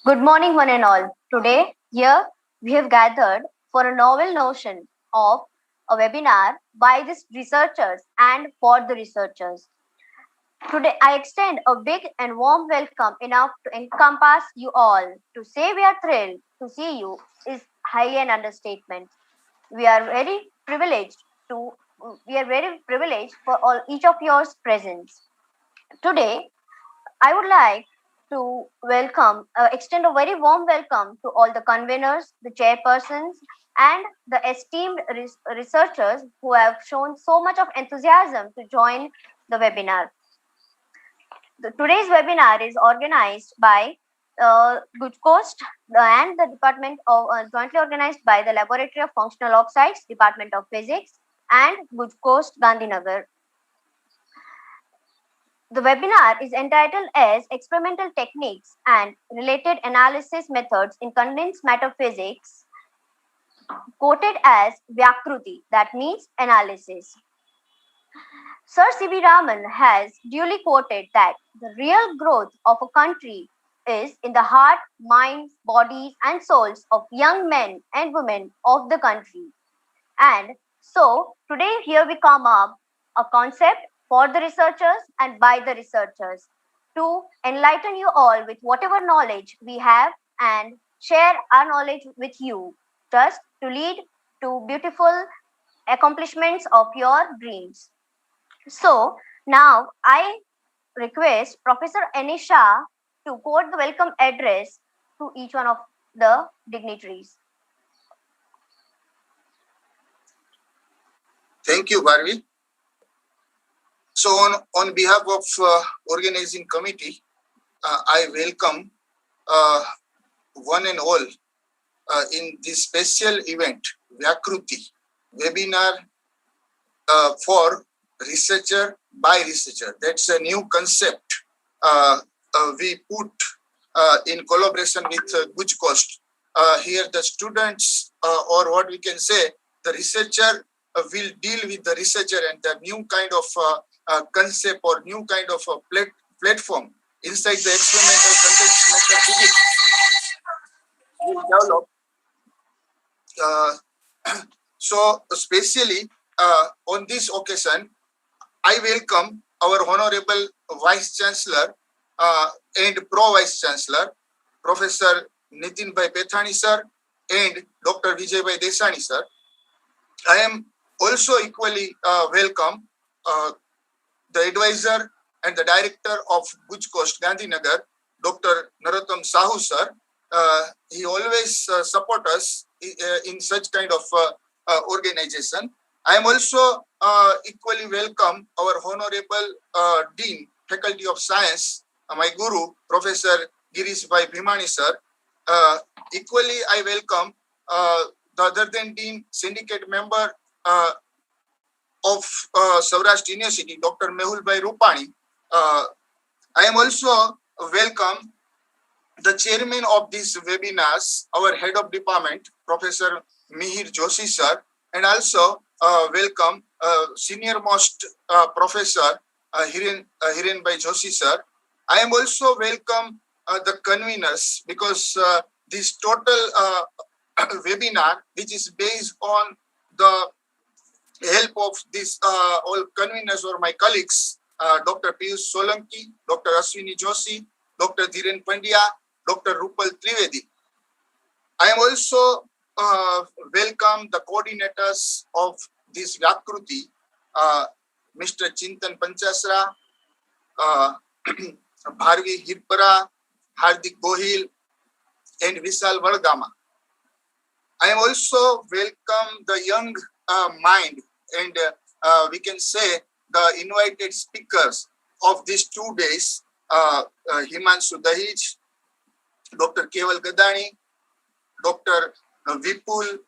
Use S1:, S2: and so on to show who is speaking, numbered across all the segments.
S1: Good morning, one and all. Today, here we have gathered for a novel notion of a webinar by these researchers and for the researchers. Today, I extend a big and warm welcome enough to encompass you all. To say we are thrilled to see you is highly an understatement. We are very privileged for each of your presence. Today, I would like to extend a very warm welcome to all the conveners, the chairpersons, and the esteemed researchers who have shown so much of enthusiasm to join the webinar. Today's webinar is organized by GUJCOST and the Department of jointly organized by the Laboratory of Functional Oxides, Department of Physics, and GUJCOST Gandhinagar. The webinar is entitled as Experimental Techniques and Related Analysis Methods in Condensed Matter Physics, quoted as Vyakruti, that means analysis. Sir C.V. Raman has duly quoted that the real growth of a country is in the heart, minds, bodies, and souls of young men and women of the country. And so today here we come up a concept for the researchers and by the researchers to enlighten you all with whatever knowledge we have and share our knowledge with you, just to lead to beautiful accomplishments of your dreams. So now I request Professor Anisha to quote the welcome address to each one of the dignitaries.
S2: Thank you, Bharvi. So on behalf of organizing committee, I welcome one and all in this special event, Vyakruti, webinar for researcher by researcher. That's a new concept we put in collaboration with GUJCOST. Here the students or what we can say, the researcher will deal with the researcher and the new kind of concept or new kind of platform inside the experimental condensed matter physics will develop. So especially on this occasion, I welcome our Honorable Vice Chancellor and Pro Vice Chancellor, Professor Nitin Bhai Pethani sir and Dr. Vijay Bhai Desani sir. I am also equally welcome the advisor and the director of GUJCOST Gandhinagar, Dr. Narottam Sahu sir. He always support us in such kind of organization. I am also equally welcome our Honorable Dean, Faculty of Science, my Guru, Professor Girish Bhai Bhimani sir. Equally, I welcome the other than Dean, Syndicate Member of Saurashtra University, Dr. Mehul Bhai Rupani. I am also welcome the chairman of these webinars, our head of department, Professor Mihir Joshi sir, and also welcome senior most professor Hiren Bhai Joshi sir. I am also welcome the conveners because this total webinar, which is based on the help of these all conveners or my colleagues, Dr. Piyush Solanki, Dr. Ashwini Joshi, Dr. Dhiren Pandya, Dr. Rupal Trivedi. I am also welcome the coordinators of this Vyakruti, Mr. Chintan Panchasra, Bharvi Hirpara, Hardik Gohil, and Vishal Vargama. I am also welcome the young mind and we can say the invited speakers of these 2 days, Himanshu Dahij, Dr. Keval Gadani, Dr. Vipul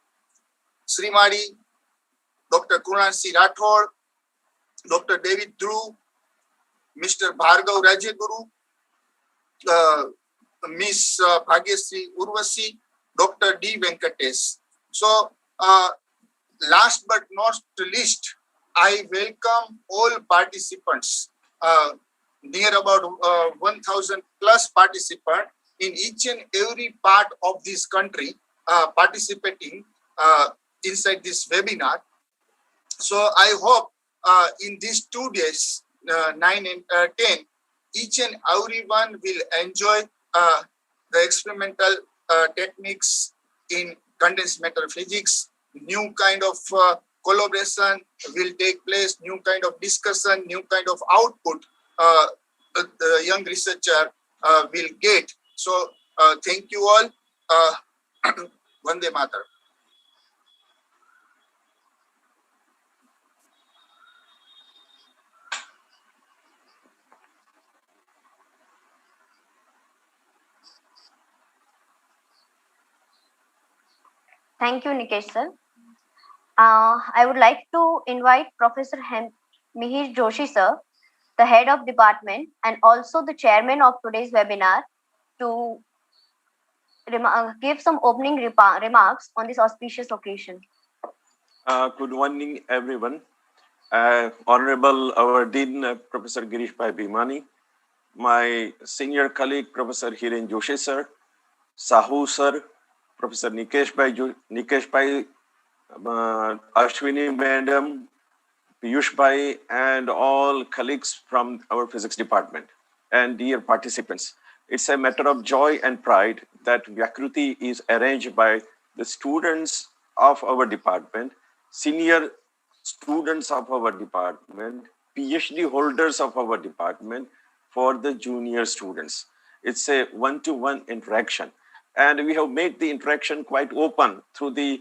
S2: Srimadi, Dr. Kunansi Rathod, Dr. David Dhruv, Mr. Bhargav Rajaguru, Miss Bhagyasri Urvasi, Dr. D. Venkatesh. So, last but not least, I welcome all participants near about 1,000 plus participants in each and every part of this country participating inside this webinar. So I hope in these 2 days, 9 and 10, each and everyone will enjoy the experimental techniques in condensed matter physics. New kind of collaboration will take place, new kind of discussion, new kind of output the young researcher will get. So thank you all. Vande Mataram.
S1: Thank you, Nikesh sir. I would like to invite Professor Mihir Joshi sir, the head of department and also the chairman of today's webinar, to give some opening remarks on this auspicious occasion.
S3: Good morning, everyone. Honorable our Dean, Professor Girish Bhai Bhimani, my senior colleague, Professor Hiren Joshi sir, Sahu sir, Professor Nikesh Bhai, Ashwini madam, Piyush Bhai, and all colleagues from our physics department, and dear participants. It's a matter of joy and pride that Vyakruti is arranged by the students of our department, senior students of our department, PhD holders of our department, for the junior students. It's a one-to-one interaction. And we have made the interaction quite open through the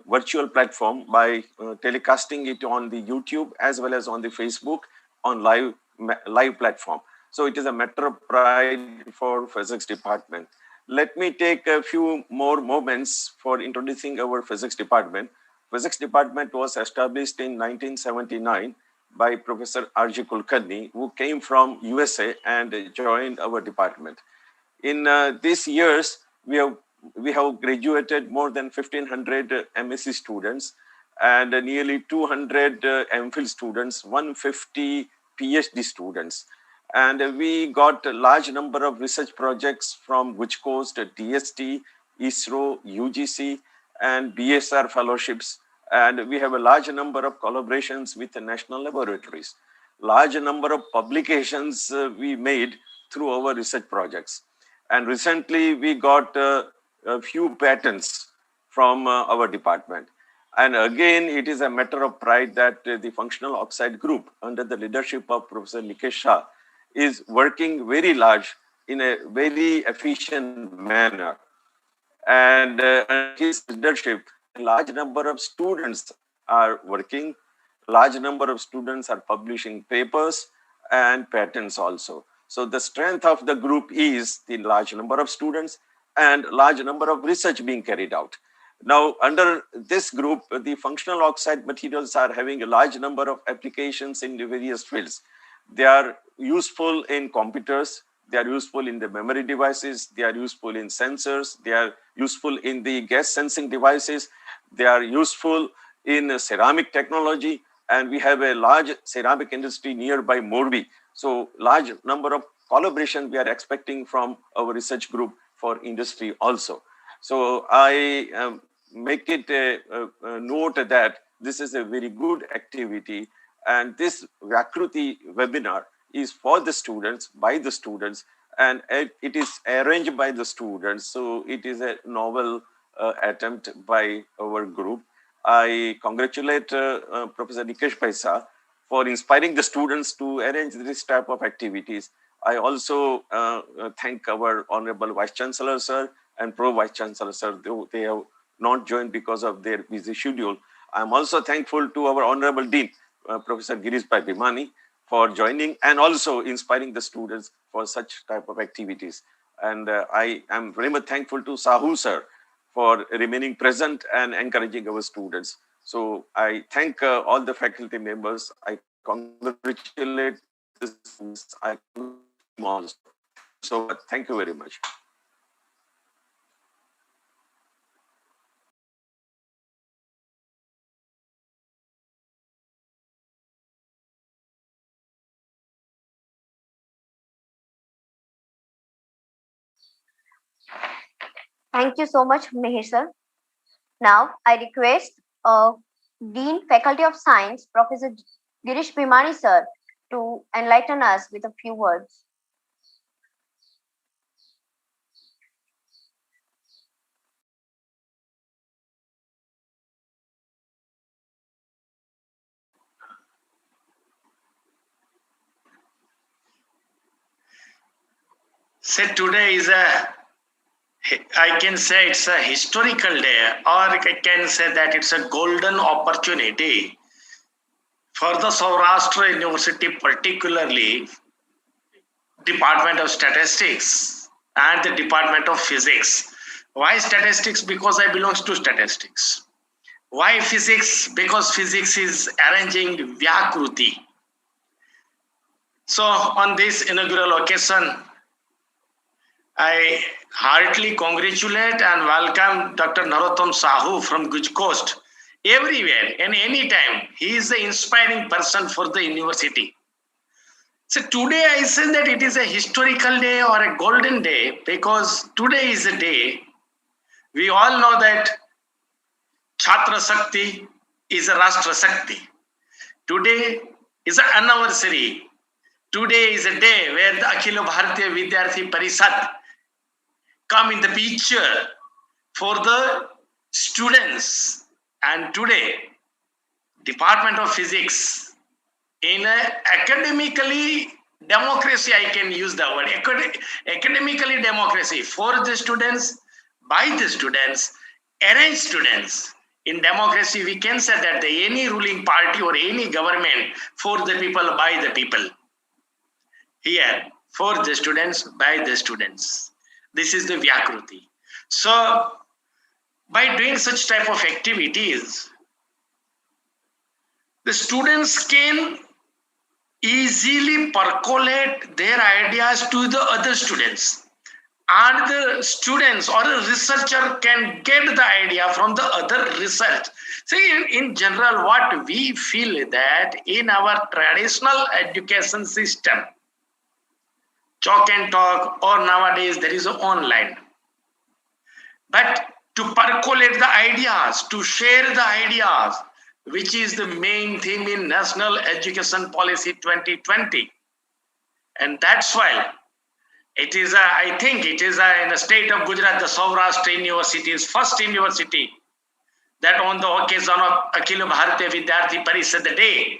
S3: virtual platform by telecasting it on the YouTube as well as on the Facebook on live platform. So it is a matter of pride for physics department. Let me take a few more moments for introducing our physics department. Physics department was established in 1979 by Professor R.J. Kulkarni, who came from USA and joined our department. In these years, we have graduated more than 1,500 MSc students and nearly 200 MPhil students, 150 PhD students. And we got a large number of research projects from GUJCOST, DST, ISRO, UGC, and BSR fellowships. And we have a large number of collaborations with the national laboratories. Large number of publications we made through our research projects. And recently we got a few patents from our department. And again, it is a matter of pride that the functional oxide group under the leadership of Professor Nikesh Shah is working very large in a very efficient manner. And under his leadership, a large number of students are working, large number of students are publishing papers and patents also. So the strength of the group is the large number of students and large number of research being carried out. Now, under this group, the functional oxide materials are having a large number of applications in the various fields. They are useful in computers, they are useful in the memory devices, they are useful in sensors, they are useful in the gas sensing devices, they are useful in ceramic technology, and we have a large ceramic industry nearby Morbi. So large number of collaboration we are expecting from our research group for industry also. So I make it a note that this is a very good activity, and this Vyakruti webinar is for the students, by the students, and it is arranged by the students. So it is a novel attempt by our group. I congratulate Professor Nikesh Paisa for inspiring the students to arrange this type of activities. I also thank our Honorable Vice Chancellor, sir, and Pro Vice Chancellor, sir. They have not joined because of their busy schedule. I'm also thankful to our Honorable Dean, Professor Girish Bhai Bhimani, for joining and also inspiring the students for such type of activities. And I am very much thankful to Sahu, sir, for remaining present and encouraging our students. So I thank all the faculty members. I congratulate the students. I congratulate them also. So thank you very much.
S1: Thank you so much, Mihir sir. Now, I request Dean, Faculty of Science, Professor Girish Bhimani sir, to enlighten us with a few words.
S4: So today is I can say it's a historical day, or I can say that it's a golden opportunity for the Saurashtra University, particularly Department of Statistics and the Department of Physics. Why statistics? Because I belong to statistics. Why physics? Because physics is arranging Vyakruti. So on this inaugural occasion, I heartily congratulate and welcome Dr. Narottam Sahu from GUJCOST everywhere and anytime. He is the inspiring person for the university. So today I say that it is a historical day or a golden day because today is a day. We all know that Chhatra Shakti is a Rashtra Shakti. Today is an anniversary. Today is a day where the Akhila Bharatiya Vidyarthi Parishad come in the picture for the students. And today, Department of Physics, in a academically democracy, I can use the word, academically democracy for the students, by the students, arranged students. In democracy, we can say that any ruling party or any government for the people, by the people. Here, for the students, by the students. This is the Vyakruti. So, by doing such type of activities, the students can easily percolate their ideas to the other students. And the students or a researcher can get the idea from the other research. See, in general, what we feel that in our traditional education system, chalk and talk, or nowadays there is online. But to percolate the ideas, to share the ideas, which is the main theme in National Education Policy 2020. And that's why it is, I think it is in the state of Gujarat, the Saurashtra University is first university that on the occasion of Akhila Bharatiya Vidyarthi Parishad Day,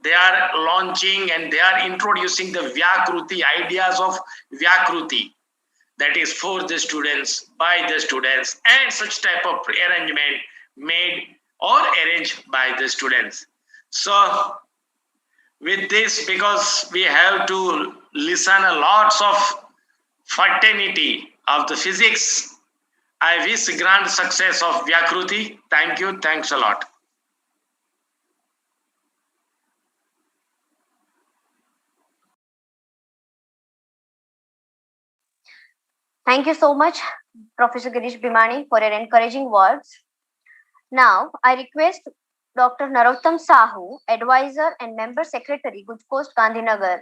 S4: they are launching and they are introducing the Vyakruti, ideas of Vyakruti, that is for the students, by the students, and such type of arrangement made or arranged by the students. So with this, because we have to listen a lots of fraternity of the physics, I wish grand success of Vyakruti. Thank you. Thanks a lot.
S1: Thank you so much, Professor Girish Bhimani, for your encouraging words. Now, I request Dr. Narottam Sahu, Advisor and Member Secretary, GUJCOST Gandhinagar,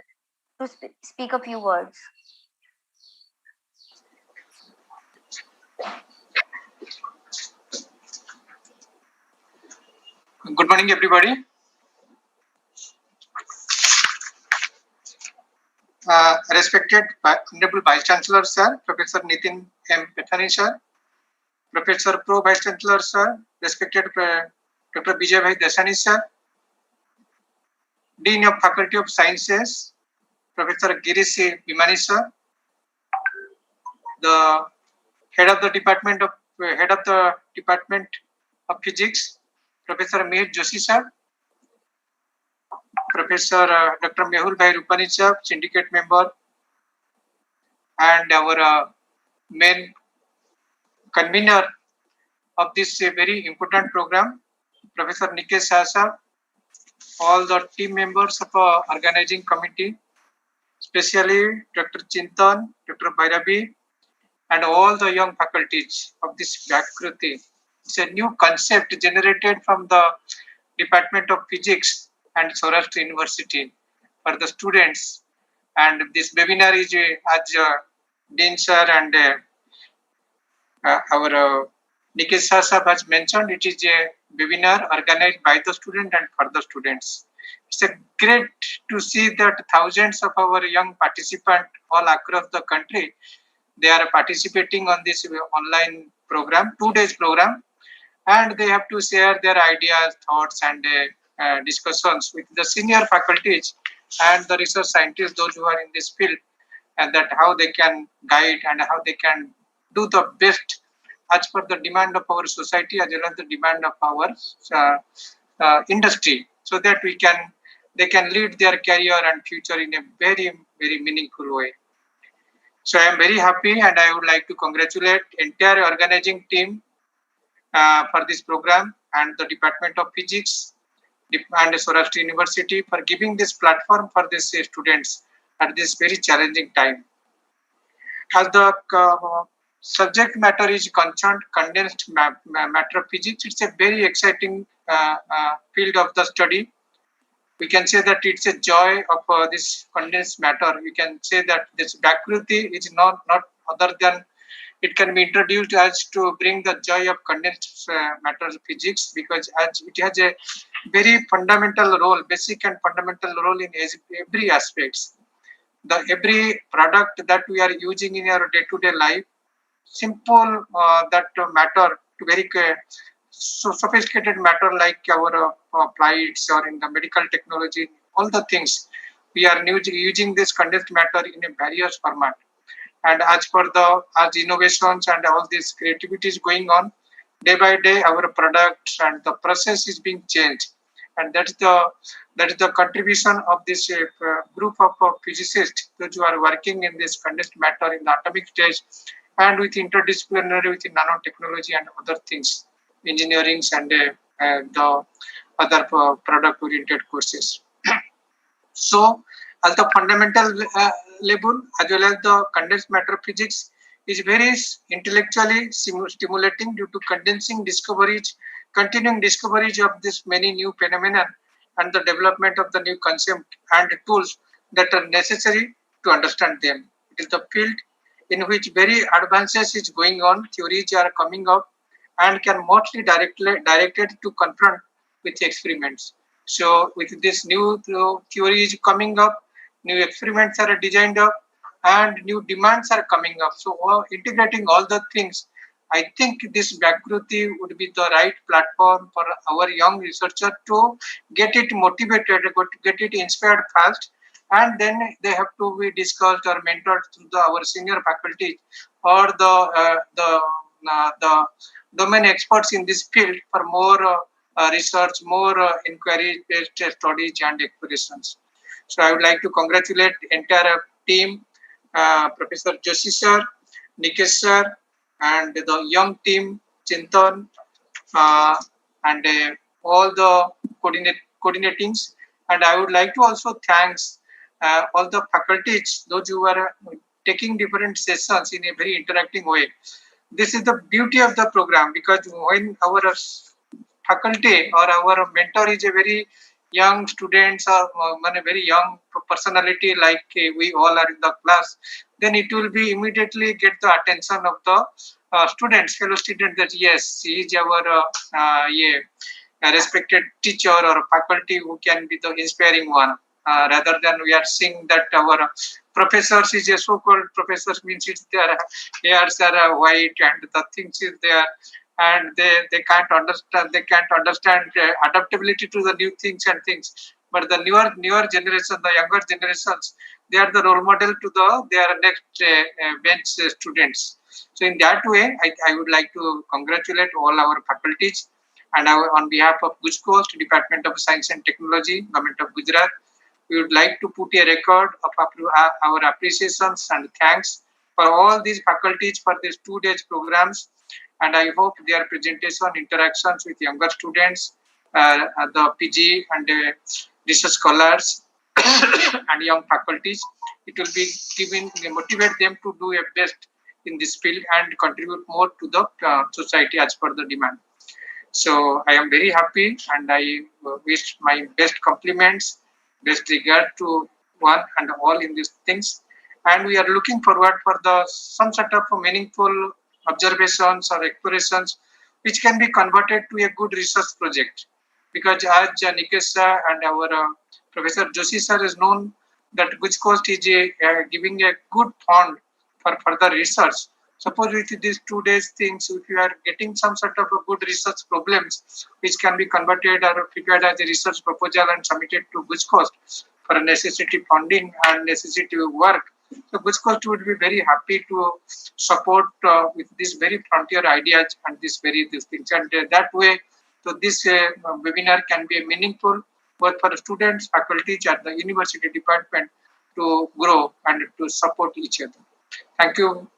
S1: to speak a few words.
S5: Good morning, everybody. Respected Honorable Vice Chancellor, Sir, Professor Nitin M. Pethani, Sir, Professor Pro Vice Chancellor, Sir, respected Dr. Vijay Bhai Dasani, Sir, Dean of Faculty of Sciences, Professor Girish Bhimani, Sir, the Head of the Department of Physics, Professor Mihir Joshi, Sir, Professor Dr. Mehul Bhai Rupani, Sir, Syndicate Member, and our main convener of this very important program, Professor Nikesh Shah, all the team members of our organizing committee, especially Dr. Chintan, Dr. Bhairavi, and all the young faculties of this Vyakruti. It's a new concept generated from the Department of Physics and Saurashtra University for the students. And this webinar is as Dean Sir and our Nikhil Sahab has mentioned, it is a webinar organized by the student and for the students. It's a great to see that thousands of our young participants all across the country, they are participating on this online program, 2 days program, and they have to share their ideas, thoughts, and discussions with the senior faculties and the research scientists, those who are in this field, and that how they can guide and how they can do the best as per the demand of our society as well as the demand of our industry, so that they can lead their career and future in a very meaningful way. So I am very happy, and I would like to congratulate entire organizing team for this program and the Department of Physics and Saurashtra University for giving this platform for these students at this very challenging time. As the subject matter is concerned, condensed matter physics, it's a very exciting field of the study. We can say that it's a joy of this condensed matter. We can say that this Vakruti is not other than it can be introduced as to bring the joy of condensed matter physics, because as it has a very fundamental role, basic and fundamental role in every aspects. Every product that we are using in our day-to-day life, simple that matter to very so sophisticated matter like our flights or in the medical technology, all the things we are using this condensed matter in a various format. And as innovations and all this creativity is going on, day by day our products and the process is being changed, and that is the contribution of this group of physicists those who are working in this condensed matter in the atomic stage and with interdisciplinary with nanotechnology and other things, engineering and the other product oriented courses. So at the fundamental level as well as the condensed matter physics is very intellectually stimulating due to continuing discoveries of this many new phenomena and the development of the new concept and tools that are necessary to understand them. It is the field in which very advances is going on, theories are coming up and can mostly directed to confront with experiments. So with this new theories coming up, new experiments are designed up, and new demands are coming up. So integrating all the things, I think this Vakruti would be the right platform for our young researcher to get it motivated, get it inspired fast, and then they have to be discussed or mentored through our senior faculty or the domain experts in this field for more research, more inquiry-based studies and explorations. So I would like to congratulate entire team, Professor Joshi sir, Nikesh sir, and the young team, Chintan, and all the coordinatings. And I would like to also thanks all the faculties, those who are taking different sessions in a very interacting way. This is the beauty of the program, because when our faculty or our mentor is a very young students or a very young personality like we all are in the class, then it will be immediately get the attention of the fellow students, that yes, he is our a respected teacher or faculty who can be the inspiring one. Rather than we are seeing that our professors is a so-called professors, means it's their hairs are white and the things is there, and they can't understand adaptability to the new things and things. But the newer generation, the younger generations, they are the role model to their next bench students. So in that way, I would like to congratulate all our faculties, and on behalf of GUJCOST, Department of Science and Technology, Government of Gujarat, we would like to put a record of our appreciations and thanks for all these faculties for these 2 days programs. And I hope their presentation, interactions with younger students, the PG and research scholars and young faculties, it will be motivate them to do a best in this field and contribute more to the society as per the demand. So I am very happy, and I wish my best compliments, best regard to one and all in these things. And we are looking forward for some sort of meaningful observations or explorations which can be converted to a good research project. Because as Nikesh sir and our Professor Joshi sir is known that GUJCOST is giving a good fund for further research. Suppose with these 2 days things, if you are getting some sort of a good research problems which can be converted or prepared as a research proposal and submitted to GUJCOST for necessity funding and necessity work, so GUJCOST would be very happy to support with these very frontier ideas and these things. And that way, so this webinar can be meaningful both for students, faculty, and the university department to grow and to support each other. Thank you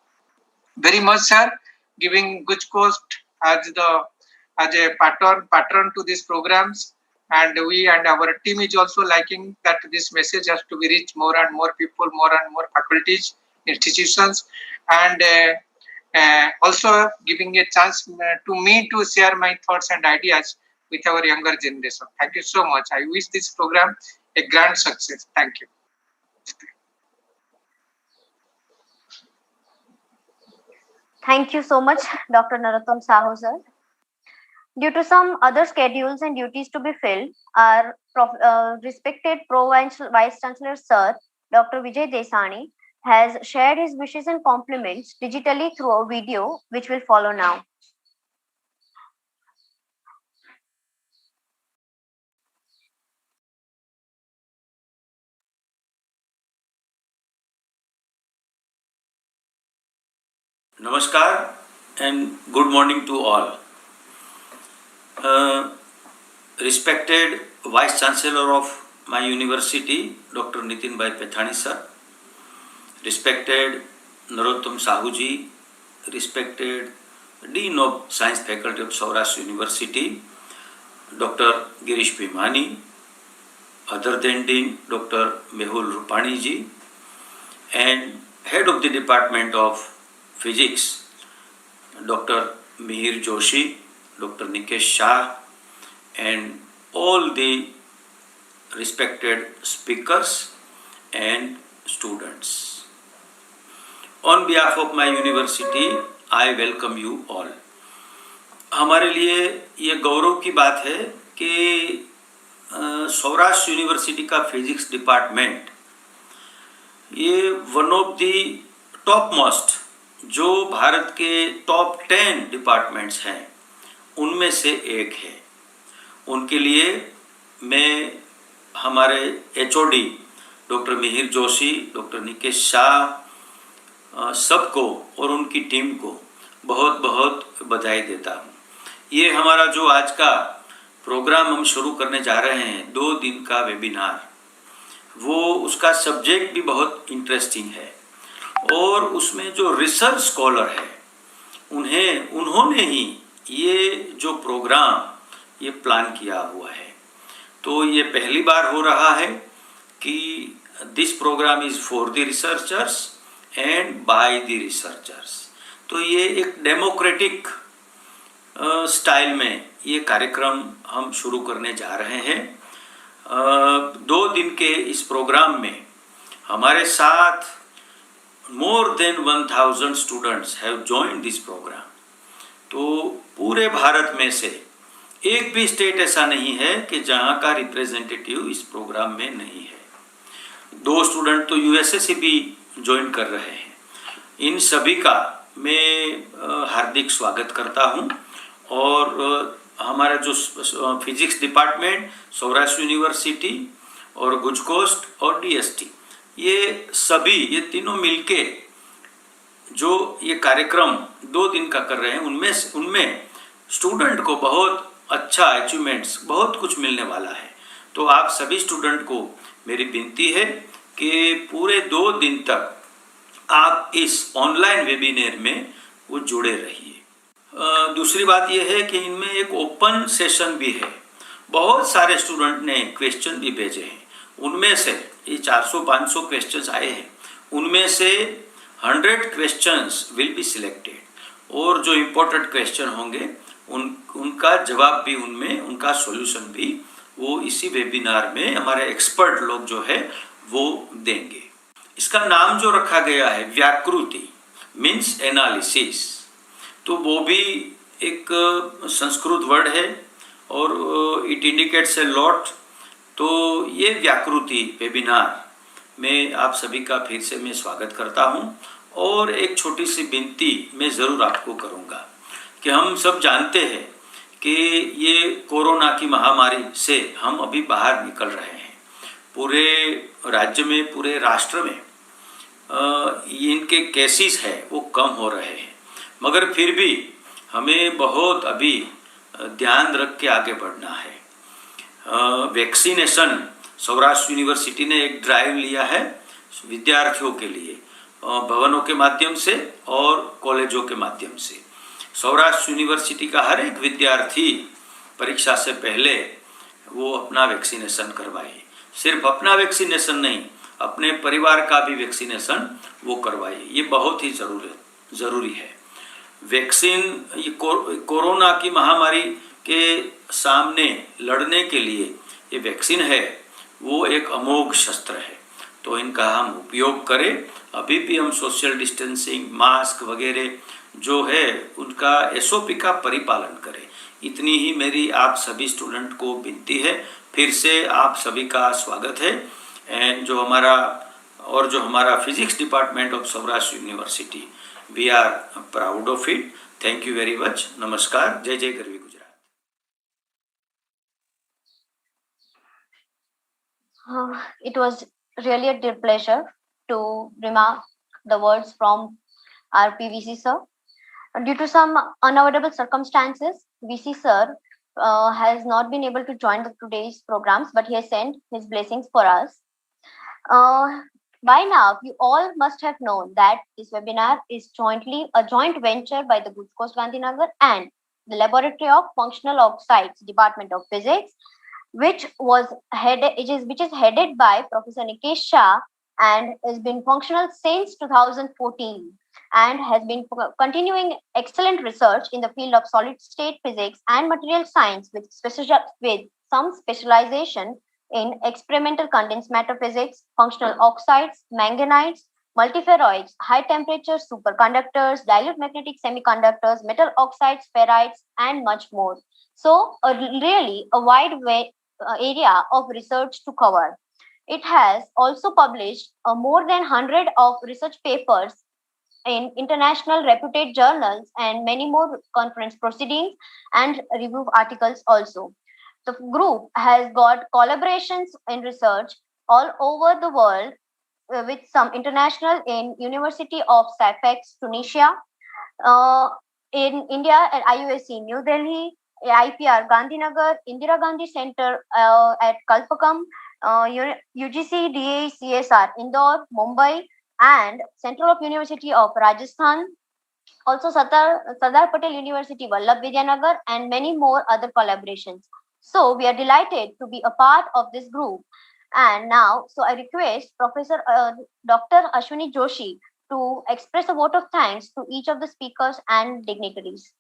S5: very much, sir, giving GUJCOST as a patron to these programs. And we and our team is also liking that this message has to be reached more and more people, more and more faculties, institutions, and also giving a chance to me to share my thoughts and ideas with our younger generation. Thank you so much. I wish this program a grand success. Thank you.
S1: Thank you so much, Dr. Narottam Sahu sir. Due to some other schedules and duties to be filled, our respected Vice Chancellor Sir, Dr. Vijay Desani, has shared his wishes and compliments digitally through a video which will follow now.
S6: Namaskar and good morning to all. Respected Vice Chancellor of my university, Dr. Nitin Bhai Pethani sir, respected Narottam Sahu ji, respected Dean of Science Faculty of Saurashtra University, Dr. Girish Bhimani, other than Dean Dr. Mehul Rupani ji, and Head of the Department of Physics, Dr. Mihir Joshi, Dr. Nikesh Shah, and all the respected speakers and students. On behalf of my university, I welcome you all. हमारे लिए ये गौरव की बात है कि Saurashtra university का physics department ये one of the top most जो भारत के टॉप 10 डिपार्टमेंट्स हैं उनमें से एक है। उनके लिए मैं हमारे HOD doctor Mihir Joshi, doctor Nikesh Shah सबको और उनकी टीम को बहुत बहुत बधाई देता हूँ। ये हमारा जो आज का प्रोग्राम हम शुरू करने जा रहे हैं 2 दिन का वेबिनार, वो उसका सब्जेक्ट भी बहुत इंटरेस्टिंग है और उसमें जो रिसर्च स्कॉलर है उन्होंने ही ये जो प्रोग्राम ये प्लान किया हुआ है। तो ये पहली बार हो रहा है कि this program is for the researchers and by the researchers. तो ये एक डेमोक्रेटिक स्टाइल में ये कार्यक्रम हम शुरू करने जा रहे हैं। 2 दिन के इस प्रोग्राम में हमारे साथ more than 1000 students have joined this program। तो पूरे भारत में से एक भी स्टेट ऐसा नहीं है कि जहाँ का रिप्रेजेंटेटिव इस प्रोग्राम में नहीं है। 2 स्टूडेंट तो यूएसए से भी ज्वाइन कर रहे हैं। इन सभी का मैं हार्दिक स्वागत करता हूँ। और हमारा जो फिजिक्स डिपार्टमेंट, सौराष्ट्र यूनिवर्सिटी और गुजकोस्ट और डीएसटी, ये सभी ये तीनों मिलके जो ये कार्यक्रम 2 दिन का कर रहे हैं उनमें स्टूडेंट को बहुत अच्छा अचीवमेंट्स बहुत कुछ मिलने वाला है। तो आप सभी स्टूडेंट को मेरी विनती है कि पूरे 2 दिन तक आप इस ऑनलाइन वेबिनार में वो जुड़े रहिए। दूसरी बात यह है कि इनमें एक ओपन सेशन भी है। बहुत सारे स्टूडेंट ने क्वेश्चन भी भेजे हैं। उनमें से ये 400-500 क्वेश्चंस आए हैं, उनमें से 100 क्वेश्चंस विल बी सिलेक्टेड और जो इम्पोर्टेंट क्वेश्चन होंगे उनका जवाब भी उनका सॉल्यूशन भी वो इसी वेबिनार में हमारे एक्सपर्ट लोग जो है वो देंगे। इसका नाम जो रखा गया है व्याकृति मीन्स एनालिसिस। तो वो भी एक संस्कृत वर्ड है और इट इंडिकेट्स ए लॉट। तो ये व्याकृति वेबिनार में आप सभी का फिर से मैं स्वागत करता हूँ और एक छोटी सी विनती मैं ज़रूर आपको करूँगा कि हम सब जानते हैं कि ये कोरोना की महामारी से हम अभी बाहर निकल रहे हैं। पूरे राज्य में, पूरे राष्ट्र में इनके केसेस है वो कम हो रहे हैं, मगर फिर भी हमें बहुत अभी ध्यान रख के आगे बढ़ना है। वैक्सीनेशन, सौराष्ट्र यूनिवर्सिटी ने एक ड्राइव लिया है विद्यार्थियों के लिए, भवनों के माध्यम से और कॉलेजों के माध्यम से। सौराष्ट्र यूनिवर्सिटी का हर एक विद्यार्थी परीक्षा से पहले वो अपना वैक्सीनेशन करवाए। सिर्फ अपना वैक्सीनेशन नहीं, अपने परिवार का भी वैक्सीनेशन वो करवाए। ये बहुत ही ज़रूरी है। वैक्सीन, ये कोरोना की महामारी के सामने लड़ने के लिए ये वैक्सीन है वो एक अमोघ शस्त्र है, तो इनका हम उपयोग करें। अभी भी हम सोशल डिस्टेंसिंग, मास्क वगैरह जो है उनका एसओपी का परिपालन करें। इतनी ही मेरी आप सभी स्टूडेंट को विनती है। फिर से आप सभी का स्वागत है। एंड जो हमारा physics department of Saurashtra university, we are proud of it. Thank you very much. नमस्कार। जय जय Garvi Gujarat.
S1: It was really a dear pleasure to remark the words from our PVC sir. Due to some unavoidable circumstances, VC sir has not been able to join today's programs, but he has sent his blessings for us. By now, you all must have known that this webinar is a joint venture by the GUJCOST Gandhinagar and the Laboratory of Functional Oxides, Department of Physics, which is headed by Professor Nikesh Shah and has been functional since 2014 and has been continuing excellent research in the field of solid state physics and material science with some specialization in experimental condensed matter physics, functional oxides, manganites, multiferroids, high temperature superconductors, dilute magnetic semiconductors, metal oxides, ferrites, and much more. So, really a wide area of research to cover. It has also published more than 100 of research papers in international reputed journals and many more conference proceedings and review articles also. The group has got collaborations in research all over the world with some international in University of Sfax, Tunisia, in India at IUSC New Delhi, IPR Gandhinagar, Indira Gandhi Center at Kalpakam, UGC DA CSR Indore, Mumbai, and Central of University of Rajasthan, also Sardar Patel University, Vallabh Vidyanagar, and many more other collaborations. So we are delighted to be a part of this group. And now, so I request Professor Dr. Ashwini Joshi to express a vote of thanks to each of the speakers and dignitaries.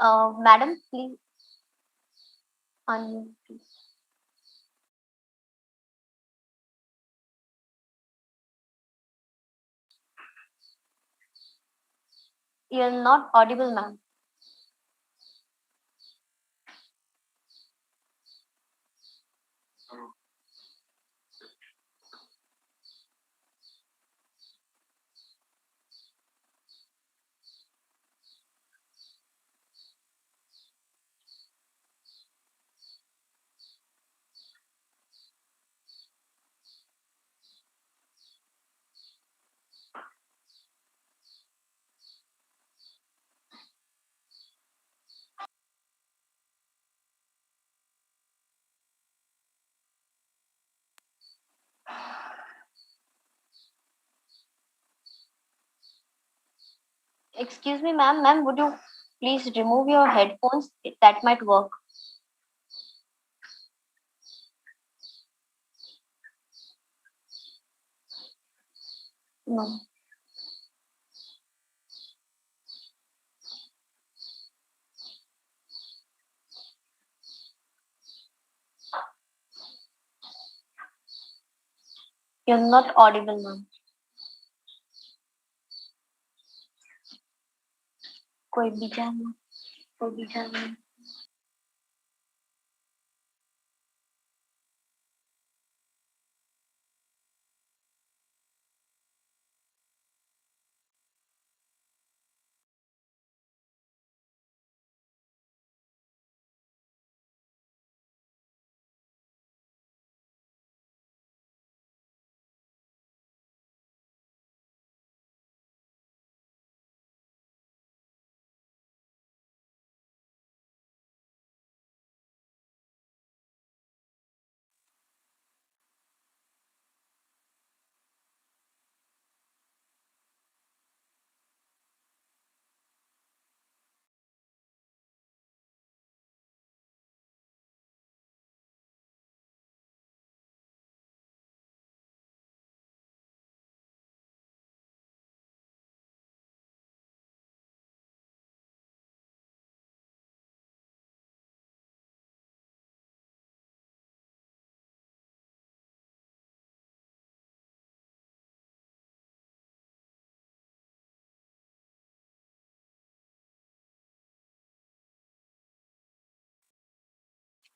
S1: Madam, please. Unmute, please. You're not audible, ma'am. Excuse me, ma'am. Ma'am, would you please remove your headphones? That might work. No. You're not audible, ma'am. कोई बीजा में कोई बीजा में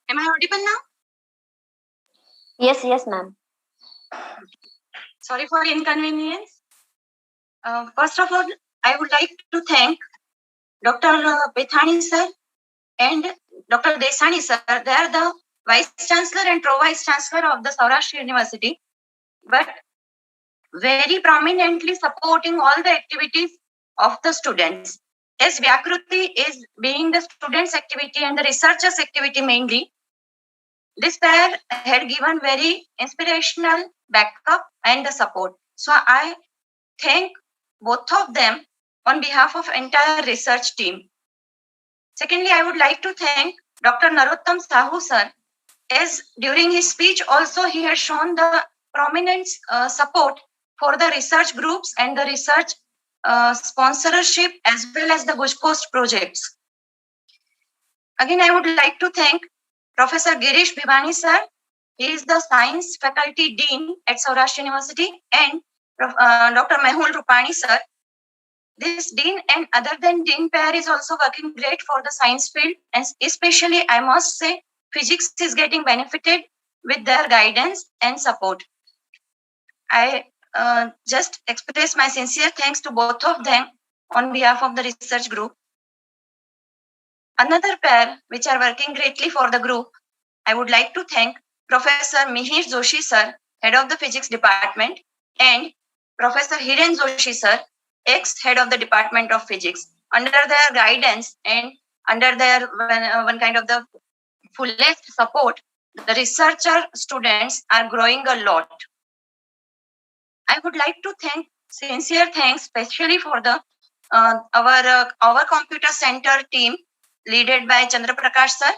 S7: Am I audible now?
S1: Yes, ma'am.
S7: Sorry for inconvenience. First of all, I would like to thank Dr. Bethani sir and Dr. Desani sir. They are the Vice Chancellor and Pro-Vice Chancellor of the Saurashtra University, but very prominently supporting all the activities of the students. As Vyakruti is being the students' activity and the researchers' activity mainly, this pair had given very inspirational backup and the support. So I thank both of them on behalf of entire research team. Secondly, I would like to thank Dr. Narottam Sahu sir, as during his speech also he has shown the prominent support for the research groups and the research sponsorship as well as the GUJCOST projects. Again, I would like to thank Professor Girish Bhivani sir. He is the Science Faculty Dean at Saurashtra University, and Dr. Mehul Rupani sir. This Dean and other than Dean pair is also working great for the science field, and especially I must say physics is getting benefited with their guidance and support. I just express my sincere thanks to both of them on behalf of the research group. Another pair which are working greatly for the group, I would like to thank Professor Mihir Joshi sir, head of the physics department, and Professor Hiren Joshi sir, ex-head of the Department of Physics. Under their guidance and under their one kind of the fullest support, the researcher students are growing a lot. I would like to thank sincere thanks especially for the our computer center team led by Chandra Prakash sir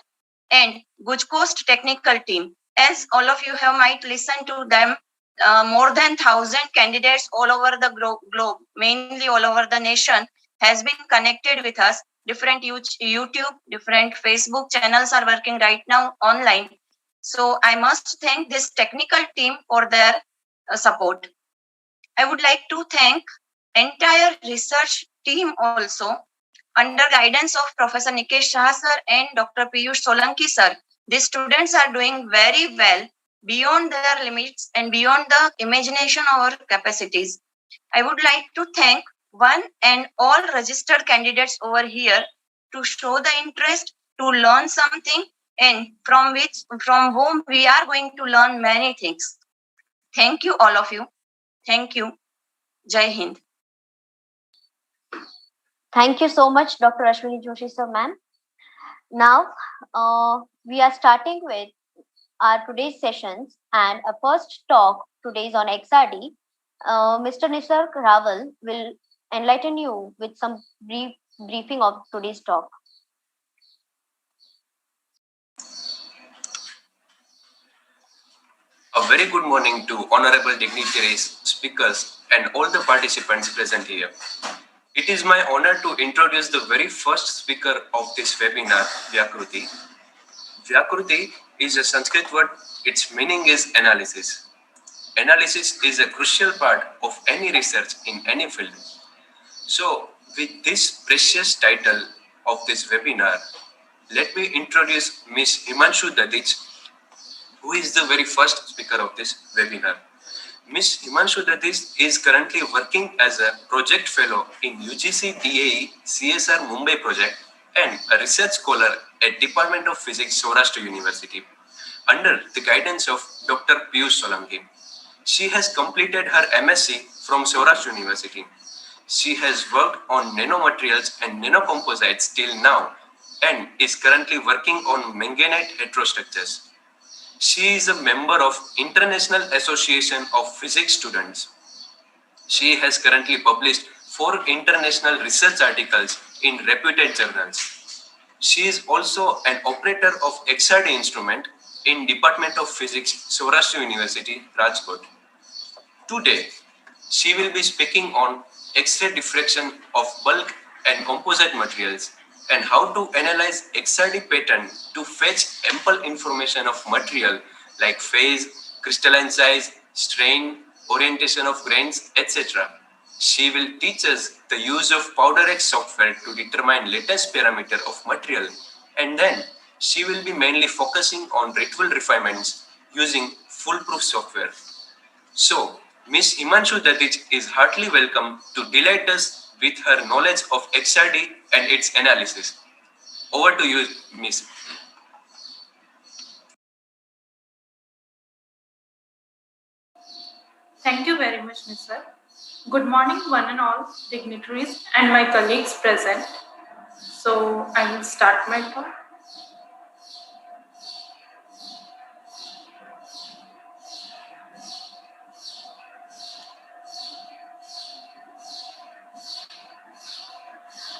S7: and GUJCOST technical team. As all of you have might listened to them, more than 1,000 candidates all over the globe, mainly all over the nation, has been connected with us. Different YouTube, different Facebook channels are working right now online. So I must thank this technical team for their support. I would like to thank entire research team also under guidance of Professor Nikesh Shah sir and Dr. Piyush Solanki sir. These students are doing very well beyond their limits and beyond the imagination or capacities. I would like to thank one and all registered candidates over here to show the interest to learn something and from whom we are going to learn many things. Thank you all of you. Thank you. Jai Hind.
S1: Thank you so much, Dr. Ashwini Joshi sir, ma'am. Now, we are starting with our today's sessions, and a first talk today is on XRD. Mr. Nisarg Raval will enlighten you with some briefing of today's talk.
S8: A very good morning to honorable dignitaries, speakers, and all the participants present here. It is my honor to introduce the very first speaker of this webinar, Vyakruti. Vyakruti is a Sanskrit word. Its meaning is analysis. analysis is a crucial part of any research in any field. So, with this precious title of this webinar, let me introduce Ms. Himanshu Dadich, who is the very first speaker of this webinar. Ms. Himanshu Dadich is currently working as a project fellow in UGC DAE CSR Mumbai project and a research scholar at Department of Physics, Saurashtra University, under the guidance of Dr. Piyush Solanki. She has completed her MSc from Saurashtra University. She has worked on nanomaterials and nanocomposites till now and is currently working on manganite heterostructures. She is a member of International Association of Physics Students. She has currently published 4 international research articles in reputed journals. She is also an operator of XRD instrument in Department of Physics, Saurashtra University, Rajkot. Today, she will be speaking on X-ray diffraction of bulk and composite materials and how to analyze XRD pattern to fetch ample information of material like phase, crystalline size, strain, orientation of grains, etc. She will teach us the use of PowderX software to determine latest parameter of material, and then she will be mainly focusing on ritual refinements using foolproof software. So, Ms. Himanshu Dadich is heartily welcome to delight us with her knowledge of XRD and its analysis. Over to you, Ms.
S9: Thank you very much, Mr. Good morning, one and all dignitaries and my colleagues present. So, I will start my talk.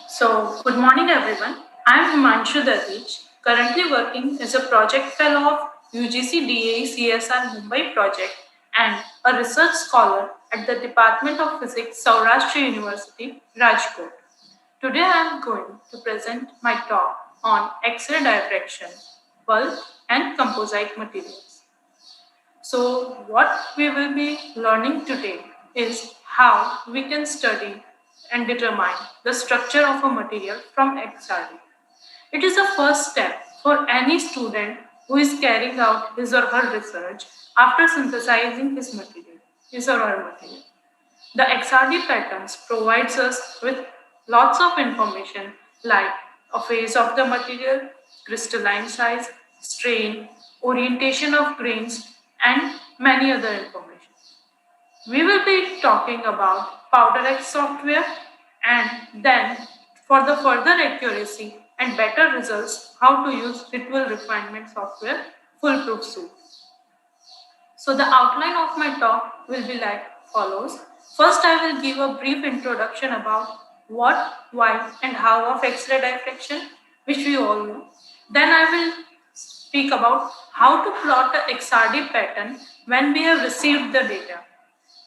S9: So, good morning everyone. I am Himanshu Dadich, currently working as a project fellow of UGC DAE CSR Mumbai project and a research scholar at the Department of Physics, Saurashtra University, Rajkot. Today I am going to present my talk on X-ray diffraction, bulk and composite materials. So, what we will be learning today is how we can study and determine the structure of a material from XRD. It is the first step for any student who is carrying out his or her research after synthesizing his or her material. The XRD patterns provides us with lots of information like a phase of the material, crystalline size, strain, orientation of grains, and many other information. We will be talking about PowderX software and then for the further accuracy and better results, how to use ritual refinement software foolproof suite. So the outline of my talk will be like follows. First, I will give a brief introduction about what, why, and how of X-ray diffraction, which we all know. Then I will speak about how to plot a XRD pattern when we have received the data.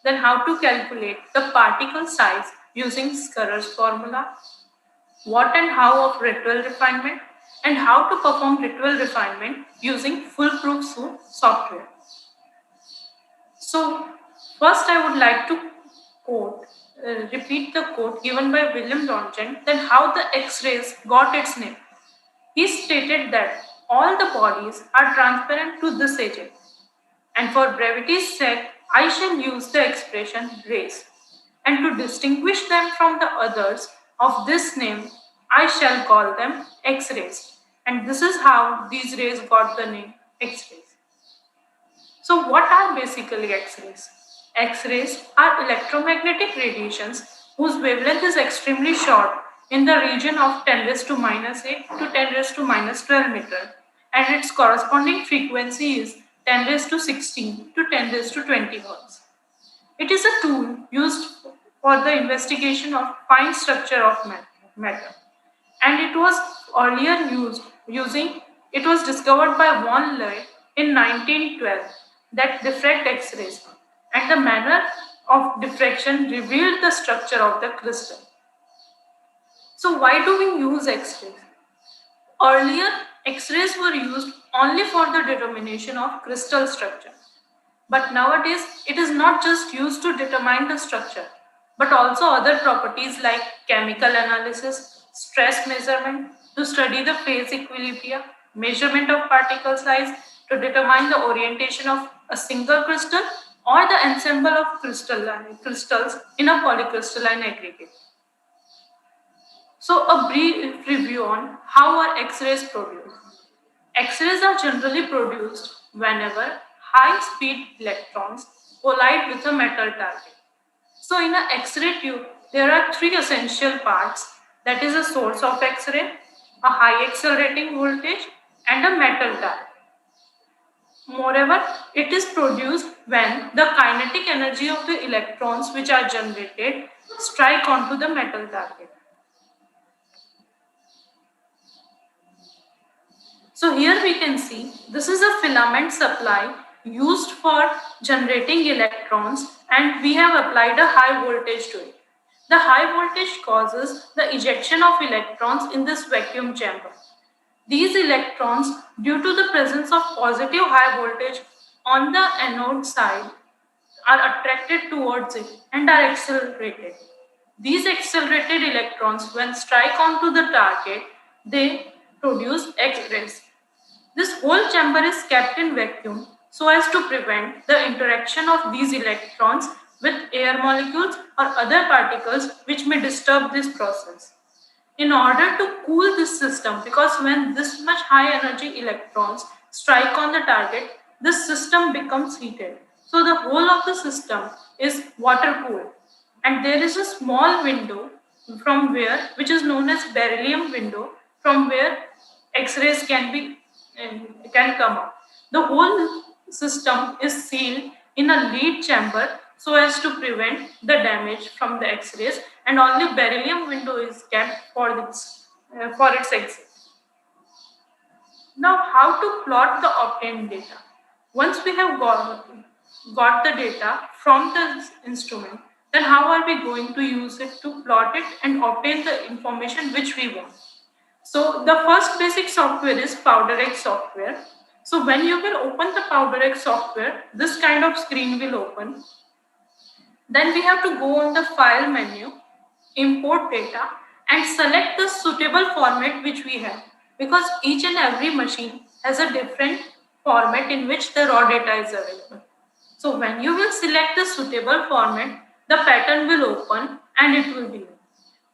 S9: Then how to calculate the particle size using Scurrer's formula, what and how of ritual refinement, and how to perform ritual refinement using foolproof software. So, first I would like to repeat the quote given by William Röntgen that how the X-rays got its name. He stated that all the bodies are transparent to this agent, and for brevity's sake, I shall use the expression rays, and to distinguish them from the others of this name, I shall call them X-rays, and this is how these rays got the name X-rays. So what are basically X-rays? X-rays are electromagnetic radiations whose wavelength is extremely short in the region of 10 raised to minus 8 to 10 raised to minus 12 meter, and its corresponding frequency is 10 raised to 16 to 10 raised to 20 hertz. It is a tool used for the investigation of fine structure of matter, and it was earlier it was discovered by von Leeuw in 1912 that diffract X-rays, and the manner of diffraction revealed the structure of the crystal. So why do we use X-rays? Earlier, X-rays were used only for the determination of crystal structure. But nowadays, it is not just used to determine the structure, but also other properties like chemical analysis, stress measurement to study the phase equilibria, measurement of particle size to determine the orientation of a single crystal or the ensemble of crystals in a polycrystalline aggregate. So a brief review on how are X-rays produced. X-rays are generally produced whenever high-speed electrons collide with a metal target. So in an X-ray tube, there are three essential parts, that is a source of X-ray, a high accelerating voltage, and a metal target. Moreover, it is produced when the kinetic energy of the electrons which are generated strike onto the metal target. So here we can see this is a filament supply used for generating electrons, and we have applied a high voltage to it. The high voltage causes the ejection of electrons in this vacuum chamber. These electrons, due to the presence of positive high voltage on the anode side, are attracted towards it and are accelerated. These accelerated electrons, when strike onto the target, they produce X-rays. This whole chamber is kept in vacuum so as to prevent the interaction of these electrons with air molecules or other particles which may disturb this process. In order to cool this system, because when this much high energy electrons strike on the target, this system becomes heated. So the whole of the system is water cooled, and there is a small window from where, which is known as beryllium window, from where X-rays can come out. The whole system is sealed in a lead chamber so as to prevent the damage from the X-rays, and only beryllium window is kept for its exit. Now, how to plot the obtained data? Once we have got the data from the instrument, then how are we going to use it to plot it and obtain the information which we want? So the first basic software is PowderX software. So when you will open the PowderX software, this kind of screen will open. Then we have to go on the file menu, import data, and select the suitable format which we have, because each and every machine has a different format in which the raw data is available. So when you will select the suitable format, the pattern will open and it will be.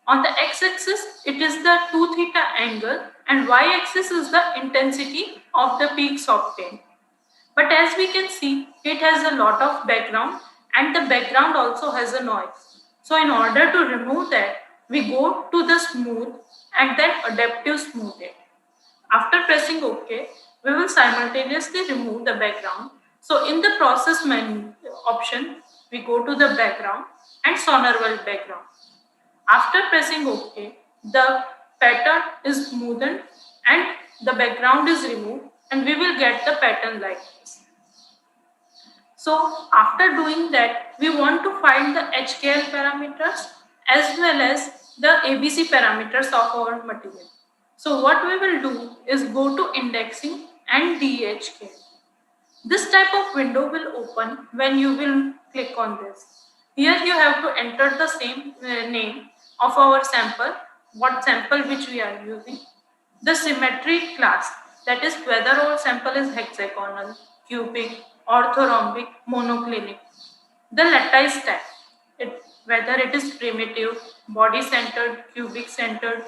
S9: On the x-axis, it is the 2 theta angle, and y-axis is the intensity of the peaks obtained. But as we can see, it has a lot of background, and the background also has a noise. So in order to remove that, we go to the smooth and then adaptive smooth it. After pressing OK, we will simultaneously remove the background. So in the process menu option, we go to the background and sonar world background. After pressing OK, the pattern is smoothened and the background is removed, and we will get the pattern like this. So after doing that, we want to find the HKL parameters as well as the ABC parameters of our material. So what we will do is go to indexing and DHK. This type of window will open when you will click on this. Here you have to enter the same name of our sample, what sample which we are using, the symmetry class, that is whether our sample is hexagonal, cubic, orthorhombic, monoclinic, the lattice type, whether it is primitive, body centered, cubic centered,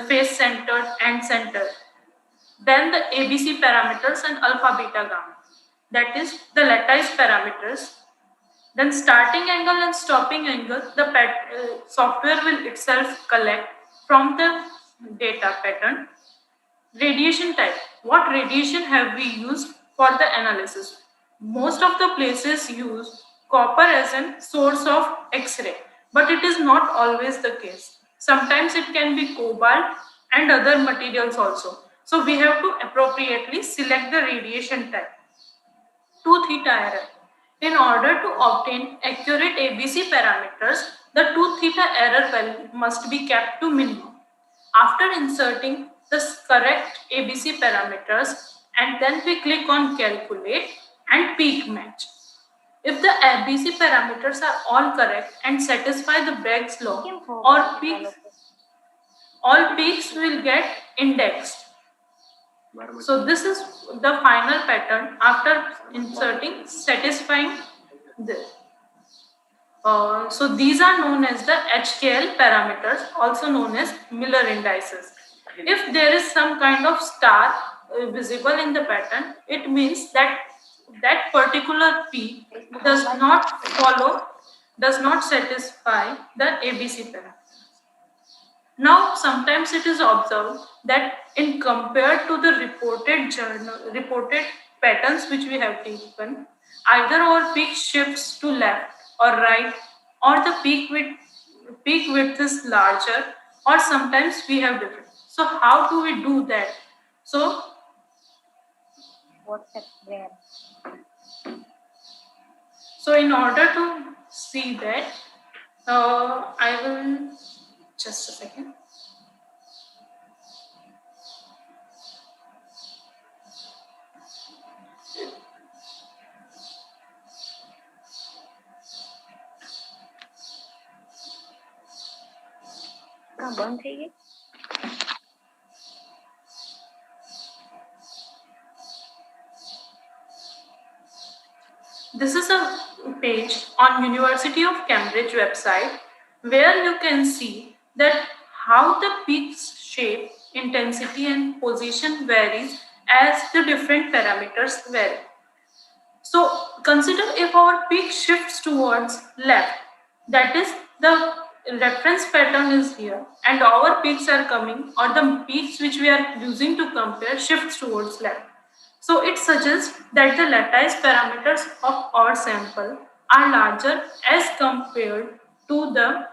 S9: face centered, and centered. Then the ABC parameters and alpha, beta, gamma, that is the lattice parameters. Then starting angle and stopping angle, the software will itself collect from the data pattern. Radiation type, what radiation have we used for the analysis? Most of the places use copper as a source of X-ray, but it is not always the case. Sometimes it can be cobalt and other materials also. So we have to appropriately select the radiation type. 2 theta error. In order to obtain accurate ABC parameters, the 2 theta error value must be kept to minimum. After inserting the correct ABC parameters, and then we click on calculate and peak match. If the ABC parameters are all correct and satisfy the Bragg's law, all peaks will get indexed. So this is the final pattern after inserting satisfying this. So these are known as the HKL parameters, also known as Miller indices. If there is some kind of star visible in the pattern, it means that that particular peak does not satisfy the ABC parameter. Now, sometimes it is observed that in compared to the reported patterns which we have taken, either our peak shifts to left or right, or the peak width is larger, or sometimes we have different. So how do we do that? So in order to see that, I will just a second. This is a page on University of Cambridge website where you can see that how the peak's shape, intensity and position varies as the different parameters vary. So consider if our peak shifts towards left, that is the reference pattern is here and our peaks are coming, or the peaks which we are using to compare shifts towards left. So it suggests that the lattice parameters of our sample are larger as compared to the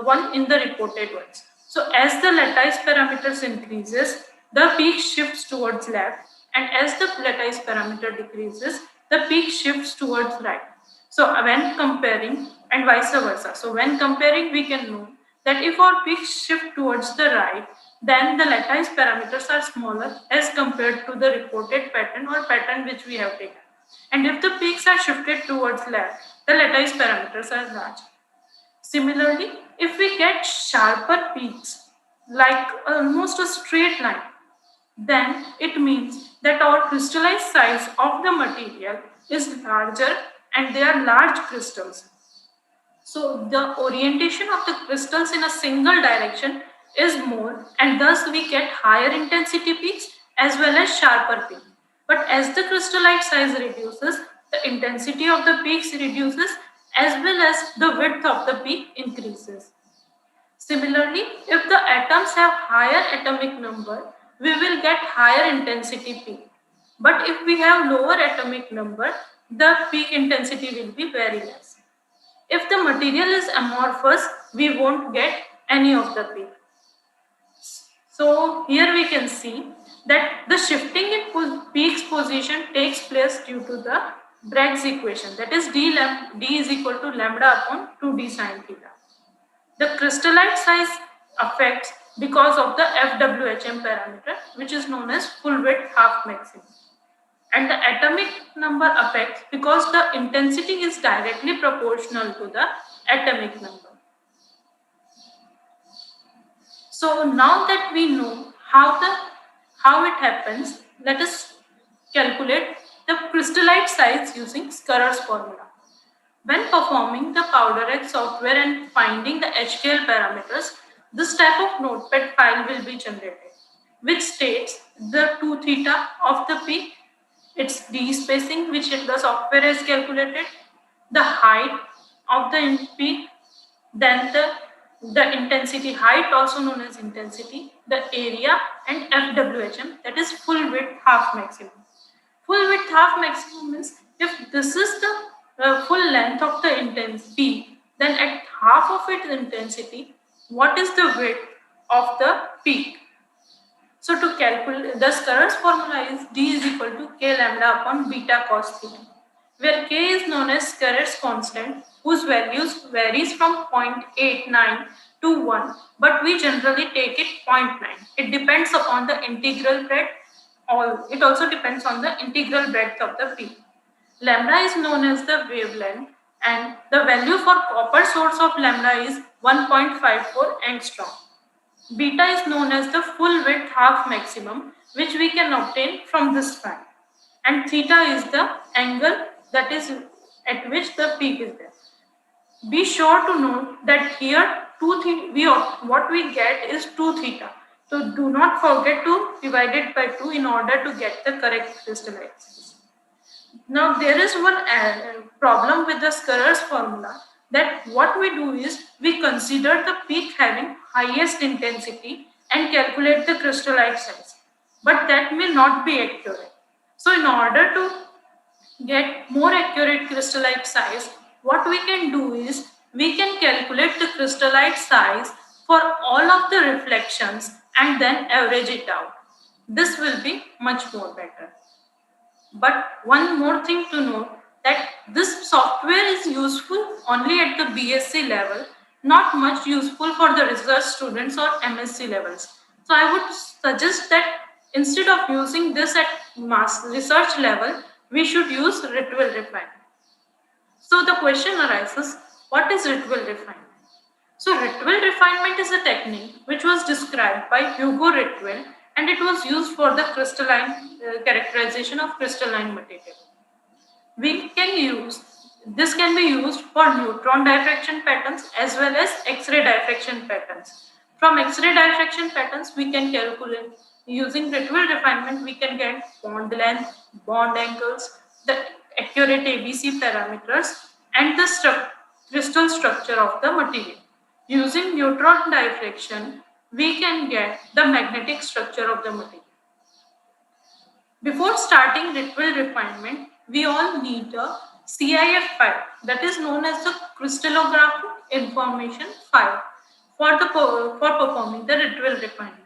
S9: one in the reported ones. So as the lattice parameters increases, the peak shifts towards left, and as the lattice parameter decreases, the peak shifts towards right. So when comparing, and vice versa. So when comparing, we can know that if our peaks shift towards the right, then the lattice parameters are smaller as compared to the reported pattern or pattern which we have taken. And if the peaks are shifted towards left, the lattice parameters are large. Similarly, if we get sharper peaks, like almost a straight line, then it means that our crystallized size of the material is larger and they are large crystals. So the orientation of the crystals in a single direction is more, and thus we get higher intensity peaks as well as sharper peaks. But as the crystallite size reduces, the intensity of the peaks reduces as well as the width of the peak increases. Similarly, if the atoms have higher atomic number, we will get higher intensity peak. But if we have lower atomic number, the peak intensity will be very less. If the material is amorphous, we won't get any of the peak. So here we can see that the shifting in peak's position takes place due to the Bragg's equation, that is d is equal to lambda upon 2d sine theta. The crystallite size affects because of the FWHM parameter, which is known as full width half maximum. And the atomic number affects because the intensity is directly proportional to the atomic number. So now that we know how it happens, let us calculate the crystallite size using Scurrer's formula. When performing the PowderX software and finding the HKL parameters, this type of notepad file will be generated, which states the 2 theta of the peak, its d spacing which the software has calculated, the height of the peak, then the intensity height, also known as intensity, the area, and FWHM, that is full width half maximum. Full width half maximum means if this is the full length of the intense peak, then at half of its intensity, what is the width of the peak? So to calculate, the Scurrer's formula is d is equal to k lambda upon beta cos theta, where k is known as Scurrer's constant, whose values varies from 0.89 to 1, but we generally take it 0.9. It depends upon the integral breadth. It also depends on the integral breadth of the peak. Lambda is known as the wavelength, and the value for copper source of lambda is 1.54 angstrom. Beta is known as the full width half maximum, which we can obtain from this fact. And theta is the angle that is at which the peak is there. Be sure to note that here what we get is 2 theta. So do not forget to divide it by 2 in order to get the correct crystallite size. Now there is one problem with the Scarrer's formula, that what we do is we consider the peak having highest intensity and calculate the crystallite size, but that may not be accurate. So in order to get more accurate crystallite size, what we can do is we can calculate the crystallite size for all of the reflections and then average it out. This will be much more better. But one more thing to note, that this software is useful only at the BSc level, not much useful for the research students or MSc levels. So I would suggest that instead of using this at mass research level, we should use Ritwell refinement. So the question arises, what is Ritwell refinement? So Ritwell refinement is a technique which was described by Hugo Ritwell, and it was used for the crystalline characterization of crystalline material. This can be used for neutron diffraction patterns as well as X-ray diffraction patterns. From X-ray diffraction patterns, we can calculate, using Ritwell refinement, we can get bond length, bond angles, the accurate ABC parameters, and the crystal structure of the material. Using neutron diffraction, we can get the magnetic structure of the material. Before starting Ritwell refinement, we all need a CIF file, that is known as the crystallographic information file for performing the Ritwell refinement.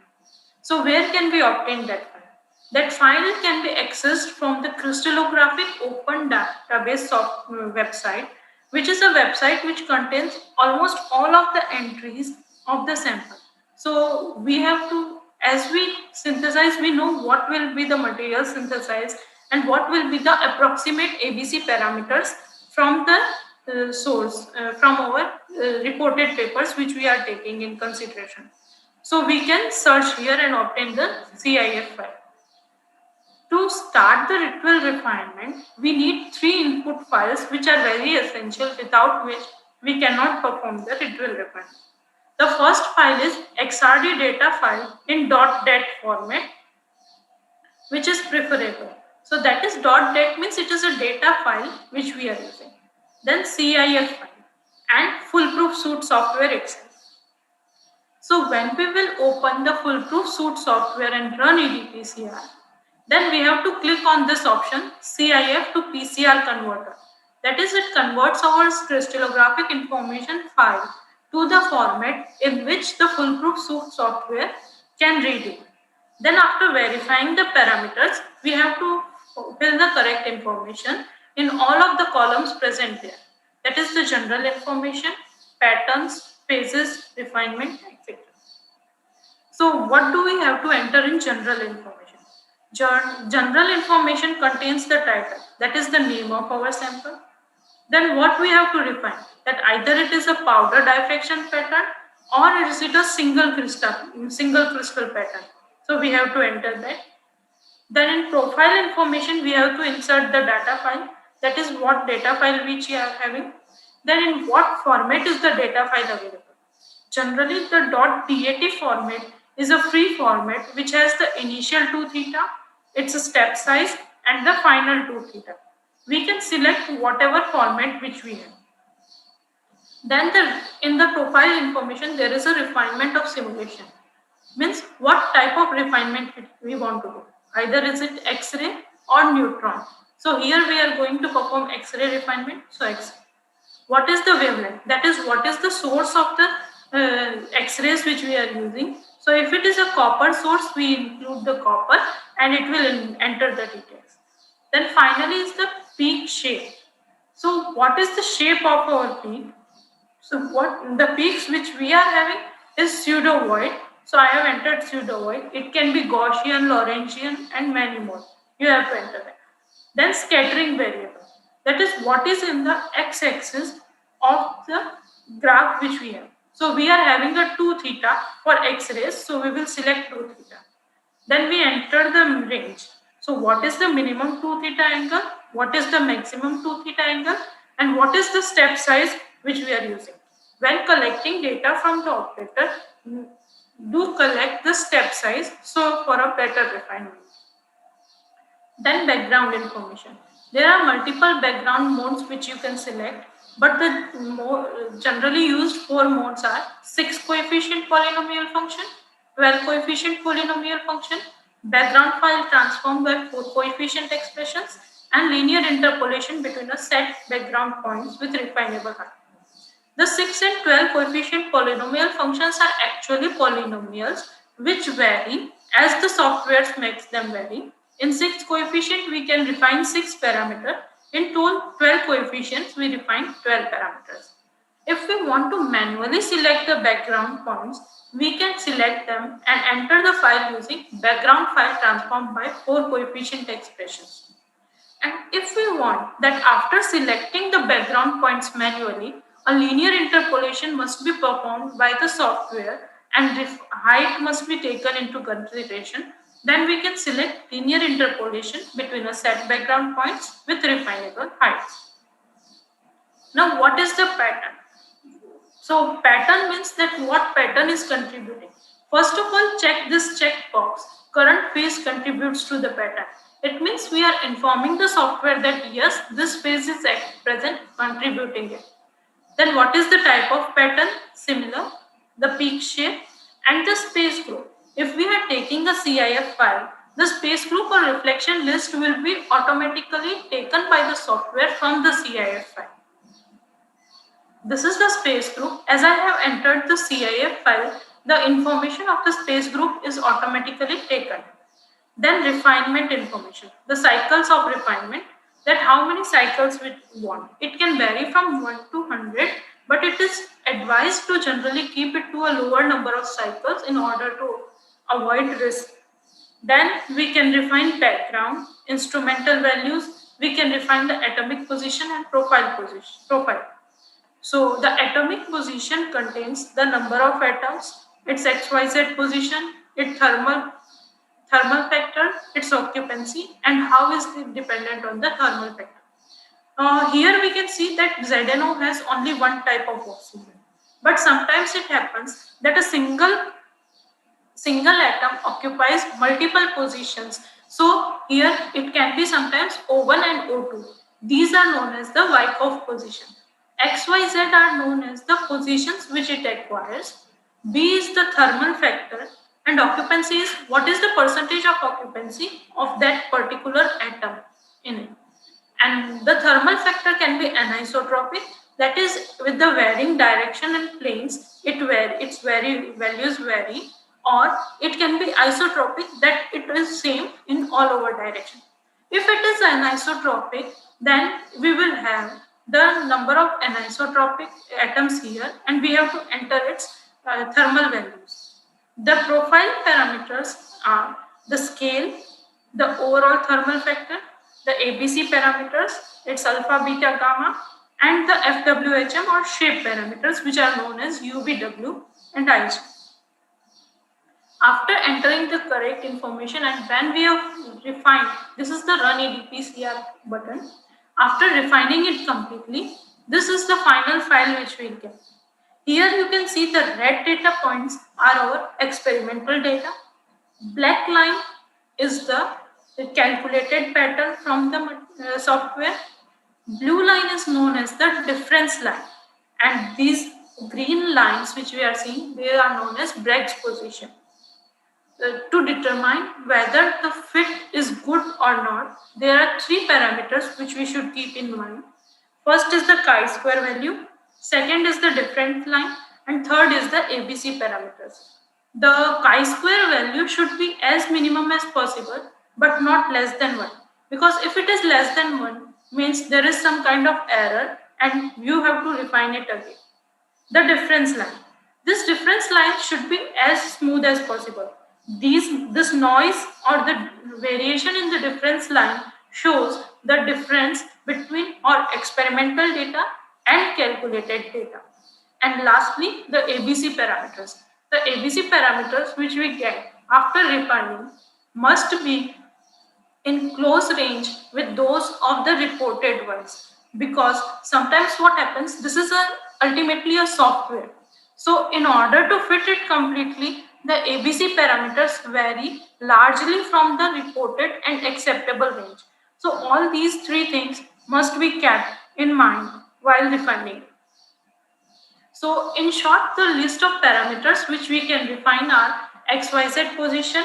S9: So where can we obtain that file? That file can be accessed from the crystallographic open database website, which is a website which contains almost all of the entries of the sample. So we have to, as we synthesize, we know what will be the material synthesized and what will be the approximate ABC parameters from the source, from our reported papers which we are taking in consideration. So we can search here and obtain the CIF file. To start the Ritwell refinement, we need 3 input files which are very essential, without which we cannot perform the Ritwell refinement. The first file is XRD data file in .dat format, which is preferable. So that is .dat means it is a data file which we are using. Then CIF file and foolproof suite software Excel. So when we will open the foolproof suite software and run EDPCR, then we have to click on this option, CIF to PCR converter. That is, it converts our crystallographic information file to the format in which the foolproof suite software can read it. Then after verifying the parameters, we have to fill the correct information in all of the columns present there. That is the general information, patterns, phases, refinement, etc. So what do we have to enter in general information? General information contains the title, that is the name of our sample. Then what we have to refine, that either it is a powder diffraction pattern or is it a single crystal pattern. So we have to enter that. Then in profile information, we have to insert the data file, that is what data file which we are having. Then in what format is the data file available. Generally the .dat format is a free format which has the initial 2 theta, its step size and the final 2 theta. We can select whatever format which we have. Then in the profile information, there is a refinement of simulation. Means what type of refinement we want to do. Either is it X-ray or neutron. So here we are going to perform X-ray refinement. So X-ray. What is the wavelength? That is, what is the source of the X-rays which we are using. So if it is a copper source, we include the copper and it will enter the details. Then finally is the peak shape. So what is the shape of our peak? So what the peaks which we are having is pseudo-void. So I have entered pseudo-void. It can be Gaussian, Lorentzian and many more. You have to enter that. Then scattering variable. That is what is in the x-axis of the graph which we have. So we are having a 2 theta for x-rays, so we will select 2 theta. Then we enter the range. So what is the minimum 2 theta angle? What is the maximum 2 theta angle? And what is the step size which we are using? When collecting data from the operator, do collect the step size so for a better refinement. Then background information. There are multiple background modes which you can select, but the generally used 4 modes are 6 coefficient polynomial function, 12 coefficient polynomial function, background file transformed by 4 coefficient expressions, and linear interpolation between a set background points with refinable height. The 6 and 12 coefficient polynomial functions are actually polynomials which vary as the software makes them vary. In 6 coefficient, we can refine 6 parameters. In 12 coefficients, we refine 12 parameters. If we want to manually select the background points, we can select them and enter the file using background file transformed by 4 coefficient expressions. And if we want that after selecting the background points manually, a linear interpolation must be performed by the software and height must be taken into consideration, then we can select linear interpolation between a set background points with refinable heights. Now, what is the pattern? So, pattern means that what pattern is contributing. First of all, check this checkbox. Current phase contributes to the pattern. It means we are informing the software that yes, this phase is at present contributing it. Then what is the type of pattern? Similar, the peak shape and the space group. If we are taking a CIF file, the space group or reflection list will be automatically taken by the software from the CIF file. This is the space group. As I have entered the CIF file, the information of the space group is automatically taken. Then refinement information, the cycles of refinement, that how many cycles we want. It can vary from 1 to 100, but it is advised to generally keep it to a lower number of cycles in order to avoid risk. Then we can refine background, instrumental values, we can refine the atomic position and profile. So the atomic position contains the number of atoms, its XYZ position, its thermal factor, its occupancy, and how is it dependent on the thermal factor. Here we can see that ZNO has only one type of oxygen, but sometimes it happens that a single atom occupies multiple positions. So here it can be sometimes O1 and O2. These are known as the Wyckoff position. XYZ are known as the positions which it acquires. B is the thermal factor, and occupancy is what is the percentage of occupancy of that particular atom in it. And the thermal factor can be anisotropic, that is with the varying direction and planes, its values vary, or it can be isotropic, that it is same in all over direction. If it is anisotropic, then we will have the number of anisotropic atoms here, and we have to enter its thermal values. The profile parameters are the scale, the overall thermal factor, the ABC parameters, its alpha, beta, gamma, and the FWHM or shape parameters, which are known as UVW and IG. After entering the correct information and when we have refined, this is the Run EDPCR button. After refining it completely, this is the final file which we will get. Here you can see the red data points are our experimental data. Black line is the calculated pattern from the software. Blue line is known as the difference line. And these green lines which we are seeing, they are known as Bragg's position. To determine whether the fit is good or not, there are 3 parameters which we should keep in mind. First is the chi-square value, second is the difference line, and third is the ABC parameters. The chi-square value should be as minimum as possible, but not less than 1. Because if it is less than 1, means there is some kind of error and you have to refine it again. The difference line. This difference line should be as smooth as possible. This noise or the variation in the difference line shows the difference between our experimental data and calculated data. And lastly, the ABC parameters. The ABC parameters which we get after refining must be in close range with those of the reported ones, because sometimes what happens, this is ultimately a software. So in order to fit it completely, the ABC parameters vary largely from the reported and acceptable range. So all these three things must be kept in mind while refining. So in short, the list of parameters which we can refine are XYZ position,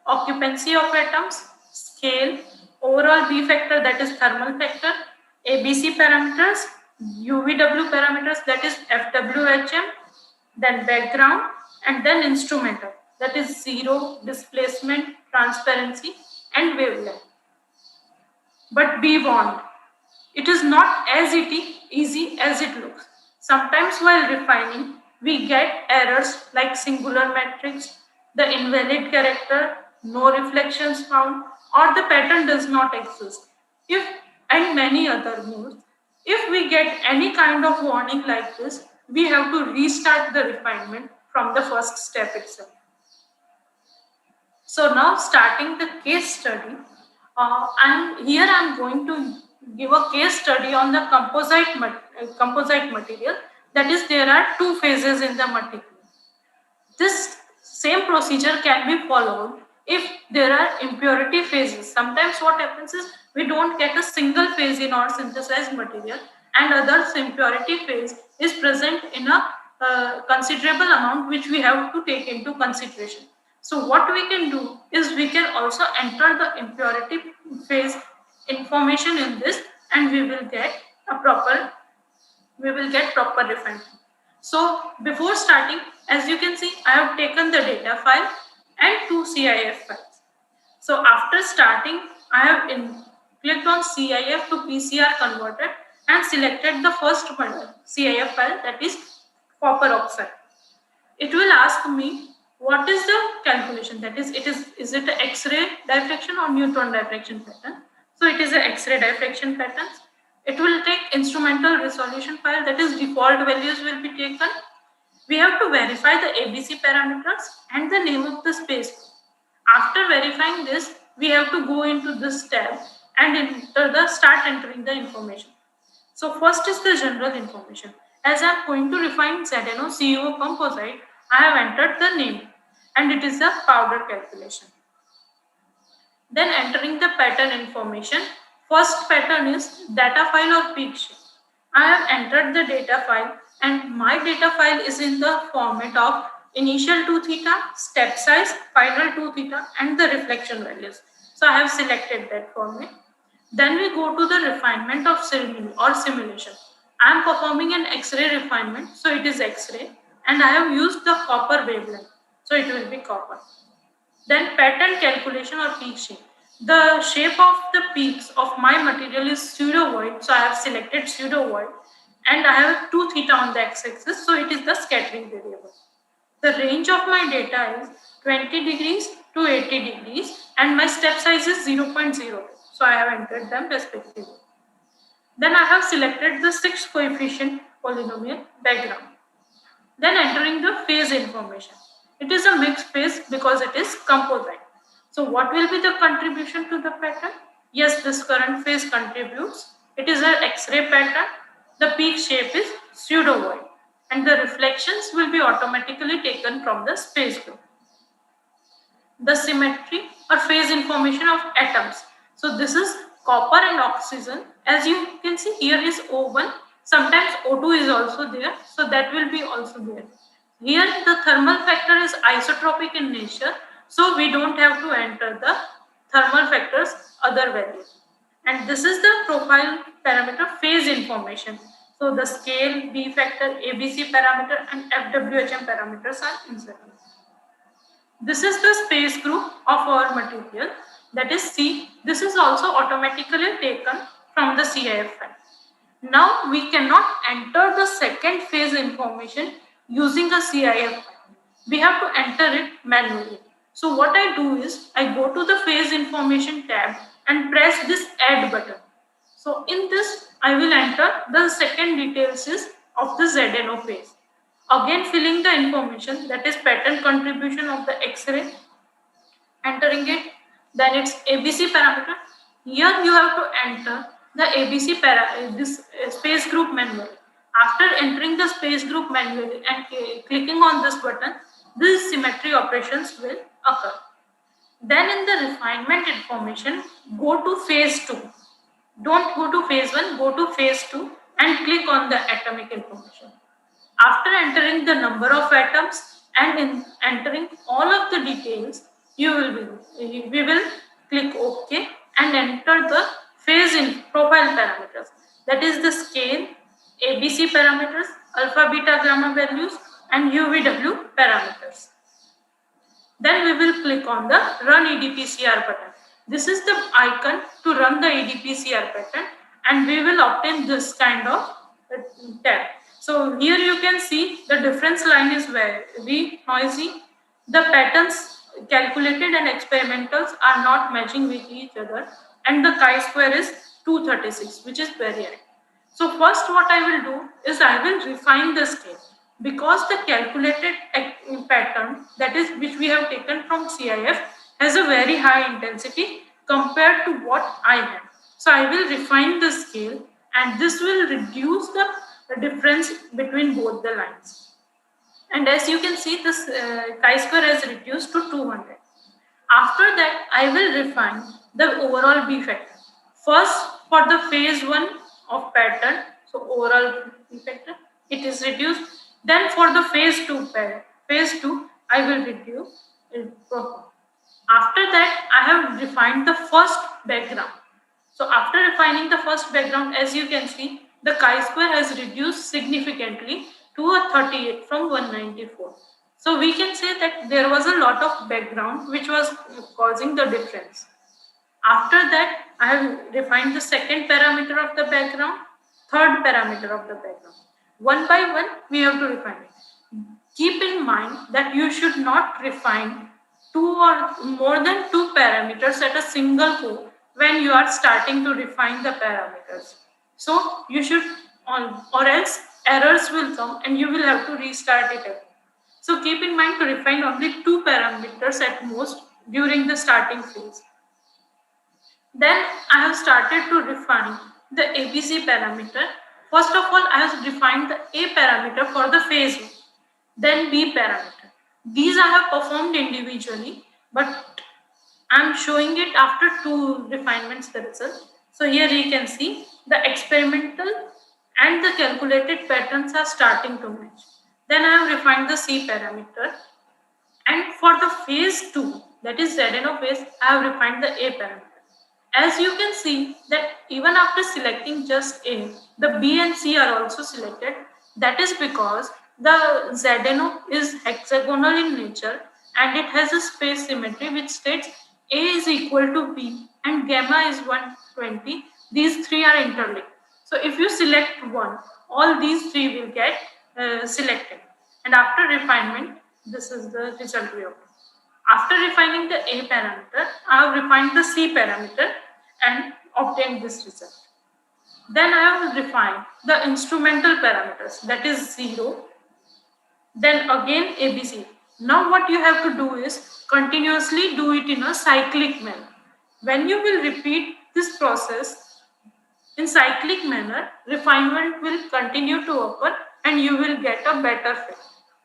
S9: occupancy of atoms, scale, overall B factor, that is thermal factor, ABC parameters, UVW parameters, that is FWHM, then background, and then instrumental, that is zero, displacement, transparency, and wavelength. But be warned, it is not as easy as it looks. Sometimes while refining, we get errors like singular matrix, the invalid character, no reflections found, or the pattern does not exist. If and many other more. If we get any kind of warning like this, we have to restart the refinement from the first step itself. So now starting the case study, and here I am going to give a case study on the composite material. That is, there are two phases in the material. This same procedure can be followed if there are impurity phases. Sometimes what happens is we don't get a single phase in our synthesized material, and others impurity phase is present in a considerable amount which we have to take into consideration. So what we can do is we can also enter the impurity phase information in this, and we will get proper refinement. So before starting, as you can see, I have taken the data file and two CIF files. So after starting, I have clicked on CIF to PCR converter and selected the first CIF file, that is copper oxide. It will ask me what is the calculation, that is it an X-ray diffraction or neutron diffraction pattern. So it is an X-ray diffraction pattern. It will take instrumental resolution file, that is default values will be taken. We have to verify the ABC parameters and the name of the space. After verifying this, we have to go into this tab and start entering the information. So first is the general information. As I am going to refine ZnO composite, I have entered the name and it is a powder calculation. Then entering the pattern information. First pattern is data file or peak shape. I have entered the data file and my data file is in the format of initial 2 theta, step size, final 2 theta, and the reflection values. So I have selected that format. Then we go to the refinement of simulation. I am performing an X-ray refinement, so it is X-ray, and I have used the copper wavelength, so it will be copper. Then pattern calculation or peak shape. The shape of the peaks of my material is pseudo-void, so I have selected pseudo-void, and I have 2 theta on the x-axis, so it is the scattering variable. The range of my data is 20 degrees to 80 degrees, and my step size is 0.02, so I have entered them respectively. Then I have selected the 6th coefficient polynomial background. Then entering the phase information. It is a mixed phase because it is composite. So what will be the contribution to the pattern? Yes, this current phase contributes. It is an X-ray pattern. The peak shape is pseudo-void, and the reflections will be automatically taken from the space group. The symmetry or phase information of atoms. So this is copper and oxygen. As you can see, here is O1. Sometimes O2 is also there, so that will be also there. Here the thermal factor is isotropic in nature, so we don't have to enter the thermal factor's other values. And this is the profile parameter phase information. So the scale, B factor, ABC parameter, and FWHM parameters are inserted. This is the space group of our material, that is C. This is also automatically taken from the CIF file. Now we cannot enter the second phase information using a CIF file. We have to enter it manually. So what I do is I go to the phase information tab and press this add button. So in this, I will enter the second details is of the ZNO phase. Again filling the information, that is pattern contribution of the X-ray, entering it, then its ABC parameter. Here you have to enter the ABC space group manually. After entering the space group manually and clicking on this button, these symmetry operations will occur. Then in the refinement information, go to phase 2. Don't go to phase 1, go to phase 2 and click on the atomic information. After entering the number of atoms and in entering all of the details, we will click OK and enter the phase in profile parameters. That is the scale, ABC parameters, alpha, beta, gamma values and UVW parameters. Then we will click on the Run EDPCR button. This is the icon to run the EDPCR pattern and we will obtain this kind of tab. So here you can see the difference line is very noisy. The patterns calculated and experimentals are not matching with each other and the chi-square is 236, which is very high. So first what I will do is I will refine the scale because the calculated pattern, that is which we have taken from CIF, has a very high intensity compared to what I have. So I will refine the scale and this will reduce the difference between both the lines. And as you can see, this chi-square has reduced to 200. After that, I will refine the overall B factor. First, for the phase 1 of pattern, so overall B factor, it is reduced. Then for the phase 2, I will reduce it. After that, I have refined the first background. So after refining the first background, as you can see, the chi-square has reduced significantly to a 38 from 194. So we can say that there was a lot of background which was causing the difference. After that, I have refined the second parameter of the background, third parameter of the background. One by one, we have to refine it. Keep in mind that you should not refine 2 or more than 2 parameters at a single go when you are starting to refine the parameters. So you should, or else errors will come and you will have to restart it again. So keep in mind to refine only 2 parameters at most during the starting phase. Then I have started to refine the ABC parameter. First of all, I have defined the A parameter for the phase 1, then B parameter. These I have performed individually, but I am showing it after 2 refinements the result. So here you can see the experimental and the calculated patterns are starting to match. Then I have refined the C parameter. And for the phase 2, that is ZNO phase, I have refined the A parameter. As you can see that even after selecting just A, the B and C are also selected. That is because the ZNO is hexagonal in nature and it has a space symmetry which states A is equal to B and gamma is 120. These 3 are interlinked. So if you select one, all these 3 will get selected. And after refinement, this is the result we obtain. After refining the A parameter, I have refined the C parameter and obtained this result. Then I have refined the instrumental parameters, that is 0. Then again ABC. Now what you have to do is continuously do it in a cyclic manner. When you will repeat this process in cyclic manner, refinement will continue to occur and you will get a better fit.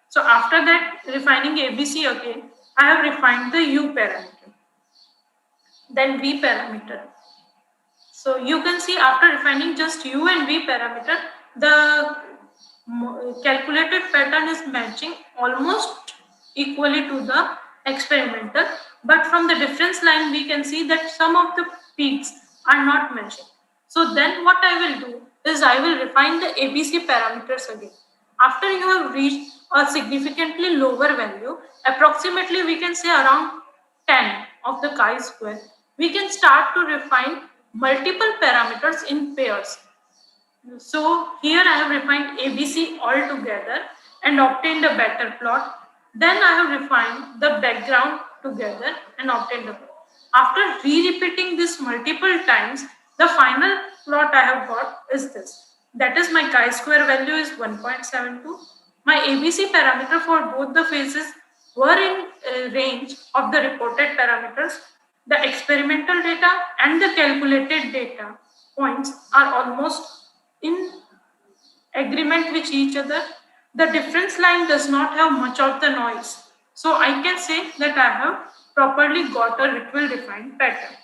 S9: So after that, refining ABC again, I have refined the U parameter, then V parameter. So you can see after refining just U and V parameter, the calculated pattern is matching almost equally to the experimental, but from the difference line we can see that some of the peaks are not matching. So then what I will do is I will refine the ABC parameters again. After you have reached a significantly lower value, approximately we can say around 10 of the chi-square, we can start to refine multiple parameters in pairs. So here I have refined ABC all together and obtained a better plot. Then I have refined the background together and obtained a plot. After re-repeating this multiple times, the final plot I have got is this. That is, my chi-square value is 1.72. My ABC parameter for both the phases were in range of the reported parameters. The experimental data and the calculated data points are almost in agreement with each other. The difference line does not have much of the noise. So I can say that I have properly got a ritual defined pattern.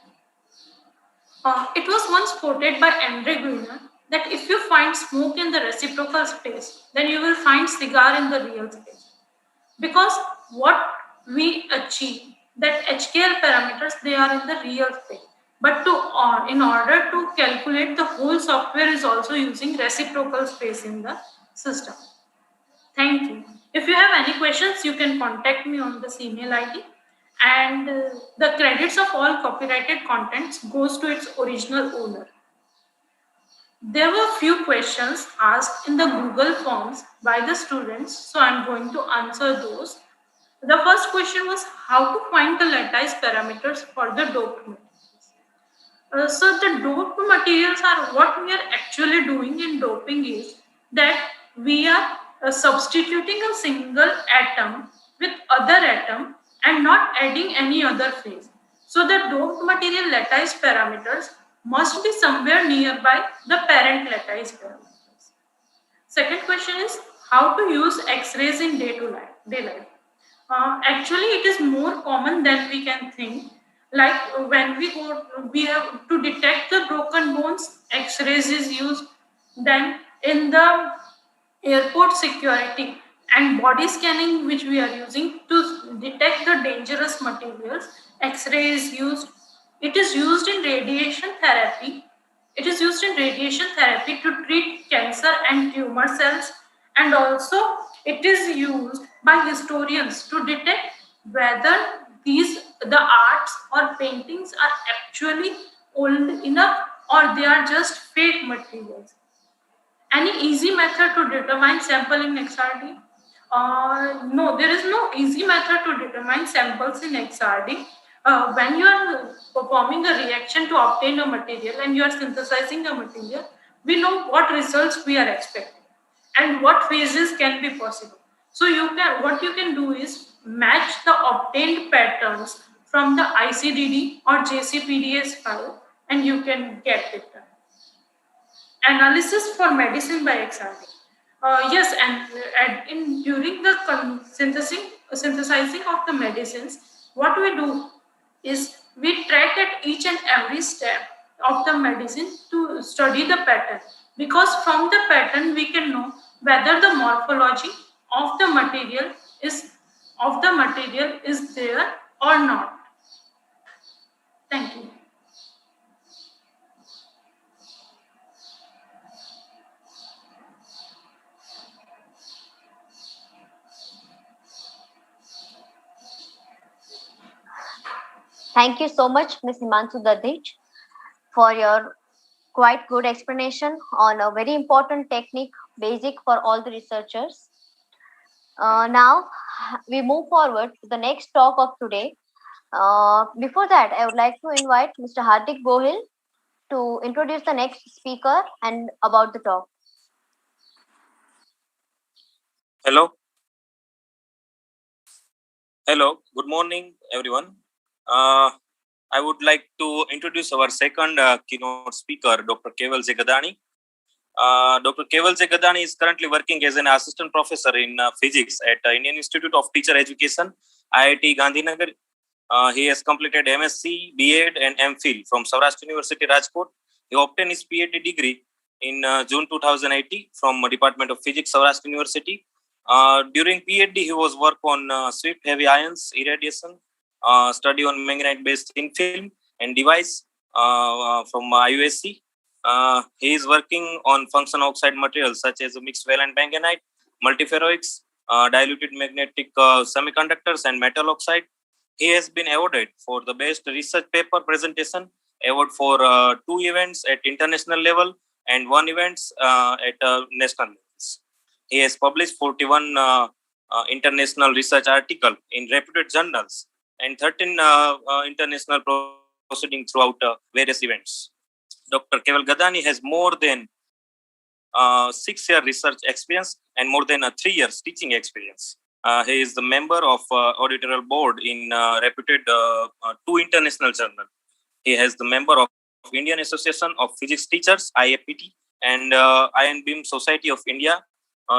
S9: It was once quoted by Andre Guiner that if you find smoke in the reciprocal space, then you will find cigar in the real space. Because what we achieve, that HKL parameters, they are in the real space. But in order to calculate, the whole software is also using reciprocal space in the system. Thank you. If you have any questions, you can contact me on this email ID. And the credits of all copyrighted contents goes to its original owner. There were few questions asked in the Google Forms by the students, so I'm going to answer those. The first question was how to find the lattice parameters for the doped materials. So the doped materials are what we are actually doing in doping is that we are substituting a single atom with other atom and not adding any other phase. So the doped material lattice parameters must be somewhere nearby the parent lattice parameters. Second question is how to use X-rays in day-to-day life. Actually, it is more common than we can think. Like when we have to detect the broken bones, X-rays is used. Then in the airport security and body scanning, which we are using to detect the dangerous materials, X-ray is used. It is used in radiation therapy. It is used in radiation therapy to treat cancer and tumor cells, and also it is used by historians to detect whether the arts or paintings are actually old enough or they are just fake materials. Any easy method to determine sample in XRD? No, there is no easy method to determine samples in XRD. When you are performing a reaction to obtain a material and you are synthesizing a material, we know what results we are expecting and what phases can be possible. So what you can do is match the obtained patterns from the ICDD or JCPDS file and you can get it done. Analysis for medicine by XRD. Yes, and during the synthesizing of the medicines, what we do is we track at each and every step of the medicine to study the pattern, because from the pattern we can know whether the morphology of the material is there or not. Thank you.
S1: Thank you so much, Ms. Himanshu Dadich, for your quite good explanation on a very important technique, basic for all the researchers. Now, we move forward to the next talk of today. Before that, I would like to invite Mr. Hardik Gohil to introduce the next speaker and about the talk.
S10: Hello. Hello. Good morning, everyone. I would like to introduce our second keynote speaker, Dr. Keval Gadani. Dr. Keval Gadani is currently working as an assistant professor in physics at Indian Institute of Teacher Education, IIT Gandhinagar. He has completed MSc, B.Ed and MPhil from Saurashtra University, Rajkot. He obtained his PhD degree in June 2018 from Department of Physics, Saurashtra University. During PhD, he was work on swift heavy ions, irradiation, study on manganite-based thin film and device from IUSC. He is working on function oxide materials such as mixed valent manganite, multiferroics, diluted magnetic semiconductors, and metal oxide. He has been awarded for the best research paper presentation, award for 2 events at international level and 1 events at national levels. He has published 41 international research articles in reputed journals and 13 international proceeding throughout various events. Dr. Keval Gadani has more than 6-year research experience and more than 3 years teaching experience. He is the member of editorial board in reputed 2 international journals. He has the member of Indian Association of Physics Teachers, IAPT, and Iron Beam Society of India,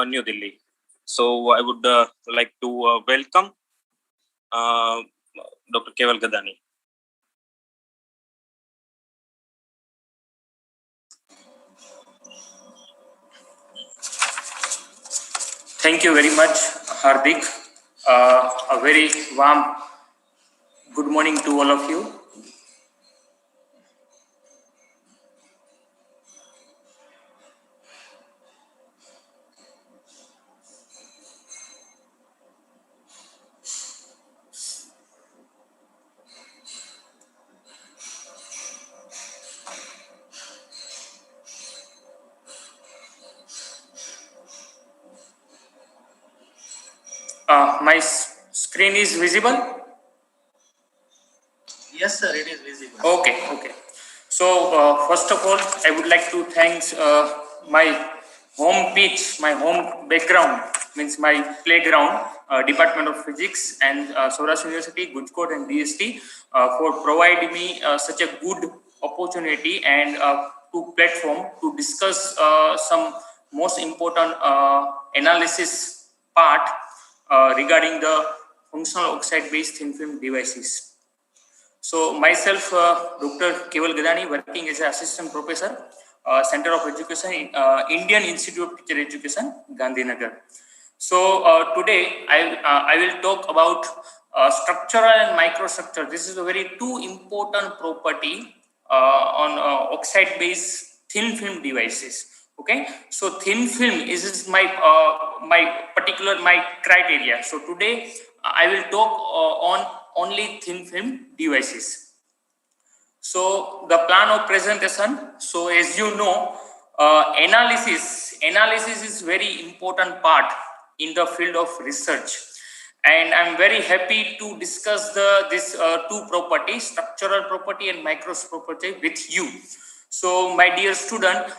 S10: New Delhi. So I would like to welcome Dr. Keval Gadani.
S11: Thank you very much, Hardik. A very warm good morning to all of you. My screen is visible?
S12: Yes, sir, it is visible.
S11: Okay. So, first of all, I would like to thank my home pitch, my home background, means my playground, Department of Physics and Saurashtra University, GUJCOST and DST for providing me such a good opportunity and to platform to discuss some most important analysis part regarding the functional oxide-based thin film devices. So myself, Dr. Keval Gadani, working as an assistant professor, Center of Education in Indian Institute of Teacher Education, Gandhinagar. So today I will talk about structural and microstructure. This is a very 2 important property on oxide-based thin film devices. Okay, so thin film is my my criteria. So today I will talk on only thin film devices. So the plan of presentation. So as you know, analysis is very important part in the field of research, and I'm very happy to discuss this 2 properties, structural property and microstructure property, with you. So my dear student,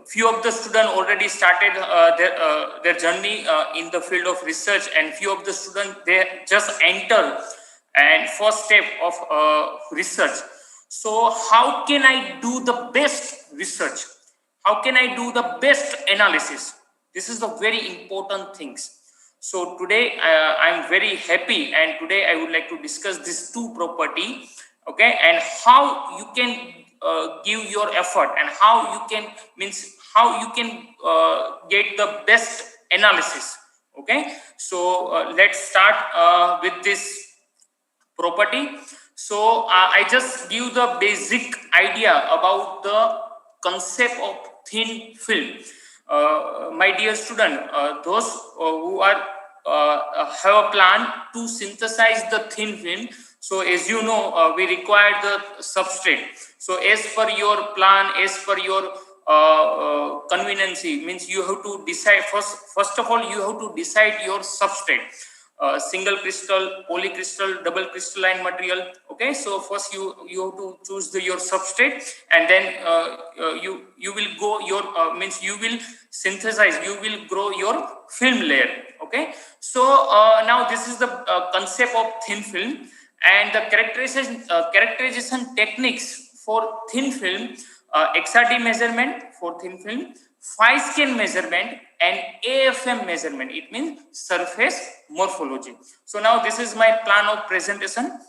S11: few of the students already started their journey in the field of research, and few of the students, they just enter and first step of research. So how can I do the best research? How can I do the best analysis? This is the very important things. So today I'm very happy, and today I would like to discuss these 2 property, okay, and how you can give your effort, and how you can get the best analysis. Okay, so let's start with this property. So I just give the basic idea about the concept of thin film. My dear student, those who are have a plan to synthesize the thin film. So as you know, we require the substrate. So as per your plan, as per your conveniency, means you have to decide first of all you have to decide your substrate. Single crystal, polycrystal, double crystalline material. Okay, so first you have to choose your substrate, and then you will go your means you will synthesize, you will grow your film layer. Okay, so now this is the concept of thin film, and the characterization techniques for thin film: XRD measurement for thin film, phi scan measurement, and AFM measurement. It means surface morphology. So now this is my plan of presentation.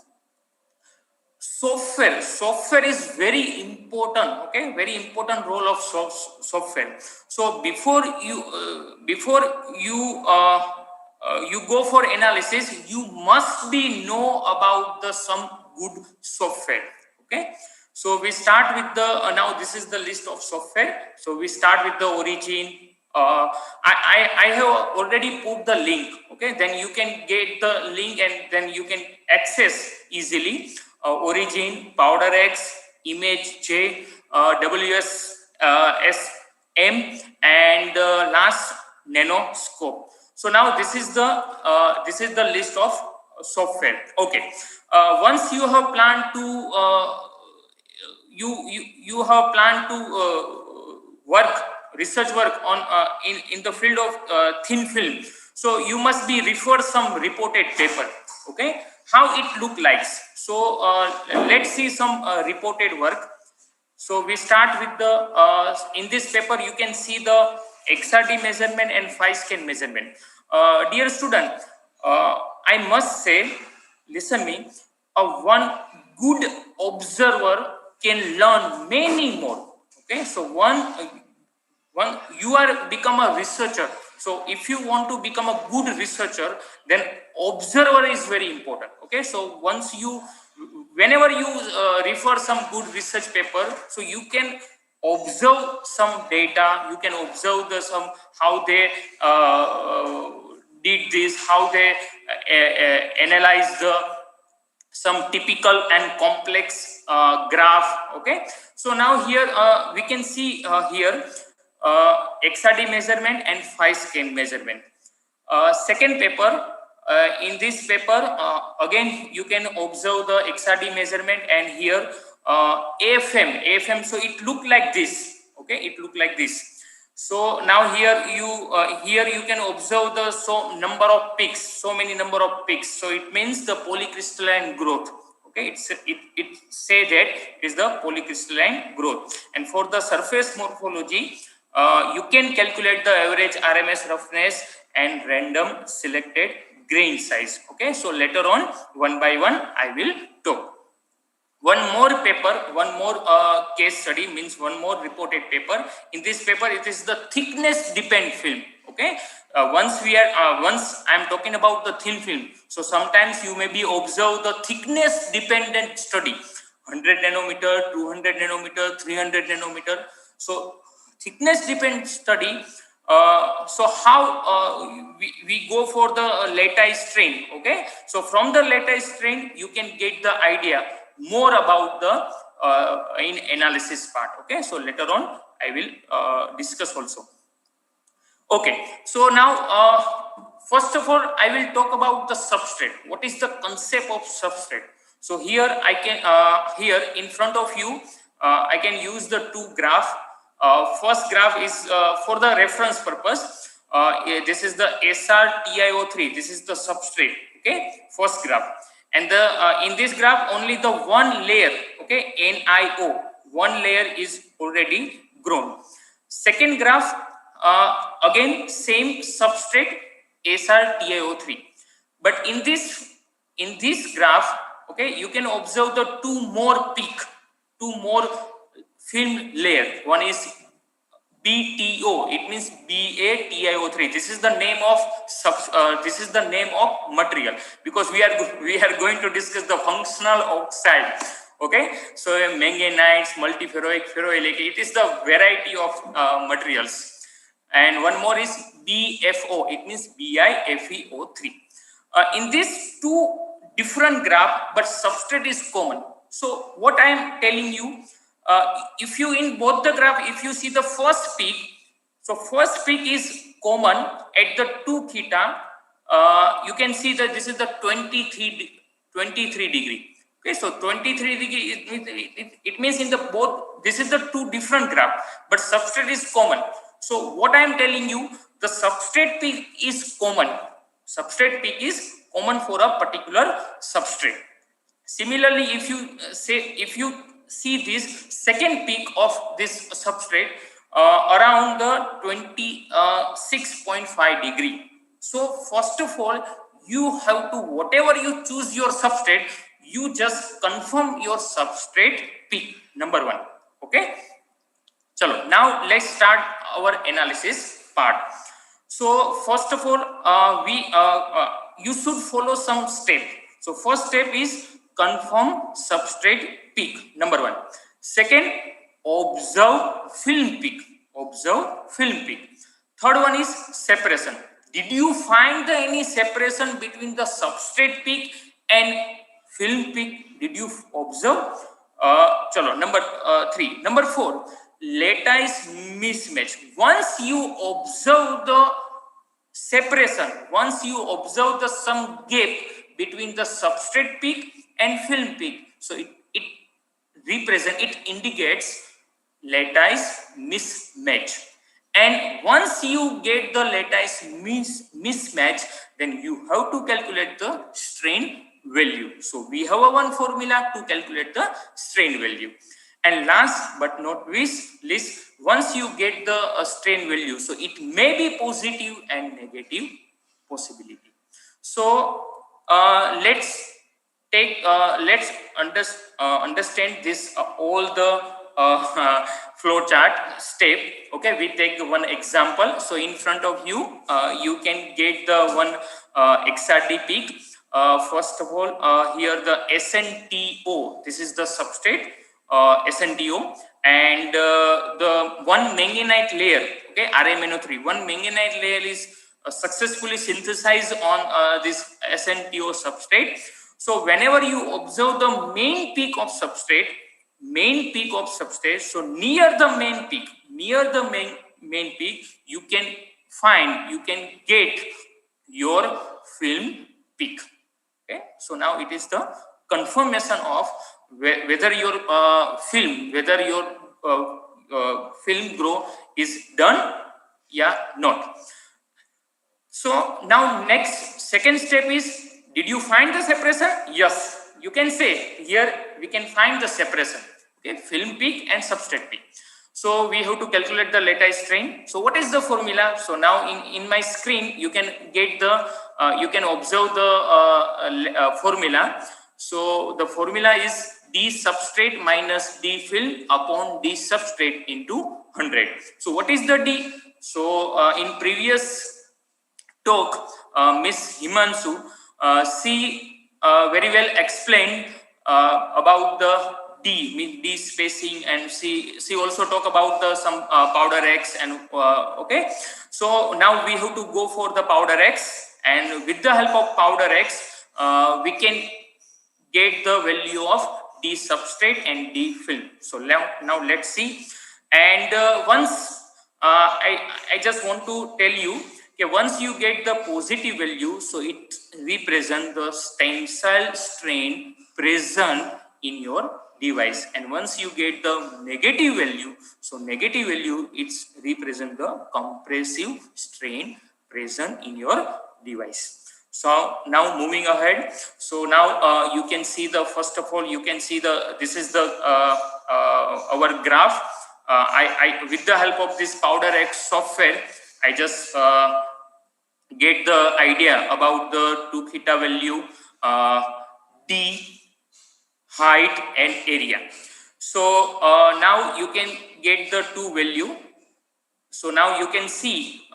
S11: Software is very important. Okay, very important role of software. So before you go for analysis, you must be know about some good software. Okay, so we start with the now this is the list of software. So we start with the Origin. I have already put the link. Okay, then you can get the link, and then you can access easily. Origin, PowderX, ImageJ, WSSM, and last Nanoscope. So now this is the list of software. Okay. Once you have planned to you have planned to research work on in the field of thin film. So you must be referred some reported paper. Okay, how it look like. So let's see some reported work. So we start with the in this paper you can see the XRD measurement and phi scan measurement. Dear student, I must say, listen me, one good observer can learn many more. Okay, so one you are become a researcher. So if you want to become a good researcher, then observer is very important. Okay, so once you whenever you refer some good research paper, so you can observe some data, you can observe the some how they did this, how they analyze the some typical and complex graph. Okay, so now here we can see here XRD measurement and phi scan measurement. Second paper, in this paper again you can observe the XRD measurement and here AFM. So it look like this. Okay, it look like this. So now here you can observe the number of peaks, so many number of peaks. So it means the polycrystalline growth. Okay, it say that it is the polycrystalline growth. And for the surface morphology, you can calculate the average RMS roughness and random selected grain size. Okay, so later on one by one I will talk. One more paper, one more case study, means one more reported paper. In this paper, it is the thickness depend film. Okay, once I am talking about the thin film. So sometimes you may be observe the thickness dependent study, 100 nanometer, 200 nanometer, 300 nanometer. So thickness dependent study. So how we go for the lattice strain. Okay, so from the lattice strain you can get the idea more about the in analysis part. Okay, so later on I will discuss also. Okay, so now first of all I will talk about the substrate. What is the concept of substrate? So here I can here in front of you I can use the two graph. First graph is for the reference purpose. This is the SRTiO3. This is the substrate. Okay, first graph. And the in this graph only the one layer, okay, NiO, one layer is already grown. Second graph, again same substrate SRTiO3, but in this graph, okay, you can observe the two more film layer. One is BTO, it means BaTiO3. This is the name of material, because we are going to discuss the functional oxide. Okay, so manganites, multiferroic, ferroalkali, it is the variety of materials. And one more is BFO, it means BiFeO3. In these two different graph, but substrate is common. So what I am telling you, if you in both the graph, if you see the first peak, so first peak is common at the 2 theta. You can see that this is the 23 degree. Okay, so 23 degree, it means in the both, this is the two different graph, but substrate is common. So what I am telling you, the substrate peak is common. Substrate peak is common for a particular substrate. Similarly, if you see this second peak of this substrate around the 26.5 degree. So first of all, you have to, whatever you choose your substrate, you just confirm your substrate peak, number one. Okay, chalo, now let's start our analysis part. So first of all, you should follow some step. So first step is confirm substrate peak, number one. Second, observe film peak. Third one is separation. Did you find any separation between the substrate peak and film peak? Did you observe? Chalo, number 3. Number 4, lattice mismatch. Once you observe the separation, once you observe the some gap between the substrate peak and film peak. So it indicates lattice mismatch. And once you get the lattice mismatch, then you have to calculate the strain value. So we have one formula to calculate the strain value. And last but not least, once you get the strain value, so it may be positive and negative possibility. So let's understand this all the flow chart step. Okay, we take one example. So in front of you, you can get the one XRD peak. First of all, here the SNTO. This is the substrate SNTO, and the one manganite layer. Okay, RMNO3. One manganite layer is successfully synthesized on this SNTO substrate. So whenever you observe the main peak of substrate, so near the main peak, you can get your film peak. Okay, so now it is the confirmation of whether your film grow is done, yeah, not. So now second step is, did you find the separation? Yes, you can say here we can find the separation. Okay, film peak and substrate peak. So we have to calculate the lattice strain. So what is the formula? So now in my screen you can get the you can observe the formula. So the formula is D substrate minus D film upon D substrate into 100. So what is the D? So in previous talk, Miss Himanshu, she very well explained about the D spacing, and she also talk about the some powder X, and okay. So now we have to go for the powder X, and with the help of powder X, we can get the value of D substrate and D film. So now let's see. And once I just want to tell you, okay, once you get the positive value, so it represents the tensile strain present in your device. And once you get the negative value, so negative value, it's represent the compressive strain present in your device. So now moving ahead, so now you can see the, first of all, you can see this is the our graph. I with the help of this Powder X software, I just get the idea about the 2 theta value, D, height and area. So now you can get the 2 value. So now you can see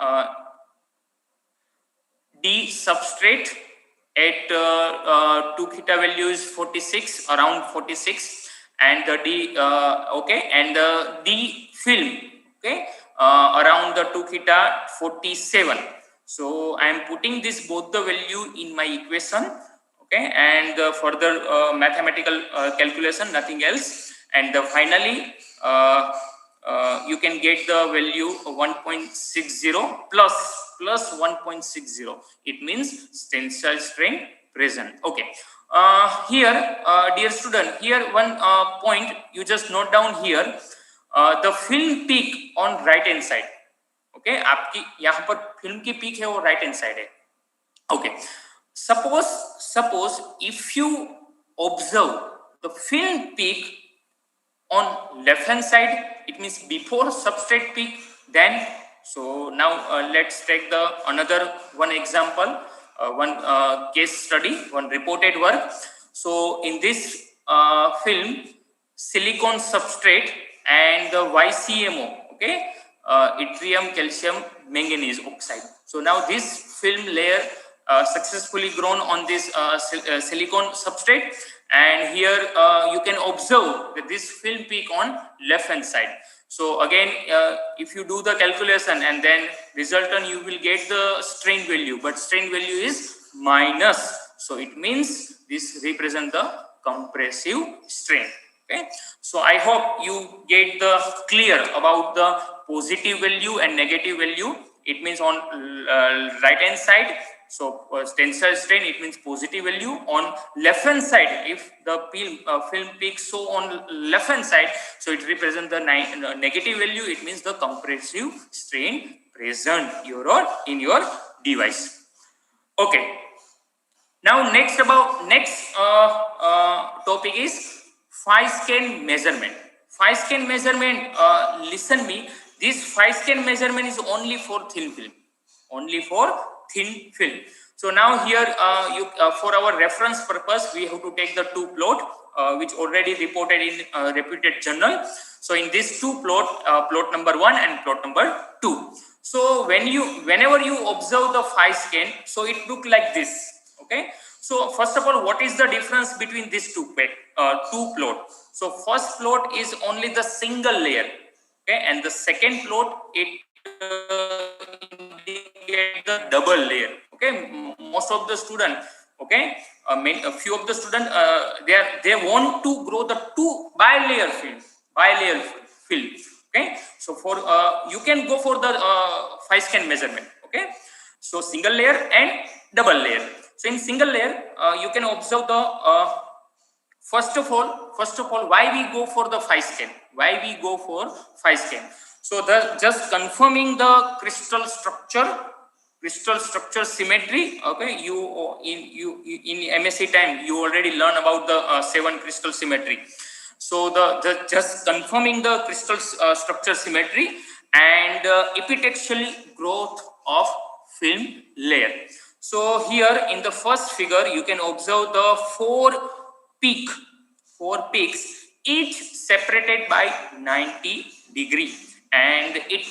S11: D substrate at 2 theta value is 46, around 46, and the D okay, and the D film, okay, around the 2 theta 47. So I am putting this both the value in my equation, okay, and further mathematical calculation, nothing else, and finally you can get the value 1.60 plus 1.60. It means tensile strain present. Okay. Here, dear student, here one point you just note down here, the film peak on right hand side. Okay, आपकी यहाँ पर film की peak है वो right hand side है. Okay. Suppose if you observe the film peak on left hand side, it means before substrate peak, then so now let's take the another one example, one case study, one reported work. So in this film, silicon substrate and the YCMO, okay, yttrium calcium manganese oxide. So now this film layer successfully grown on this silicon substrate, and here you can observe that this film peak on left hand side. So again, if you do the calculation and then resultant, you will get the strain value, but strain value is minus. So it means this represents the compressive strain. Okay, so I hope you get the clear about the positive value and negative value. It means on right hand side So tensile strain, it means positive value. On left hand side, if the film peaks so on left hand side, so it represents the negative value, it means the compressive strain present in your device. Okay. Now next topic is 5-scan measurement. 5-scan measurement, listen me, this 5-scan measurement is only for thin film. Only for thin film. So now here for our reference purpose, we have to take the two plot which already reported in reputed journal. So in this two plot, plot number 1 and plot number 2. So whenever you observe the 5-scan, so it look like this. Okay. So first of all, what is the difference between these two plot? So first plot is only the single layer. Okay, and the second plot it indicate the double layer. Okay, most of the student, okay, a few of the student they want to grow the two bilayer film. Okay, so for you can go for the 5-scan measurement. Okay, so single layer and double layer. So in single layer, you can observe the first of all, why we go for the 5-scan? Why we go for 5-scan? So just confirming the crystal structure symmetry. Okay, you in MSc time you already learn about the 7 crystal symmetry. So the just confirming the crystal structure symmetry and epitaxial growth of film layer. So here in the first figure, you can observe the 4 peaks, each separated by 90 degrees. And it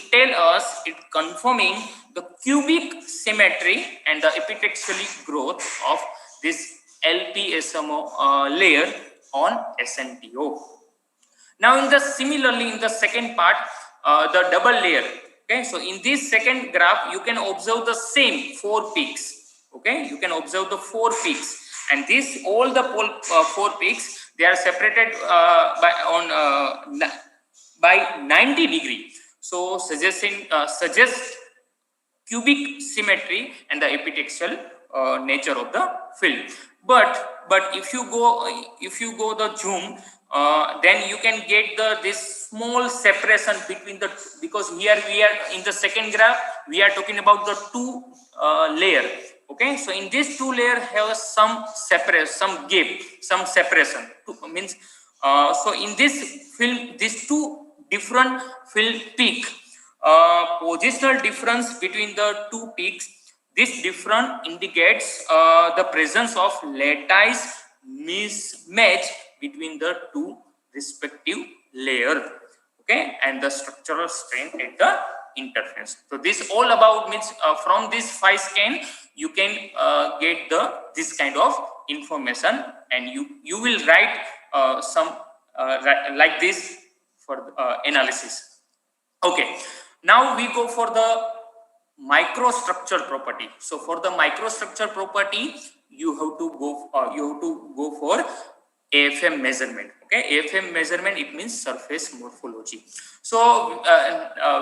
S11: confirming the cubic symmetry and the epitaxial growth of this LPSMO layer on SNPO. Now similarly in the second part, the double layer. Okay, so in this second graph, you can observe the same 4 peaks. Okay, you can observe the 4 peaks, and all the 4 peaks, they are separated by 90 degrees. So suggest cubic symmetry and the epitaxial nature of the film. But if you go the zoom, then you can get this small separation between the, because here we are in the second graph, we are talking about the 2 layer. Okay, so in this 2 layer have some separation. Means so in this film, these 2 different film peak, positional difference between the 2 peaks, this difference indicates the presence of lattice mismatch between the 2 respective layer. Okay, and the structural strain at the interface. So this all about means from this 5-scan you can get this kind of information, and you will write some like this for analysis. Okay, now we go for the microstructure property. So for the microstructure property, you have to go for AFM measurement. Okay, AFM measurement, it means surface morphology. So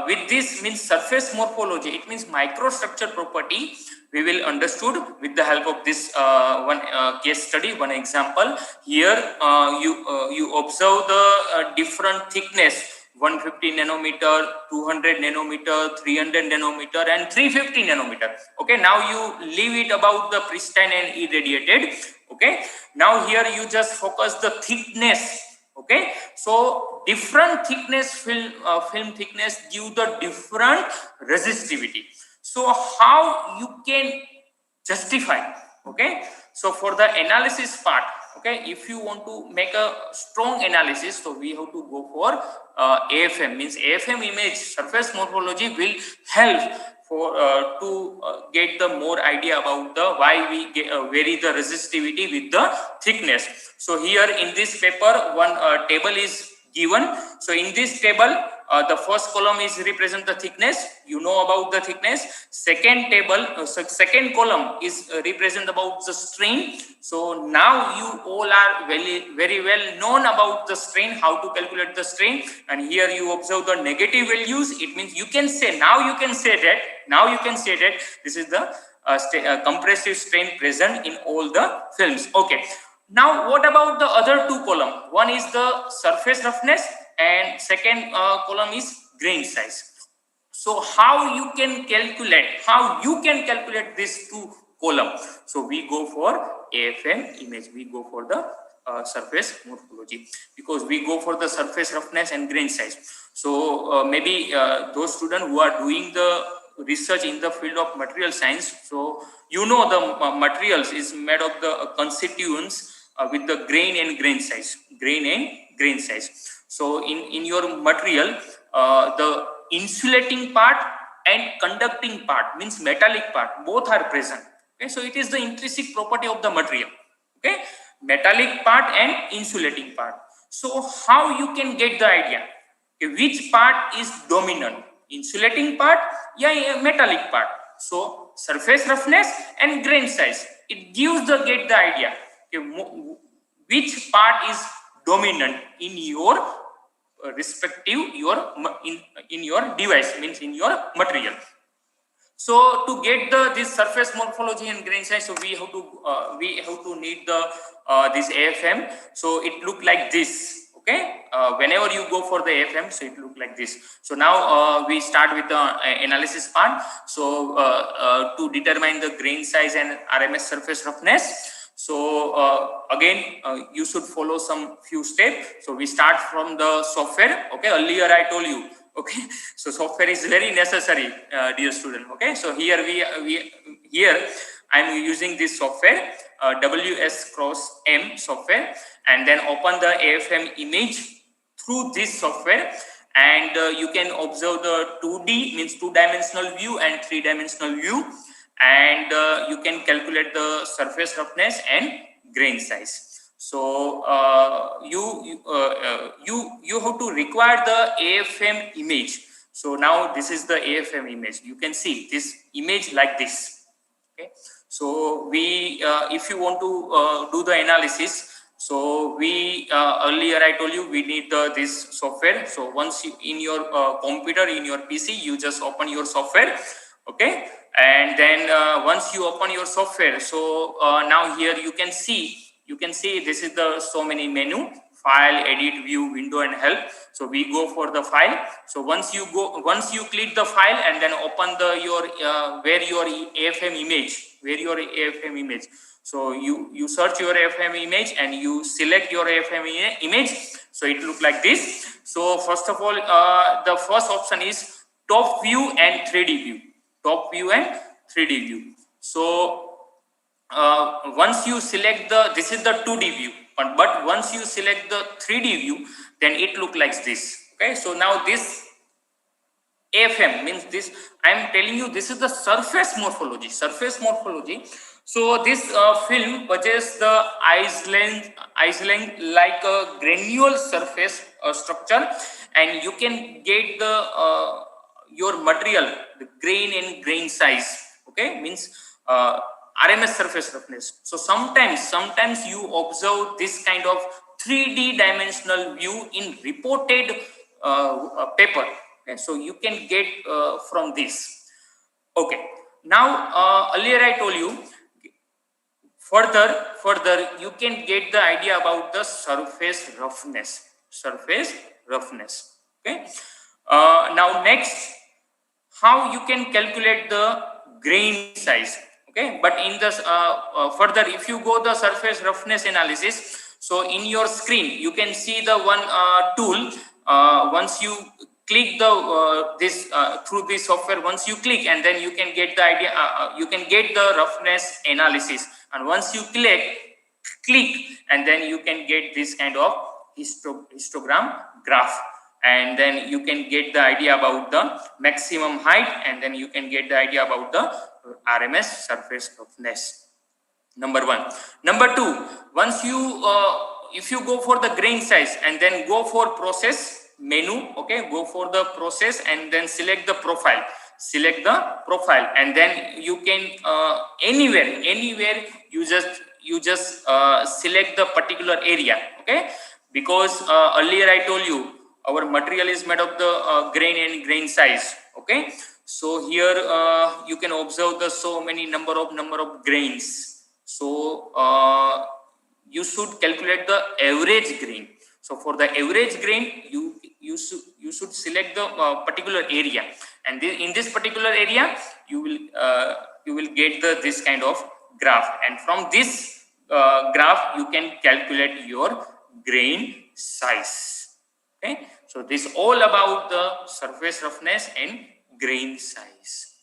S11: with this means surface morphology, it means microstructure property we will understood with the help of this one case study, one example. Here you observe the different thickness, 150 nanometer, 200 nanometer, 300 nanometer and 350 nanometer. Okay, now you leave it about the pristine and irradiated. Okay, now here you just focus the thickness. Okay, so different thickness film thickness give the different resistivity. So how you can justify? Okay, so for the analysis part, okay, if you want to make a strong analysis, so we have to go for AFM, means AFM image surface morphology will help for to get the more idea about the why we vary the resistivity with the thickness. So here in this paper, one table is given. So in this table, the first column is represent the thickness. You know about the thickness. Second table, second column is represent about the strain. So now you all are very well known about the strain, how to calculate the strain. And here you observe the negative values. It means you can say that this is the compressive strain present in all the films. Okay. Now, what about the other two columns? One is the surface roughness and second column is grain size. So how you can calculate these two columns? So we go for AFM image. We go for the surface morphology, because we go for the surface roughness and grain size. So maybe those students who are doing the research in the field of material science, so you know the materials is made of the constituents with the grain and grain size. So in your material, the insulating part and conducting part, means metallic part, both are present. Okay, so it is the intrinsic property of the material. Okay, metallic part and insulating part. So how you can get the idea? Okay, which part is dominant? Insulating part, metallic part. So surface roughness and grain size, it gives get the idea. Okay, which part is dominant in your respective in your device, means in your material. So to get this surface morphology and grain size, so we have to need the this AFM. So it look like this. Okay, whenever you go for the AFM, so it look like this. So now we start with the analysis part. So to determine the grain size and RMS surface roughness. So again, you should follow some few steps. So we start from the software. Okay, earlier I told you. Okay, so software is very necessary, dear student. Okay, so here here I'm using this software, WS-M software, and then open the AFM image through this software, and you can observe the 2D, means two-dimensional view, and three-dimensional view, and you can calculate the surface roughness and grain size. So you have to require the AFM image. So now this is the AFM image. You can see this image like this. Okay. So we, if you want to do the analysis, so we earlier I told you we need this software. So once you, in your computer, in your PC, you just open your software. Okay, and then once you open your software, so now here you can see this is the so many menu: file, edit, view, window, and help. So we go for the file. So once you click the file and then open your AFM image, so you search your AFM image and you select your AFM image. So it look like this. So first of all, the first option is top view and 3D view. Top view and 3D view. So once you select this is the 2D view, but once you select the 3D view, then it look like this. Okay, so now this AFM means this, I am telling you, this is the surface morphology. So this film possesses the island like a granule surface structure, and you can get the your material, the grain size. Okay, means RMS surface roughness. So sometimes you observe this kind of 3D dimensional view in reported paper. Okay, so you can get from this. Okay, now earlier I told you, further you can get the idea about the surface roughness. Okay, now next, how you can calculate the grain size. Okay, but in this further, if you go the surface roughness analysis, so in your screen you can see the one tool. Once you click the through this software, once you click, and then you can get the idea. You can get the roughness analysis, and once you click, and then you can get this kind of histogram graph. And then you can get the idea about the maximum height, and then you can get the idea about the RMS surface roughness. Number one. Number two, once you if you go for the grain size and then go for process, menu. Okay, go for the process and then select the profile. Select the profile, and then you can anywhere you just select the particular area. Okay, because earlier I told you our material is made of the grain and grain size. Okay, so here you can observe the so many number of grains. So you should calculate the average grain. So for the average grain, you should select the particular area, and in this particular area you will get this kind of graph, and from this graph you can calculate your grain size. Okay, so this all about the surface roughness and grain size.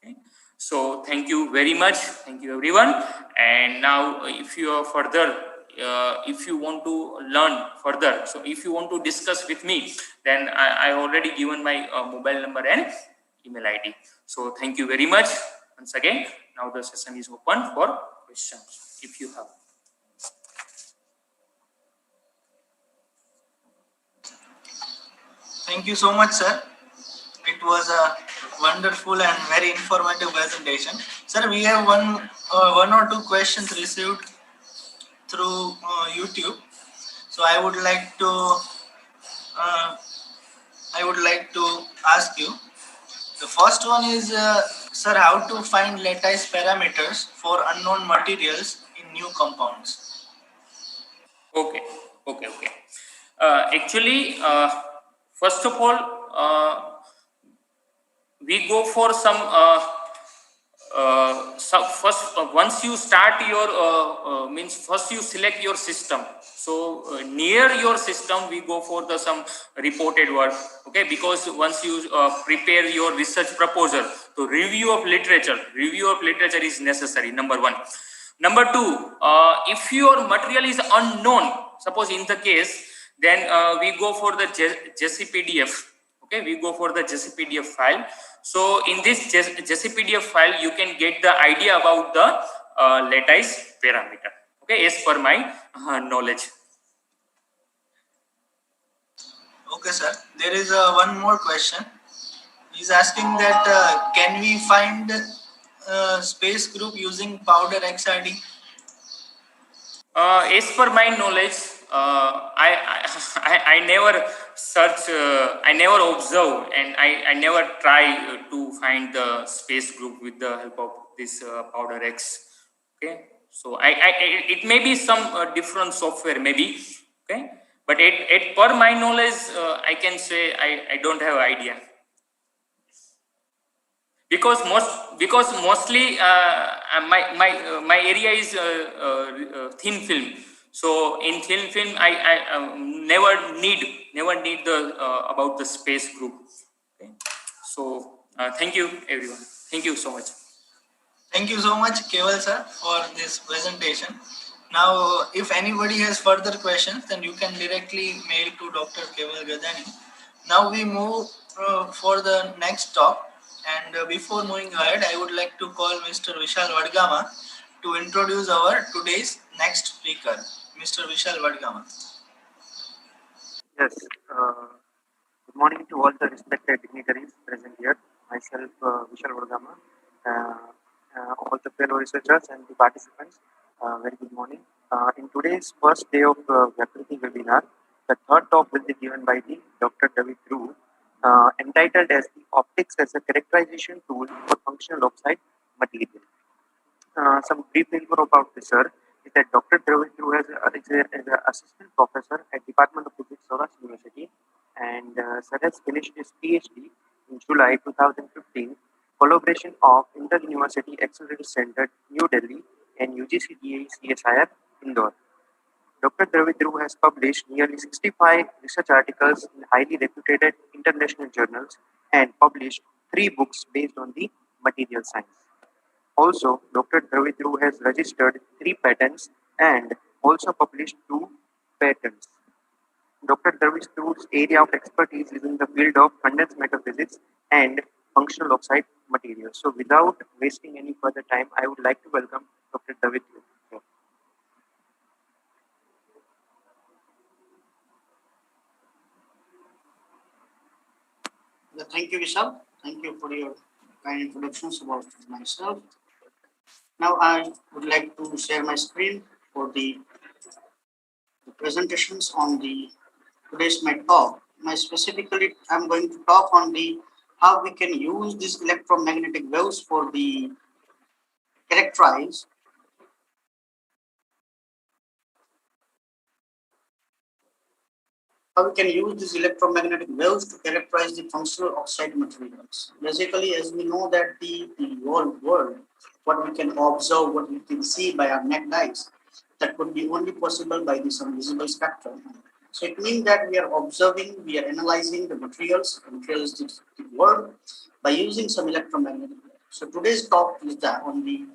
S11: Okay. So thank you very much. Thank you everyone. And now if you are further, if you want to learn further, so if you want to discuss with me, then I already given my mobile number and email ID. So thank you very much once again. Now the session is open for questions if you have.
S12: Thank you so much, sir. It was a wonderful and very informative presentation. Sir, we have one or two questions received through YouTube. So I would like to ask you. The first one is, sir, how to find lattice parameters for unknown materials in new compounds?
S11: Okay. Actually, first of all, we go for some first once you start your means first you select your system. So near your system we go for the some reported work. Okay, because once you prepare your research proposal, so review of literature is necessary, number one. Number two, if your material is unknown, suppose in the case, then we go for the JCPDF. Okay, we go for the JCPDF file. So in this JCPDF file, you can get the idea about the lattice parameter. Okay, as per my knowledge.
S12: Okay, sir. There is one more question. He's asking that can we find space group using powder XRD?
S11: As per my knowledge, I never search, I never observe, and I never try to find the space group with the help of this powder X. Okay, so it may be some different software maybe. Okay, but it per my knowledge, I can say I don't have idea. Because mostly my area is thin film. So in thin film, I never need the about the space group. Okay. So thank you everyone. Thank you so much.
S12: Thank you so much, Keval sir, for this presentation. Now, if anybody has further questions, then you can directly mail to Dr. Keval Gadani. Now we move for the next talk. And before moving ahead, I would like to call Mr. Vishal Vargama to introduce our today's next speaker, Mr. Vishal Vargama.
S13: Yes, good morning to all the respected dignitaries present here. Myself, Vishal Vargama, all the fellow researchers and the participants, very good morning. In today's first day of Vyakruti webinar, the third talk will be given by the Dr. David Dhruv, entitled as the optics as a characterization tool for functional oxide material. Some brief info about this, sir, is that Dr. David Dhruv is an assistant professor at Department of Physics, Saurashtra University, and sir has finished his PhD in July 2015, collaboration of Inter-University Accelerator Center, New Delhi, and UGCDA CSIR, Indore. Dr. David Dhruv has published nearly 65 research articles in highly reputed international journals and published 3 books based on the material science. Also, Dr. David Dhruv has registered 3 patents and also published 2 patents. Dr. David Dhruv's area of expertise is in the field of condensed matter physics and functional oxide materials. So, without wasting any further time, I would like to welcome Dr. David Dhruv.
S14: Thank you, Vishal. Thank you for your kind introductions about myself. Now I would like to share my screen for the presentations on the today's my talk. My specifically, I'm going to talk on the how we can use these electromagnetic waves for the characterize how we can use these electromagnetic waves to characterize the functional oxide materials. Basically, as we know that the whole world, what we can observe, what we can see by our naked eyes, that could be only possible by the some visible spectrum. So it means that we are observing, we are analyzing the materials, the world, by using some electromagnetic waves. So today's talk is that on the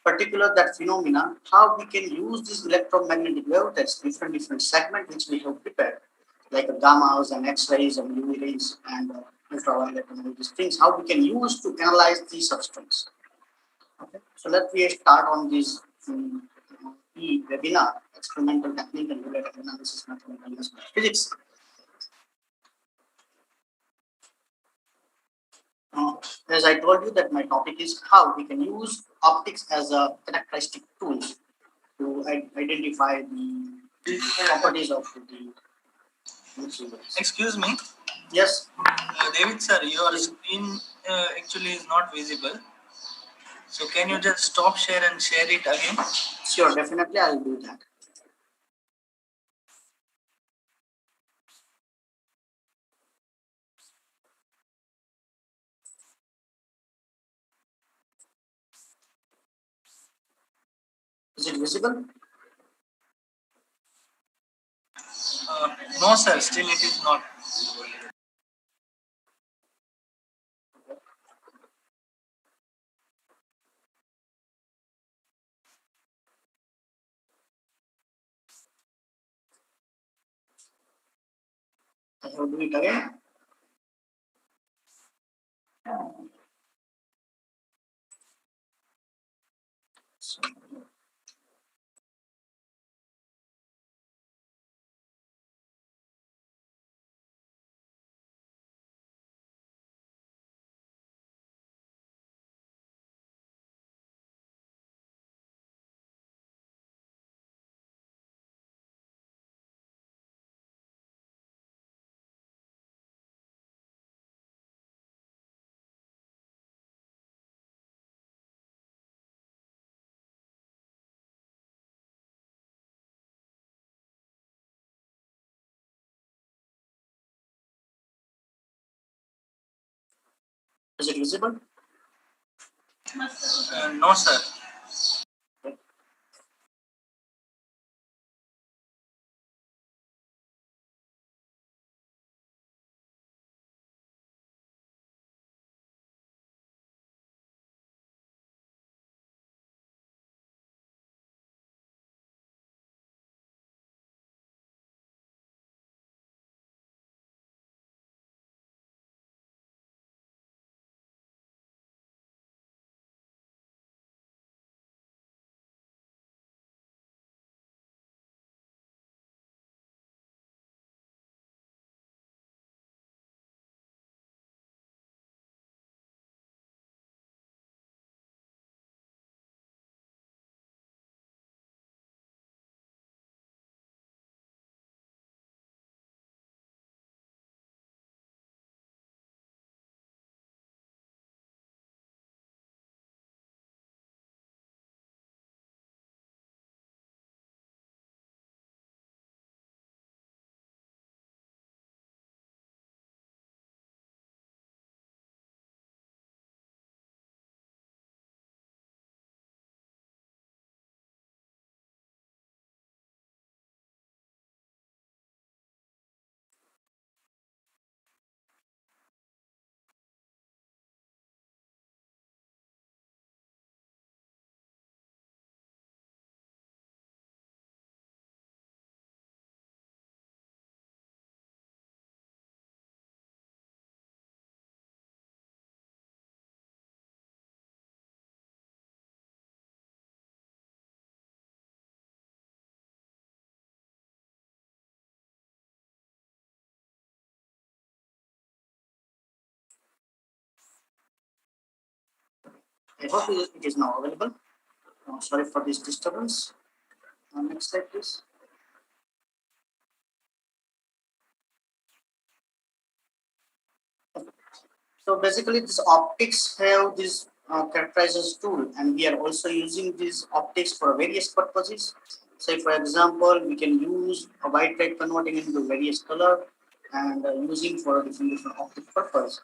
S14: particular that phenomena, how we can use this electromagnetic wave, that's different segment which we have prepared, like gammas and X-rays and UV rays and ultraviolet and all these things, how we can use to analyze the substance. Okay, so let me start on this webinar, experimental technique and related analysis mathematical physics. As I told you that my topic is how we can use optics as a characteristic tool to identify the properties of the materials.
S12: Excuse me.
S14: Yes.
S12: David sir, your screen actually is not visible. So can you just stop share and share it again?
S14: Sure, definitely I'll do that. Is it visible?
S12: No sir, still it is not.
S14: I have to do it again. So, is it visible?
S12: No sir.
S14: I hope it is now available. Sorry for this disturbance. Next slide, please. So basically, this optics have this characterizers tool, and we are also using these optics for various purposes. Say, for example, we can use a white light converting into various color and using for different optic purpose.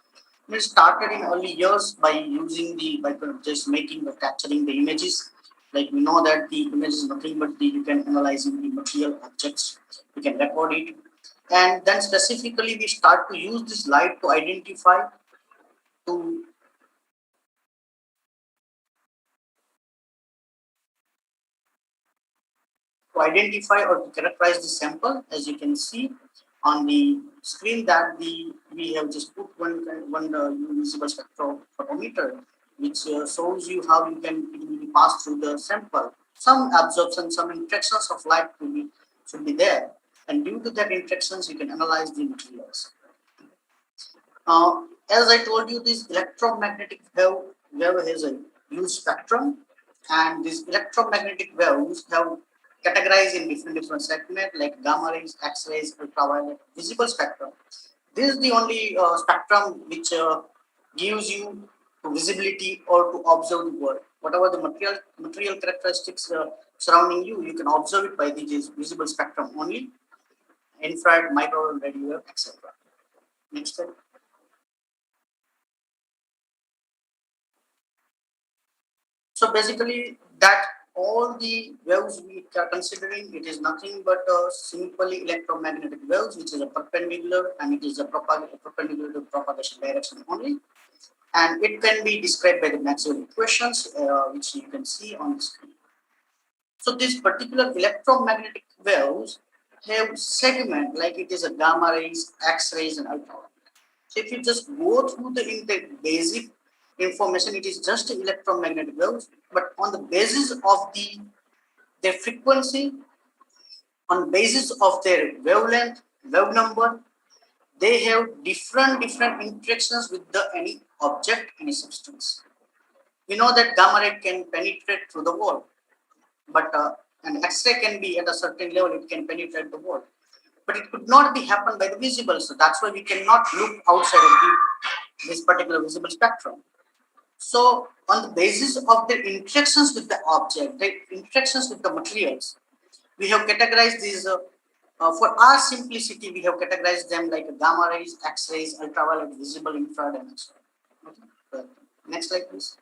S14: We started in early years by using by just making or capturing the images. Like we know that the image is nothing but you can analyzing the material objects, you can record it, and then specifically we start to use this light to identify to identify or to characterize the sample. As you can see on the screen that we have just put one visible spectrophotometer, which shows you how you can pass through the sample. Some absorption, some interactions of light should be there, and due to that interactions, you can analyze the materials. As I told you, this electromagnetic wave has a huge spectrum, and these electromagnetic waves have categorized in different segments like gamma rays, X-rays, ultraviolet, visible spectrum. This is the only spectrum which gives you visibility or to observe the world. Whatever the material characteristics surrounding you, you can observe it by the visible spectrum only, infrared, micro, radio wave, etc. Next slide. So basically, that all the waves we are considering, it is nothing but simply electromagnetic waves, which is a perpendicular, and it is a perpendicular to propagation direction only. And it can be described by the Maxwell equations, which you can see on the screen. So these particular electromagnetic waves have segment like it is a gamma rays, X-rays, and ultraviolet. So if you just go through the basic information, it is just electromagnetic waves, but on the basis of their frequency, on basis of their wavelength, wave number, they have different interactions with any object, any substance. We know that gamma ray can penetrate through the wall, but an X-ray can be at a certain level, it can penetrate the wall. But it could not be happen by the visible, so that's why we cannot look outside of this particular visible spectrum. So on the basis of the interactions with the object, the interactions with the materials, we have categorized these, for our simplicity, we have categorized them like gamma rays, X-rays, ultraviolet, visible, infrared, and so on. Okay. Next slide, please.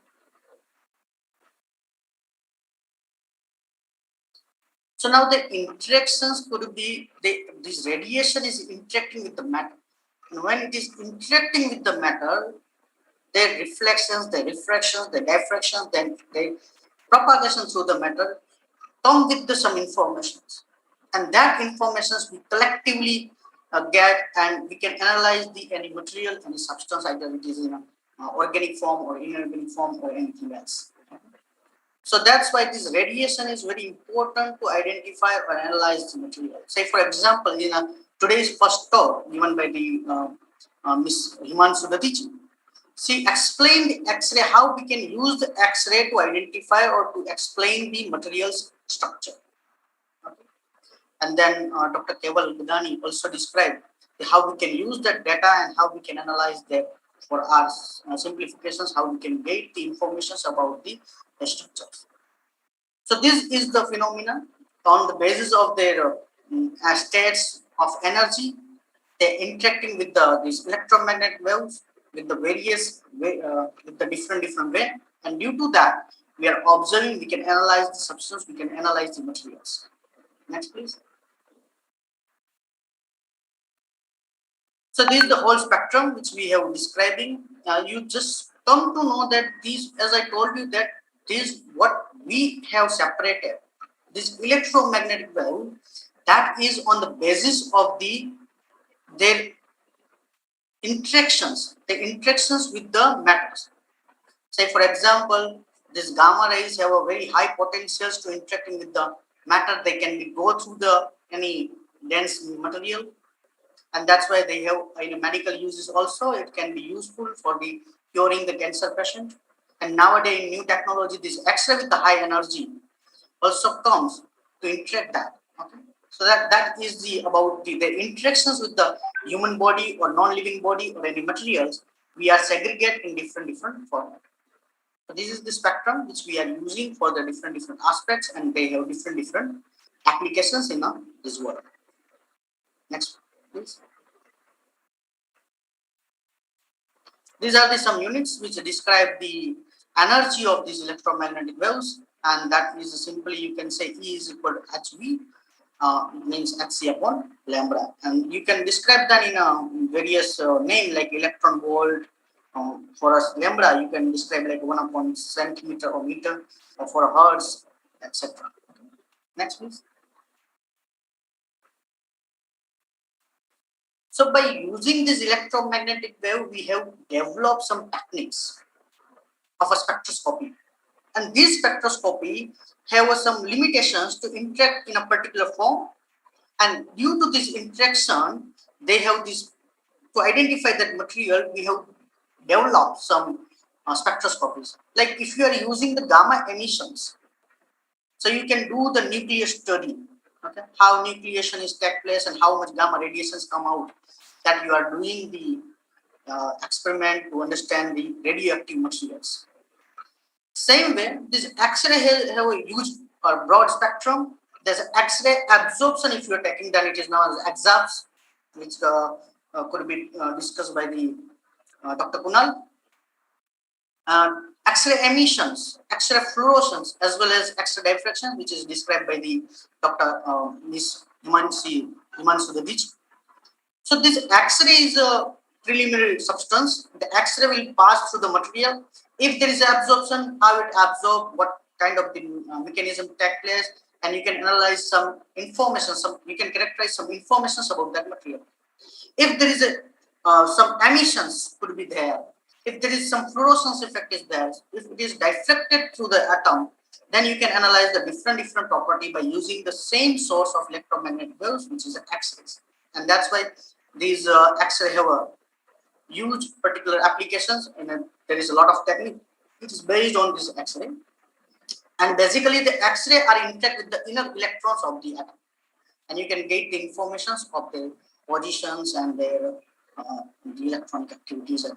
S14: So now the interactions could be, this radiation is interacting with the matter. And when it is interacting with the matter, their reflections, their refractions, their diffractions, then their propagation through the matter come with some informations. And that informations we collectively get, and we can analyze any material, any substance, either it is in an organic form or inorganic form or anything else. So that's why this radiation is very important to identify or analyze the material. Say, for example, in today's first talk given by the Miss Himanshu Datichi, she explained the X-ray, how we can use the X-ray to identify or to explain the material's structure. Okay. And then Dr. Keval Gadani also described how we can use that data and how we can analyze that for our simplifications, how we can get the information about the structures. So this is the phenomenon on the basis of their states of energy. They're interacting with these electromagnetic waves with the various with the different way, and due to that, we are observing. We can analyze the substance. We can analyze the materials. Next, please. So this is the whole spectrum which we have describing. You just come to know that these, as I told you, that this what we have separated. This electromagnetic wave, that is on the basis of their interactions, the interactions with the matters. Say, for example, these gamma rays have a very high potentials to interacting with the matter. They can go through any dense material, and that's why they have in medical uses also. It can be useful for the curing the cancer patient, And nowadays, new technology, this X-ray with the high energy also comes to interact that. Okay, so that is about the interactions with the human body or non-living body or any materials. We are segregate in different formats. So this is the spectrum which we are using for the different aspects, and they have different applications in this world. Next, please. These are some units which describe the energy of these electromagnetic waves, and that is simply you can say E is equal to HV, means Hc upon lambda, and you can describe that in various name like electron volt. For us lambda, you can describe like 1 upon centimeter or meter, or for hertz, etc. Next, please. So by using this electromagnetic wave, we have developed some techniques of a spectroscopy. And this spectroscopy have some limitations to interact in a particular form. And due to this interaction, they have this, to identify that material, we have developed some spectroscopies. Like if you are using the gamma emissions, so you can do the nuclear study, okay, how nucleation is take place and how much gamma radiations come out, that you are doing the experiment to understand the radioactive materials. Same way, this X-ray have a huge or broad spectrum. There's X-ray absorption. If you are taking that, it is known as exabs, which could be discussed by the Dr. Kunal. X-ray emissions, X-ray fluorescence, as well as X-ray diffraction, which is described by the Dr. Ms. Himanshu. So this X-ray is a preliminary substance. The X-ray will pass through the material. If there is absorption, how it absorbs, what kind of the mechanism take place, and you can analyze some information. You can characterize some information about that material. If there is some emissions could be there. If there is some fluorescence effect is there. If it is diffracted through the atom, then you can analyze the different property by using the same source of electromagnetic waves, which is X-rays. And that's why these X-ray have a huge particular applications, and there is a lot of technique which is based on this X-ray. And basically, the X-ray are interact with the inner electrons of the atom, and you can get the information of their positions and their the electronic activities at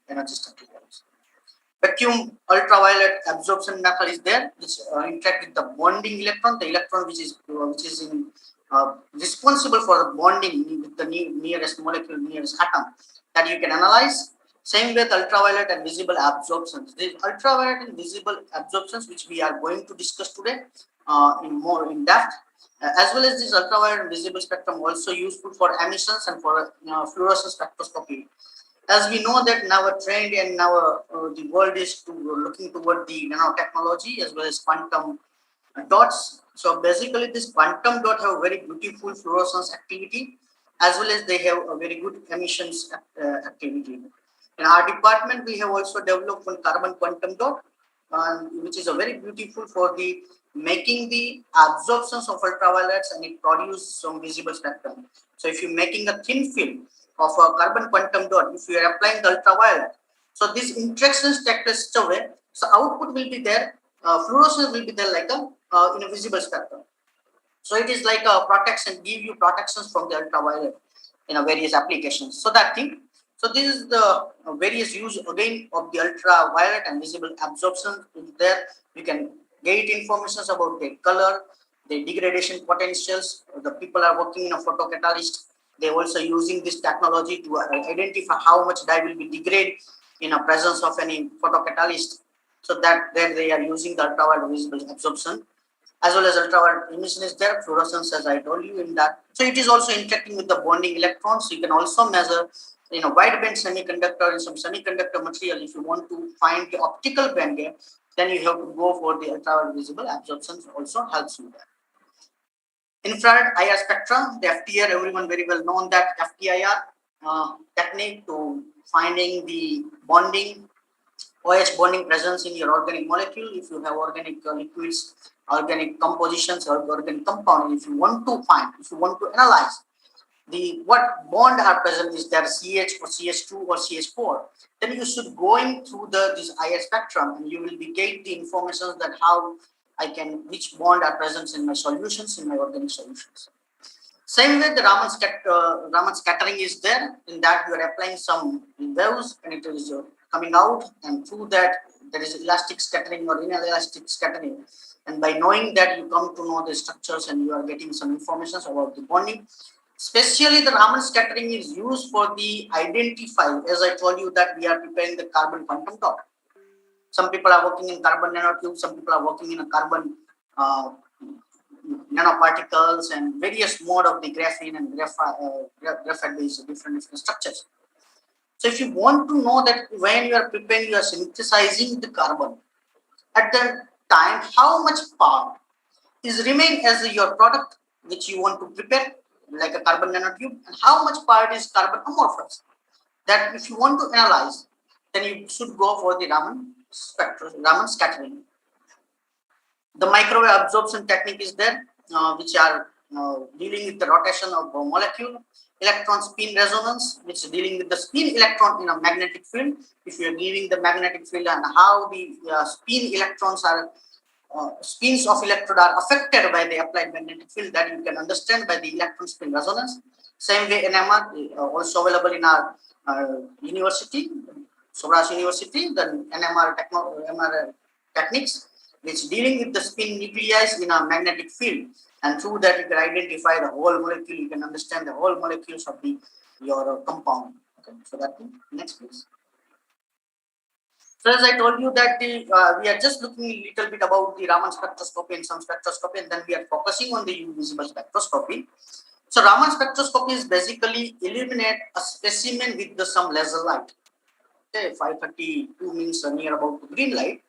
S14: energy structure levels. Vacuum ultraviolet absorption method is there, which interact with the bonding electron, the electron which is responsible for the bonding with the nearest molecule, nearest atom, that you can analyze. Same with ultraviolet and visible absorptions. The ultraviolet and visible absorptions, which we are going to discuss today in depth, as well as this ultraviolet and visible spectrum, also useful for emissions and for fluorescence spectroscopy. As we know that now a trend and now the world is looking toward the nanotechnology as well as quantum dots. So basically, this quantum dot have very beautiful fluorescence activity, as well as they have a very good emissions activity. In our department, we have also developed one carbon quantum dot, which is a very beautiful for the making the absorptions of ultraviolets, and it produces some visible spectrum. So if you're making a thin film of a carbon quantum dot, if you are applying the ultraviolet, so these interactions take place such a way, so output will be there, fluorescence will be there like in a visible spectrum. So it is like a protection, give you protections from the ultraviolet in a various applications. So that thing. So this is the various use again of the ultraviolet and visible absorption is there. You can get information about their color, the degradation potentials. The people are working in a photocatalyst. They're also using this technology to identify how much dye will be degraded in a presence of any photocatalyst. So that there they are using the ultraviolet visible absorption, as well as ultraviolet emission is there, fluorescence, as I told you in that. So it is also interacting with the bonding electrons. So you can also measure wide band semiconductor and some semiconductor material. If you want to find the optical band gap, then you have to go for the ultraviolet visible absorption. Also helps you there. Infrared IR spectra, the FTIR, everyone very well known that FTIR technique to finding the bonding, OH bonding presence in your organic molecule. If you have organic liquids, organic compositions, or organic compound, if you want to find, if you want to analyze what bond are present is there CH or CH2 or CH4, then you should going through this IR spectrum and you will be get the information that how which bond are present in my solutions, in my organic solutions. Same way the Raman scattering is there. In that you are applying some waves and it is coming out, and through that there is elastic scattering or inelastic scattering. And by knowing that, you come to know the structures and you are getting some information about the bonding. Especially the Raman scattering is used for the identify, as I told you that we are preparing the carbon quantum dot. Some people are working in carbon nanotubes, some people are working in a carbon nanoparticles and various mode of the graphene and graphite based different structures. So if you want to know that when you are preparing, you are synthesizing the carbon, at the time how much part is remain as your product which you want to prepare, like a carbon nanotube, and how much part is carbon amorphous. That if you want to analyze, then you should go for the Raman scattering. The microwave absorption technique is there, which are dealing with the rotation of a molecule. Electron spin resonance, which is dealing with the spin electron in a magnetic field. If you are giving the magnetic field and how the spin electrons are spins of electrode are affected by the applied magnetic field, that you can understand by the electron spin resonance. Same way NMR also available in our university, Saurashtra University, the NMR techniques, which dealing with the spin nuclei in a magnetic field, and through that you can identify the whole molecule, you can understand the whole molecules of your compound. Okay, so that thing. Next please. So as I told you that we are just looking a little bit about the Raman spectroscopy and some spectroscopy, and then we are focusing on the invisible spectroscopy. So Raman spectroscopy is basically illuminate a specimen with some laser light. Okay, 532 means near about the green light.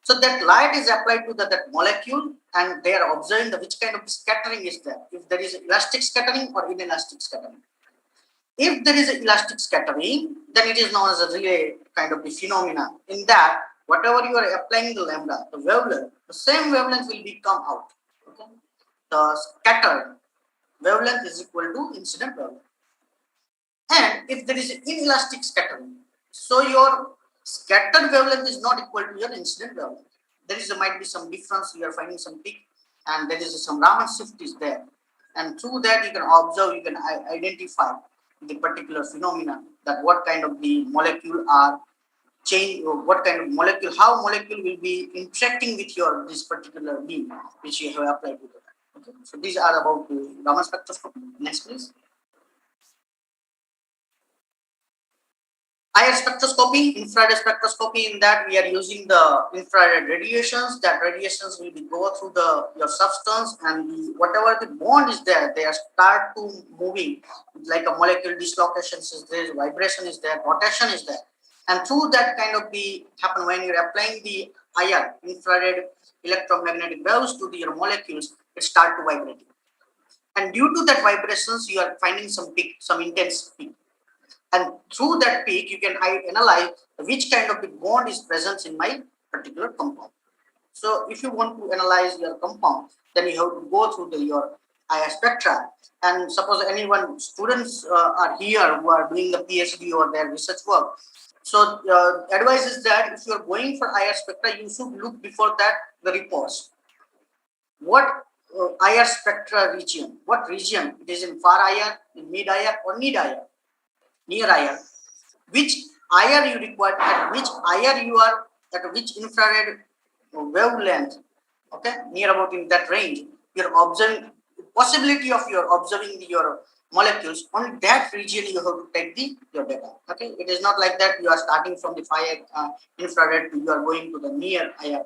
S14: So that light is applied to that molecule, and they are observing which kind of scattering is there. If there is elastic scattering or inelastic scattering. If there is elastic scattering, then it is known as a relay kind of the phenomena. In that, whatever you are applying the lambda, the wavelength, the same wavelength will come out. Okay? The scattered wavelength is equal to incident wavelength. And if there is inelastic scattering, so your scattered wavelength is not equal to your incident wavelength. Might be some difference, you are finding some peak, and there is some Raman shift is there. And through that you can observe, you can identify the particular phenomena, that what kind of the molecule are change, or what kind of molecule, how molecule will be interacting with this particular beam which you have applied to that. Okay, so these are about the Raman spectroscopy. Next please. IR spectroscopy, infrared spectroscopy, in that we are using the infrared radiations. That radiations will go through your substance, and whatever the bond is there, they start to moving, like a molecule dislocations is there, vibration is there, rotation is there. And through that kind of happen when you're applying the IR, infrared electromagnetic waves to your molecules, it start to vibrate. And due to that vibrations, you are finding some peak, some intense peak. And through that peak, you can analyze which kind of the bond is present in my particular compound. So if you want to analyze your compound, then you have to go through your IR spectra. And suppose students are here who are doing the PhD or their research work. So advice is that if you are going for IR spectra, you should look before that the reports. What IR spectra region? What region? It is in far IR, in mid IR, or near IR, which IR you require, at which IR you are, at which infrared wavelength, okay, near about in that range, you're observing possibility of your observing your molecules. On that region you have to take your data. Okay, it is not like that you are starting from the far infrared, you are going to the near IR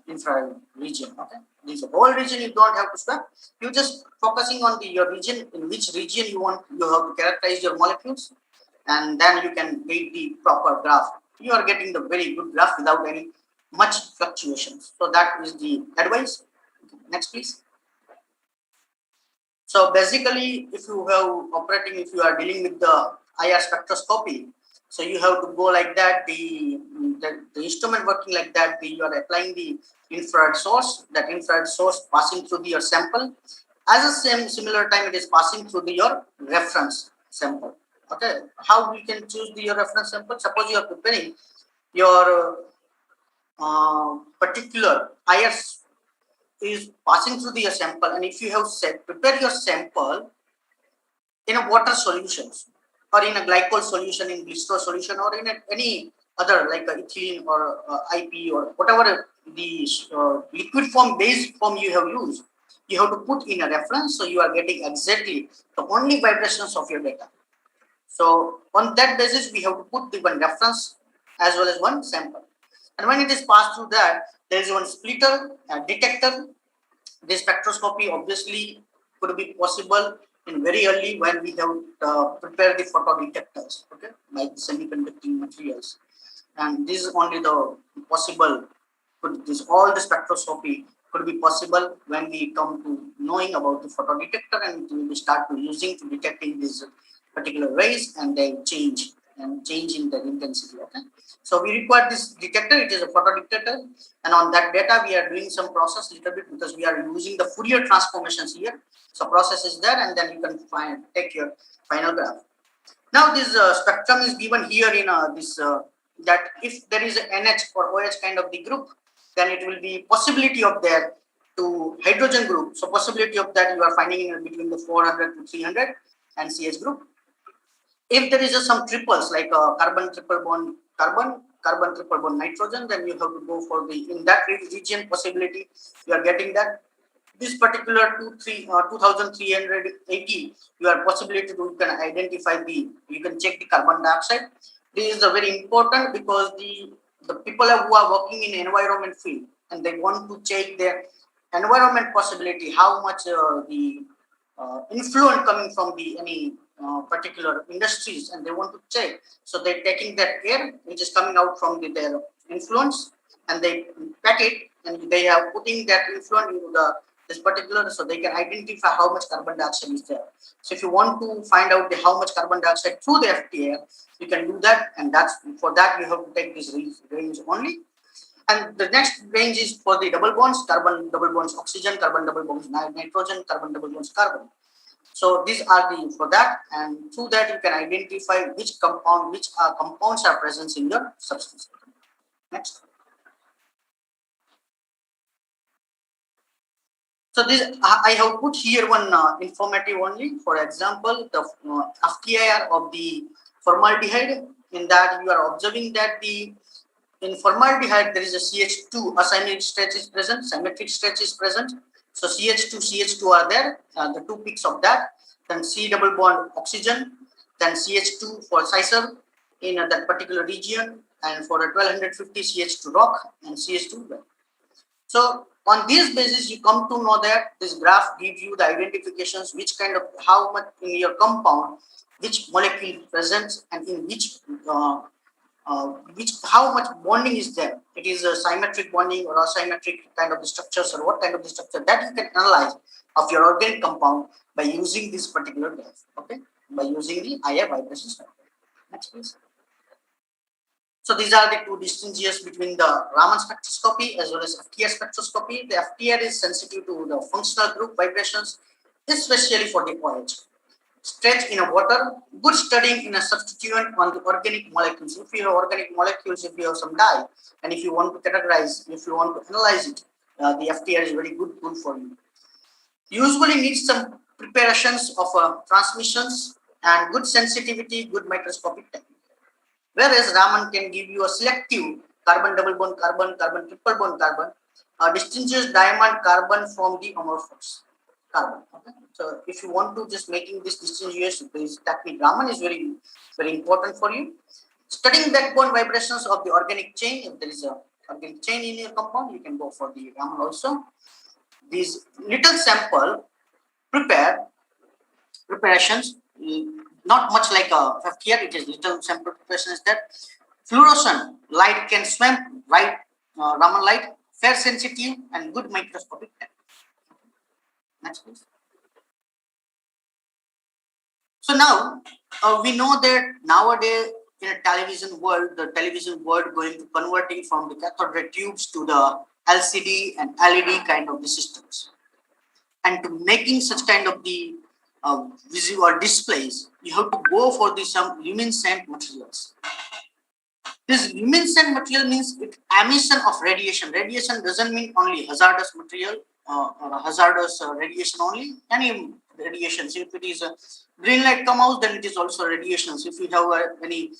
S14: infrared region. Okay, this whole region you don't have to swap. You just focusing on your region, in which region you have to characterize your molecules, and then you can get the proper graph. You are getting the very good graph without any much fluctuations. So that is the advice. Next please. So basically, if you are dealing with the IR spectroscopy, so you have to go like that, the instrument working like that, you are applying the infrared source, that infrared source passing through your sample, As a similar time, it is passing through your reference sample. Okay, how we can choose your reference sample? Suppose you are preparing your particular IS is passing through your sample, and if you have prepare your sample in a water solutions or in a glycol solution, in blister solution, or in any other like ethylene or IP or whatever the liquid form, base form you have used, you have to put in a reference, so you are getting exactly the only vibrations of your data. So on that basis, we have to put the one reference as well as one sample. And when it is passed through that, there is one splitter, a detector. This spectroscopy obviously could be possible in very early when we have prepared the photodetectors, okay, like semiconducting materials. And this is only the possible, all the spectroscopy could be possible when we come to knowing about the photodetector, and we start to using to detecting these particular rays, and they change in their intensity. Okay, so we require this detector. It is a photodetector, and on that data we are doing some process little bit because we are using the Fourier transformations here. So process is there, and then you can take your final graph. Now this spectrum is given here in this that if there is a NH or OH kind of the group, then it will be possibility of there to hydrogen group. So possibility of that you are finding in between the 400 to 300 and CH group. If there is some triples like carbon triple bond carbon, carbon triple bond nitrogen, then you have to go for the in that region possibility you are getting that. This particular 2380, you are possibility to you can identify you can check the carbon dioxide. This is very important because the people who are working in environment field and they want to check their environment possibility, how much the influence coming from the any particular industries, and they want to check. So they're taking that air which is coming out from their influence, and they pack it, and they are putting that influence into this particular, so they can identify how much carbon dioxide is there. So if you want to find out how much carbon dioxide through the FTAir, you can do that, and that's for that you have to take this range only. And the next range is for the double bonds, carbon double bonds oxygen, carbon double bonds nitrogen, carbon double bonds carbon. So these are for that, and through that you can identify which compounds are present in your substance. Next. So this I have put here one informative only. For example, the FTIR of the formaldehyde. In that you are observing that in formaldehyde there is a CH2 asymmetric stretch is present, symmetric stretch is present. So CH2 are there, the two peaks of that. Then C double bond oxygen, then CH2 for cisor in that particular region, and for a 1250 CH2 rock and CH2 well. So on this basis, you come to know that this graph gives you the identifications, which kind of, how much in your compound, which molecule presents, and in which how much bonding is there. It is a symmetric bonding or asymmetric kind of the structures, or what kind of the structure that you can analyze of your organic compound by using this particular graph. Okay, by using the IR vibration spectrum. Next, please. So these are the two distinctions between the Raman spectroscopy as well as FTIR spectroscopy. The FTIR is sensitive to the functional group vibrations, especially for the OH. Stretch in a water, good studying in a substituent on the organic molecules. If you have organic molecules, if you have some dye, and if you want to categorize, if you want to analyze it, the FTIR is very good tool for you. Usually needs some preparations of transmissions and good sensitivity, good microscopic technique. Whereas Raman can give you a selective carbon double bond carbon, carbon triple bond carbon, distinguishes diamond carbon from the amorphous carbon. Okay? So if you want to just making this distinguishing, this technique, Raman is very, very important for you. Studying backbone vibrations of the organic chain, if there is a organic chain in your compound, you can go for the Raman also. These little sample preparations, not much like a FTIR, it is little sample preparation is that fluorescent light can swim, right? Raman light, fair sensitive and good microscopic technique. Next, please. So now we know that nowadays in a television world, the television world going to converting from the cathode ray tubes to the LCD and LED kind of the systems. and to making such kind of the visual displays, you have to go for the some luminescent materials. This luminescent material means emission of radiation. Radiation doesn't mean only hazardous material or hazardous radiation only. Any radiation. So if it is a green light come out, then it is also radiation. So if you have any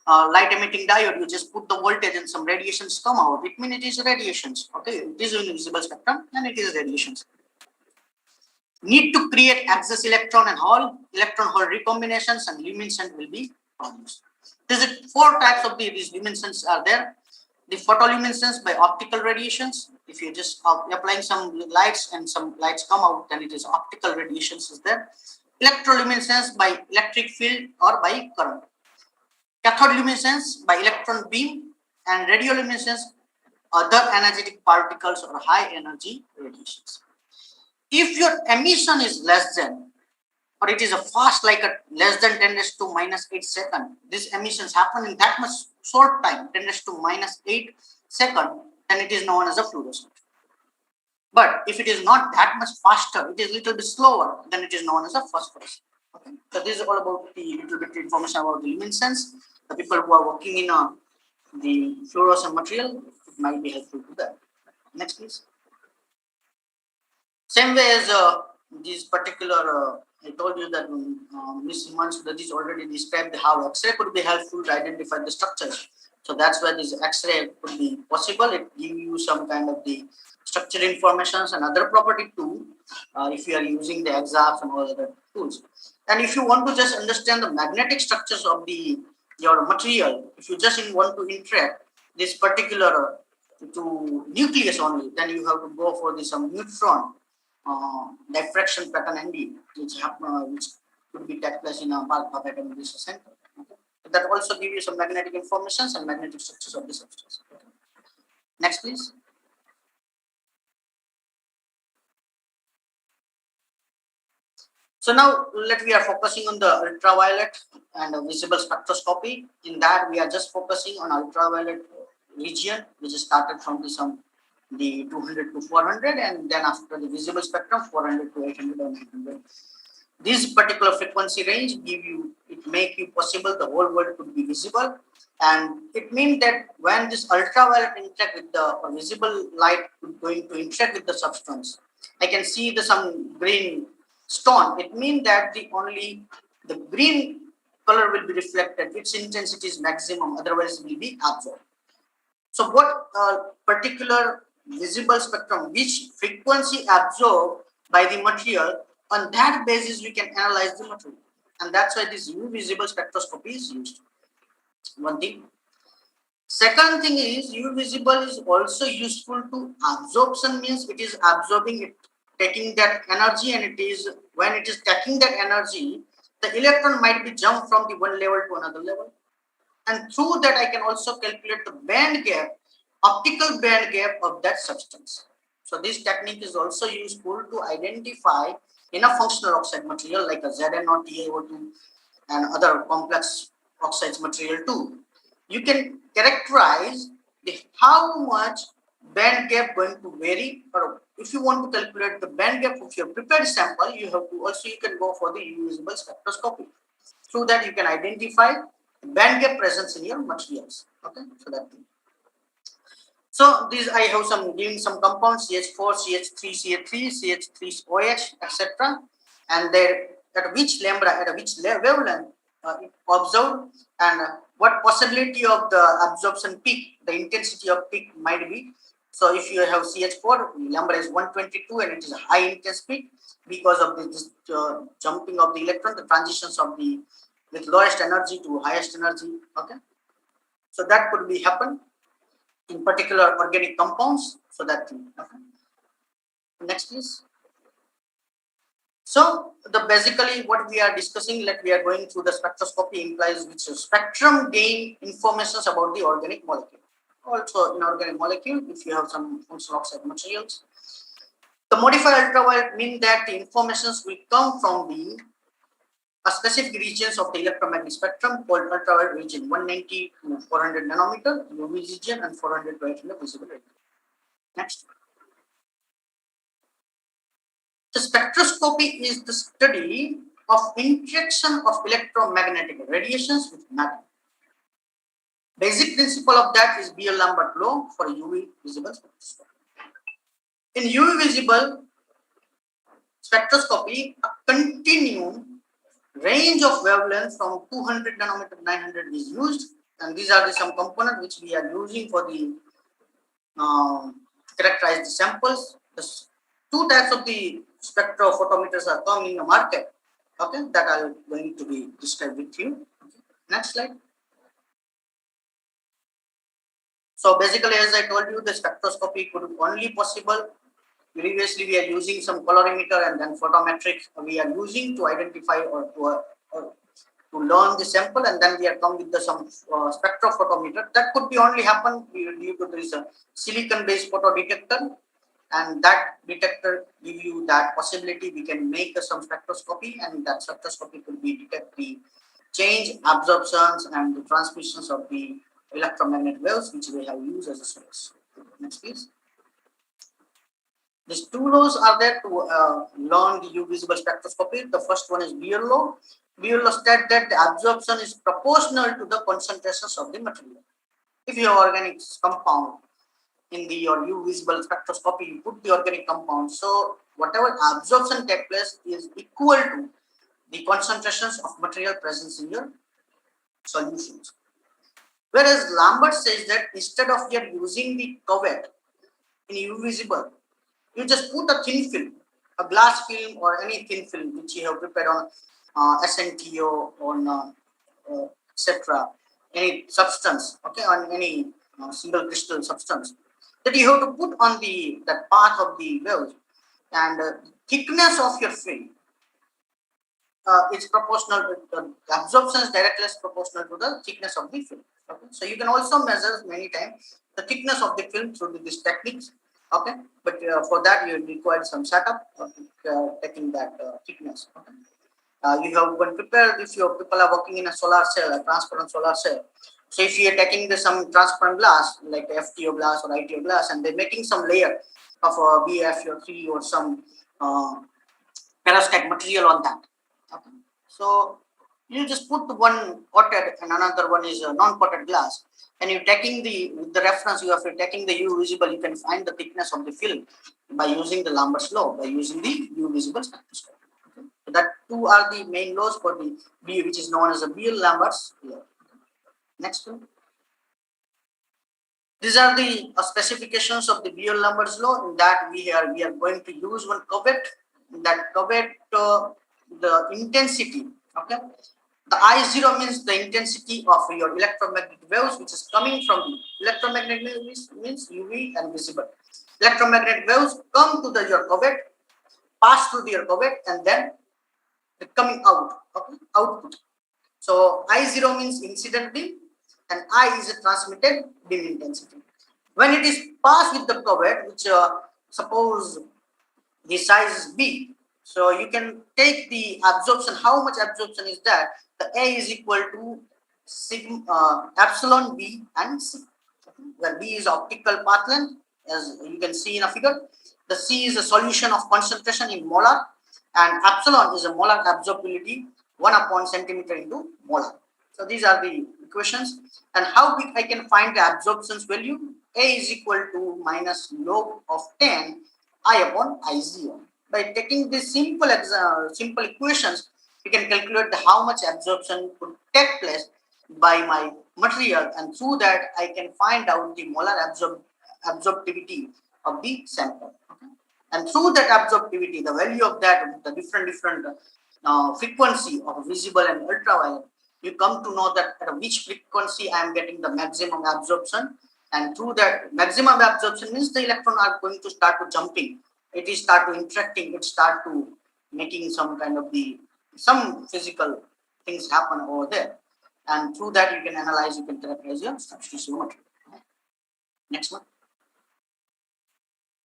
S14: light emitting diode, you just put the voltage and some radiations come out. It means it is radiations. Okay, it is in visible spectrum and it is radiations. Need to create excess electron and hole recombinations, and luminescent will be produced. There is 4 types of these luminescence are there. The photoluminescence by optical radiations. If you just applying some lights and some lights come out, then it is optical radiations is there. Electroluminescence by electric field or by current. Cathode luminescence by electron beam, and radioluminescence other energetic particles or high energy radiations. If your emission is less than, or it is a fast like a less than 10 raised to minus 8 second, these emissions happen in that much short time, 10 raised to minus 8 second, then it is known as a fluorescent. But if it is not that much faster, it is little bit slower, then it is known as a phosphorescent. Okay, so this is all about the little bit information about the luminescence. The people who are working in the fluorescent material, it might be helpful to them. Next, please. Same way as this particular, I told you that Ms. Himanshu already described how X-ray could be helpful to identify the structures. So that's where this X-ray could be possible. It gives you some kind of the structure informations and other property too, if you are using the EXAFS and all other tools. And if you want to just understand the magnetic structures of your material, if you just want to interact this particular to nucleus only, then you have to go for this neutron diffraction pattern ND, which could be take place in a bulk atom research center. Okay. That also gives you some magnetic informations and magnetic structures of the substance. Okay. Next, please. So now we are focusing on the ultraviolet and visible spectroscopy. In that, we are just focusing on ultraviolet region, which is started from the 200 to 400, and then after the visible spectrum 400 to 800 or 900. This particular frequency range make you possible the whole world could be visible, and it means that when this ultraviolet interact with the visible light going to interact with the substance, I can see some green stone. It means that only the green color will be reflected, its intensity is maximum, otherwise will be absorbed. So what particular visible spectrum, which frequency absorbed by the material, on that basis we can analyze the material, and that's why this visible spectroscopy is used. One thing. Second thing is visible is also useful to absorption, means it is absorbing it, taking that energy, and it is when it is taking that energy, the electron might be jumped from the one level to another level, and through that I can also calculate the band gap, optical band gap of that substance. So this technique is also useful to identify in a functional oxide material like a ZnO, TiO2 and other complex oxides material too. You can characterize how much band gap going to vary, or if you want to calculate the band gap of your prepared sample, you can go for the visible spectroscopy. Through that you can identify the band gap presence in your materials. Okay, so that thing. So these I have giving some compounds CH4, CH3, CH3, CH3OH, etc. And at which lambda, at which wavelength it observed, and what possibility of the absorption peak, the intensity of peak might be. So if you have CH4, lambda is 122 and it is a high intense peak because of this jumping of the electron, the transitions of with lowest energy to highest energy. Okay, so that could be happen in particular organic compounds. So that thing. Okay. Next, please. So basically what we are discussing, we are going through the spectroscopy implies which spectrum gain information about the organic molecule. Also in organic molecule, if you have some functional oxide materials, the modified ultraviolet mean that the informations will come from a specific regions of the electromagnetic spectrum called ultraviolet region, 190 to 400 nanometer, UV region, and 400 to 800 visible region. Next. The spectroscopy is the study of interaction of electromagnetic radiations with matter. Basic principle of that is Beer-Lambert law for UV visible spectroscopy. In UV visible spectroscopy, a continuum range of wavelengths from 200 nanometer to 900 is used, and these are some components which we are using for the characterize the samples. The two types of the spectrophotometers are coming in the market. Okay, that I'm going to be described with you. Okay. Next slide. So basically, as I told you, the spectroscopy could only possible. Previously, we are using some colorimeter and then photometric we are using to identify or to learn the sample, and then we are come with the some spectrophotometer. That could be only happen due to there is a silicon-based photo detector, and that detector give you that possibility. We can make some spectroscopy, and that spectroscopy could be detect the change, absorptions, and the transmissions of the electromagnetic waves, which we have used as a source. Next, please. These two laws are there to learn the UV visible spectroscopy. The first one is Beer law. Beer law states that the absorption is proportional to the concentrations of the material. If your organic compound in the your UV visible spectroscopy, you put the organic compound, so whatever absorption takes place is equal to the concentrations of material presence in your solutions. Whereas Lambert says that instead of your using the cuvette in UV visible, you just put a thin film, a glass film or any thin film which you have prepared on SNT or on etc. Any substance, okay, on any single crystal substance that you have to put on the that part of the weld, and thickness of your film is proportional. The absorption is directly proportional to the thickness of the film. Okay, so you can also measure many times the thickness of the film through these techniques. Okay, but for that you require some setup of taking that thickness. Okay. You have when prepared if your people are working in a solar cell, a transparent solar cell. So if you are taking some transparent glass like FTO glass or ITO glass, and they're making some layer of BF3 or some perovskite material on that. Okay. So you just put one coated and another one is a non-coated glass, and you're taking the reference you have taking the UV visible, you can find the thickness of the film by using the Lambert's law, by using the UV visible spectroscopy. Okay. So that two are the main laws for the B, which is known as the Beer-Lambert's law. Next one. These are the specifications of the Beer-Lambert's law. In that we are going to use one cuvette. That cuvette, the intensity. Okay. The I0 means the intensity of your electromagnetic waves, which is coming from the electromagnetic waves means UV and visible. Electromagnetic waves come to your cuvette, pass through your cuvette, and then coming out. Okay, output. So I0 means incident beam, and I is a transmitted beam intensity. When it is passed with the cuvette, which suppose the size is B, so you can take the absorption. How much absorption is that? The A is equal to sigma, epsilon B and C, where B is optical path length, as you can see in a figure. The C is a solution of concentration in molar, and epsilon is a molar absorptibility 1 upon centimeter into molar. So these are the equations. And how I can find the absorption's value? A is equal to minus log of 10 I upon I0. By taking these simple equations, we can calculate how much absorption could take place by my material, and through that I can find out the molar absorptivity of the sample. Okay. And through that absorptivity, the value of that, the different frequency of visible and ultraviolet, you come to know that at which frequency I am getting the maximum absorption, and through that maximum absorption means the electron are going to start to jumping. It is start to interacting. It start to making some kind of some physical things happen over there, and through that you can analyze, you can characterize your substitution material. Next one.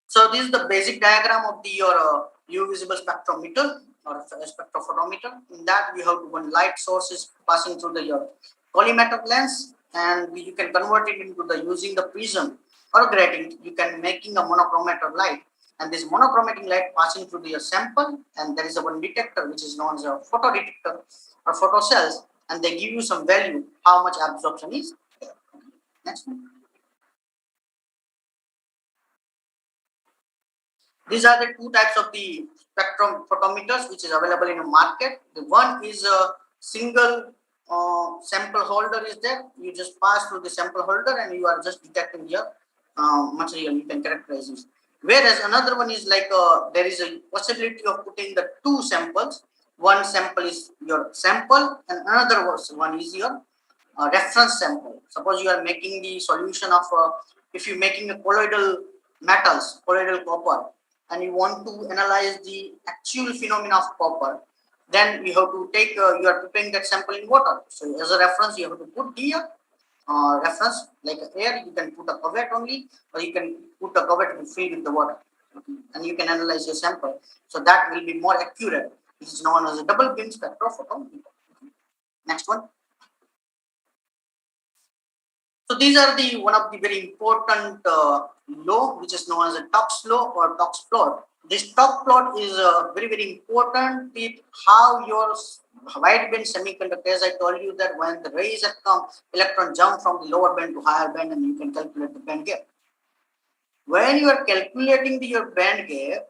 S14: So this is the basic diagram of your UV visible spectrometer or spectrophotometer. In that we have one light source is passing through your collimator lens, and you can convert it into using the prism or grating. You can making a monochromator light. And this monochromatic light passing through the sample, and there is a one detector which is known as a photo detector or photo cells, and they give you some value how much absorption is there. Next one. These are the two types of the spectrophotometers which is available in the market. The one is a single sample holder is there. You just pass through the sample holder and you are just detecting your material. You can characterize it. Whereas another one is like there is a possibility of putting the two samples. One sample is your sample and another one is your reference sample. Suppose you are making the solution of, if you're making a colloidal metals, colloidal copper, and you want to analyze the actual phenomena of copper, then you have to take, you are preparing that sample in water. So as a reference, you have to put the reference like air, you can put a cuvette only, or you can put a cuvette and fill with the water. And you can analyze your sample. So that will be more accurate. This is known as a double beam spectrophotometer. Next one. So these are the one of the very important law, which is known as a Tox law or Tox plot. This Tox plot is very, very important with how your wide band semiconductor, as I told you that when the rays have come, electron jump from the lower band to higher band and you can calculate the band gap. When you are calculating your band gap,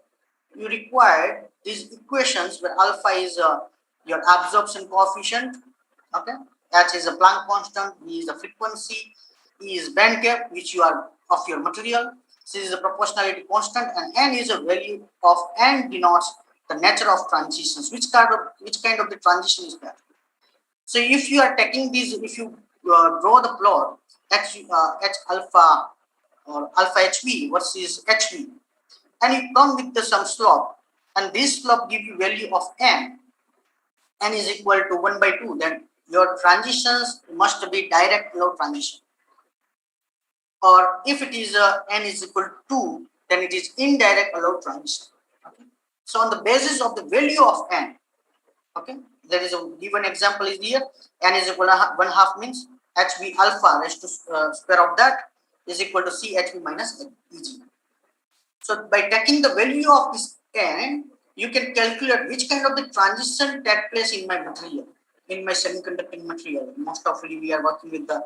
S14: you require these equations where alpha is your absorption coefficient, okay? H is a Planck constant, B is the frequency, E is band gap, which you are of your material, C is the proportionality constant, and N is a value of N denotes the nature of transitions. Which kind of the transition is that? So if you are taking these, if you draw the plot H alpha or alpha HV versus HV, and you come with some slope, and this slope give you value of N is equal to 1 by 2, then your transitions must be direct low transition. Or if it is N is equal to 2, then it is indirect allowed transition. Okay? So on the basis of the value of N, okay, there is a given example is here, N is equal to 1/2 means HV alpha raised to square of that is equal to CHV minus EG. So by taking the value of this N, you can calculate which kind of the transition take place in my material, in my semiconducting material. Most often we are working with the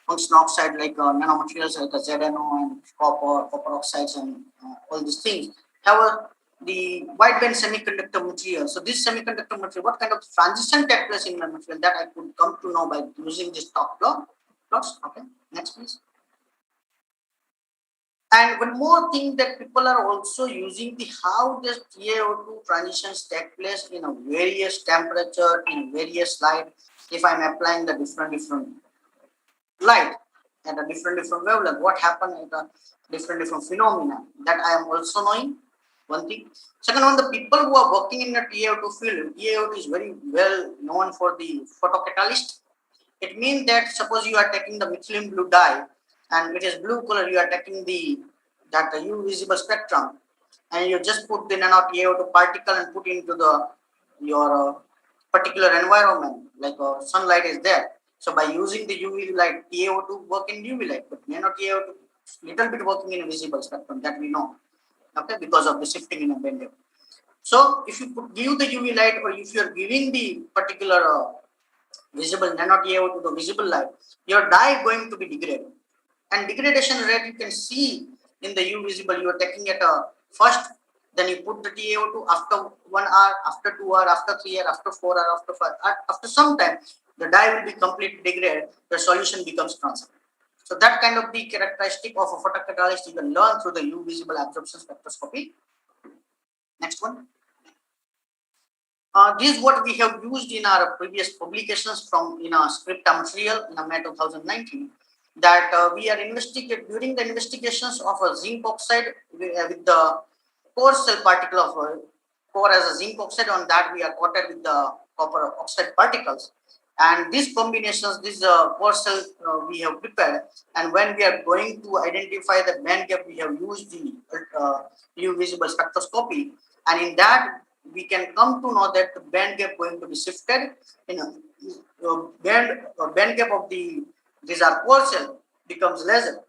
S14: function oxide like nanomaterials like ZNO and copper oxides and all these things. However, the wideband semiconductor material. So this semiconductor material, what kind of transition take place in my material, that I could come to know by using this Tox plots. Okay, next please. And one more thing that people are also using the how the TiO2 transitions take place in a various temperature, in various light. If I'm applying the different light at a different wavelength, what happened at a different phenomena, that I am also knowing. One thing. Second one, the people who are working in the TiO2 field, TiO2 is very well known for the photocatalyst. It means that suppose you are taking the methylene blue dye and it is blue color, you are taking that UV visible spectrum, and you just put the nano TiO2 particle and put into your particular environment, like sunlight is there. So by using the UV light, TiO2 work in UV light, but nano TiO2 little bit working in a visible spectrum, that we know, okay, because of the shifting in a band gap. So if you give the UV light, or if you are giving the particular visible nano TiO2 to the visible light, your dye is going to be degraded. And degradation rate you can see in the UV visible. You are taking it first, then you put the TiO2 after 1 hour, after 2 hours, after 3 hours, after 4 hours, after 5 hours. After some time, the dye will be completely degraded. The solution becomes transparent. So that kind of the characteristic of a photocatalyst you can learn through the UV visible absorption spectroscopy. Next one. This is what we have used in our previous publications in our scripta material in May 2019. That we are investigating during the investigations of a zinc oxide with the core cell particle of core as a zinc oxide. On that we are coated with the copper oxide particles, and these combinations, this core cell we have prepared, and when we are going to identify the band gap, we have used the UV visible spectroscopy, and in that we can come to know that the band gap going to be shifted in a band gap of these are core cell becomes lesser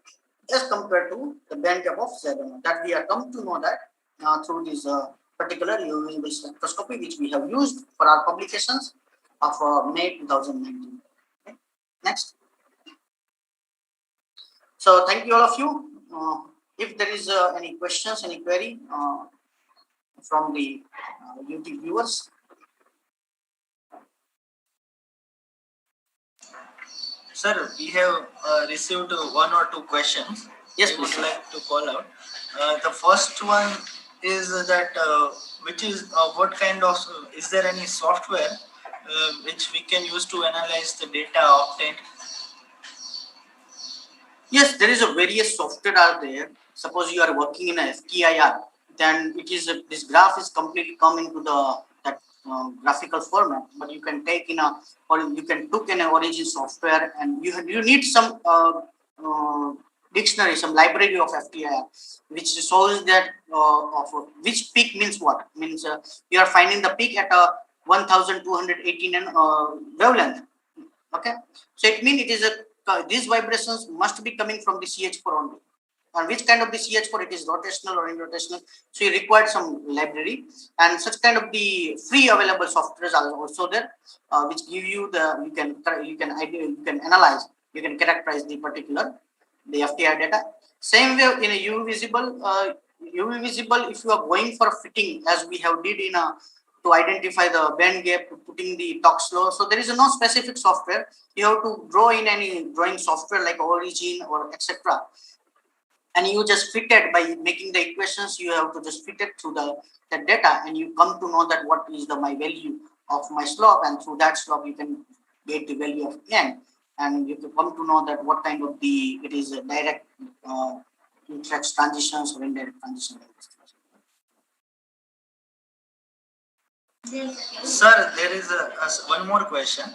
S14: as compared to the band gap of ZNO. That we are come to know that through this particular UV spectroscopy, which we have used for our publications of May 2019. Okay. Next. So thank you all of you. If there is any questions, any query from the YouTube viewers.
S12: Sir, we have received one or two questions.
S14: Yes,
S12: I would
S14: please.
S12: like to call out. The first one is that which is what kind of is there any software which we can use to analyze the data obtained?
S14: Yes, there is a various software out there. Suppose you are working in a FTIR, then it is this graph is completely coming to the that graphical format. But you can take in a or you can took in an origin software, and you need some dictionary, some library of FTIR, which shows that of which peak means what means. You are finding the peak at a 1218 wavelength. Okay, so it means it is these vibrations must be coming from the CH4 only. And which kind of the CH4 it is, rotational or irrotational. So you require some library, and such kind of the free available softwares are also there, which give you the you can analyze, you can characterize the particular the FTI data. Same way in a UV visible, if you are going for fitting as we have did in a to identify the band gap, putting the Tox law. So there is no specific software. You have to draw in any drawing software like Origin or etc. And you just fit it by making the equations. You have to just fit it through the data, and you come to know that what is the my value of my slope, and through that slope you can get the value of n, and you can come to know that what kind of the it is a direct interest transitions or indirect transitions.
S12: Sir, there is one more question.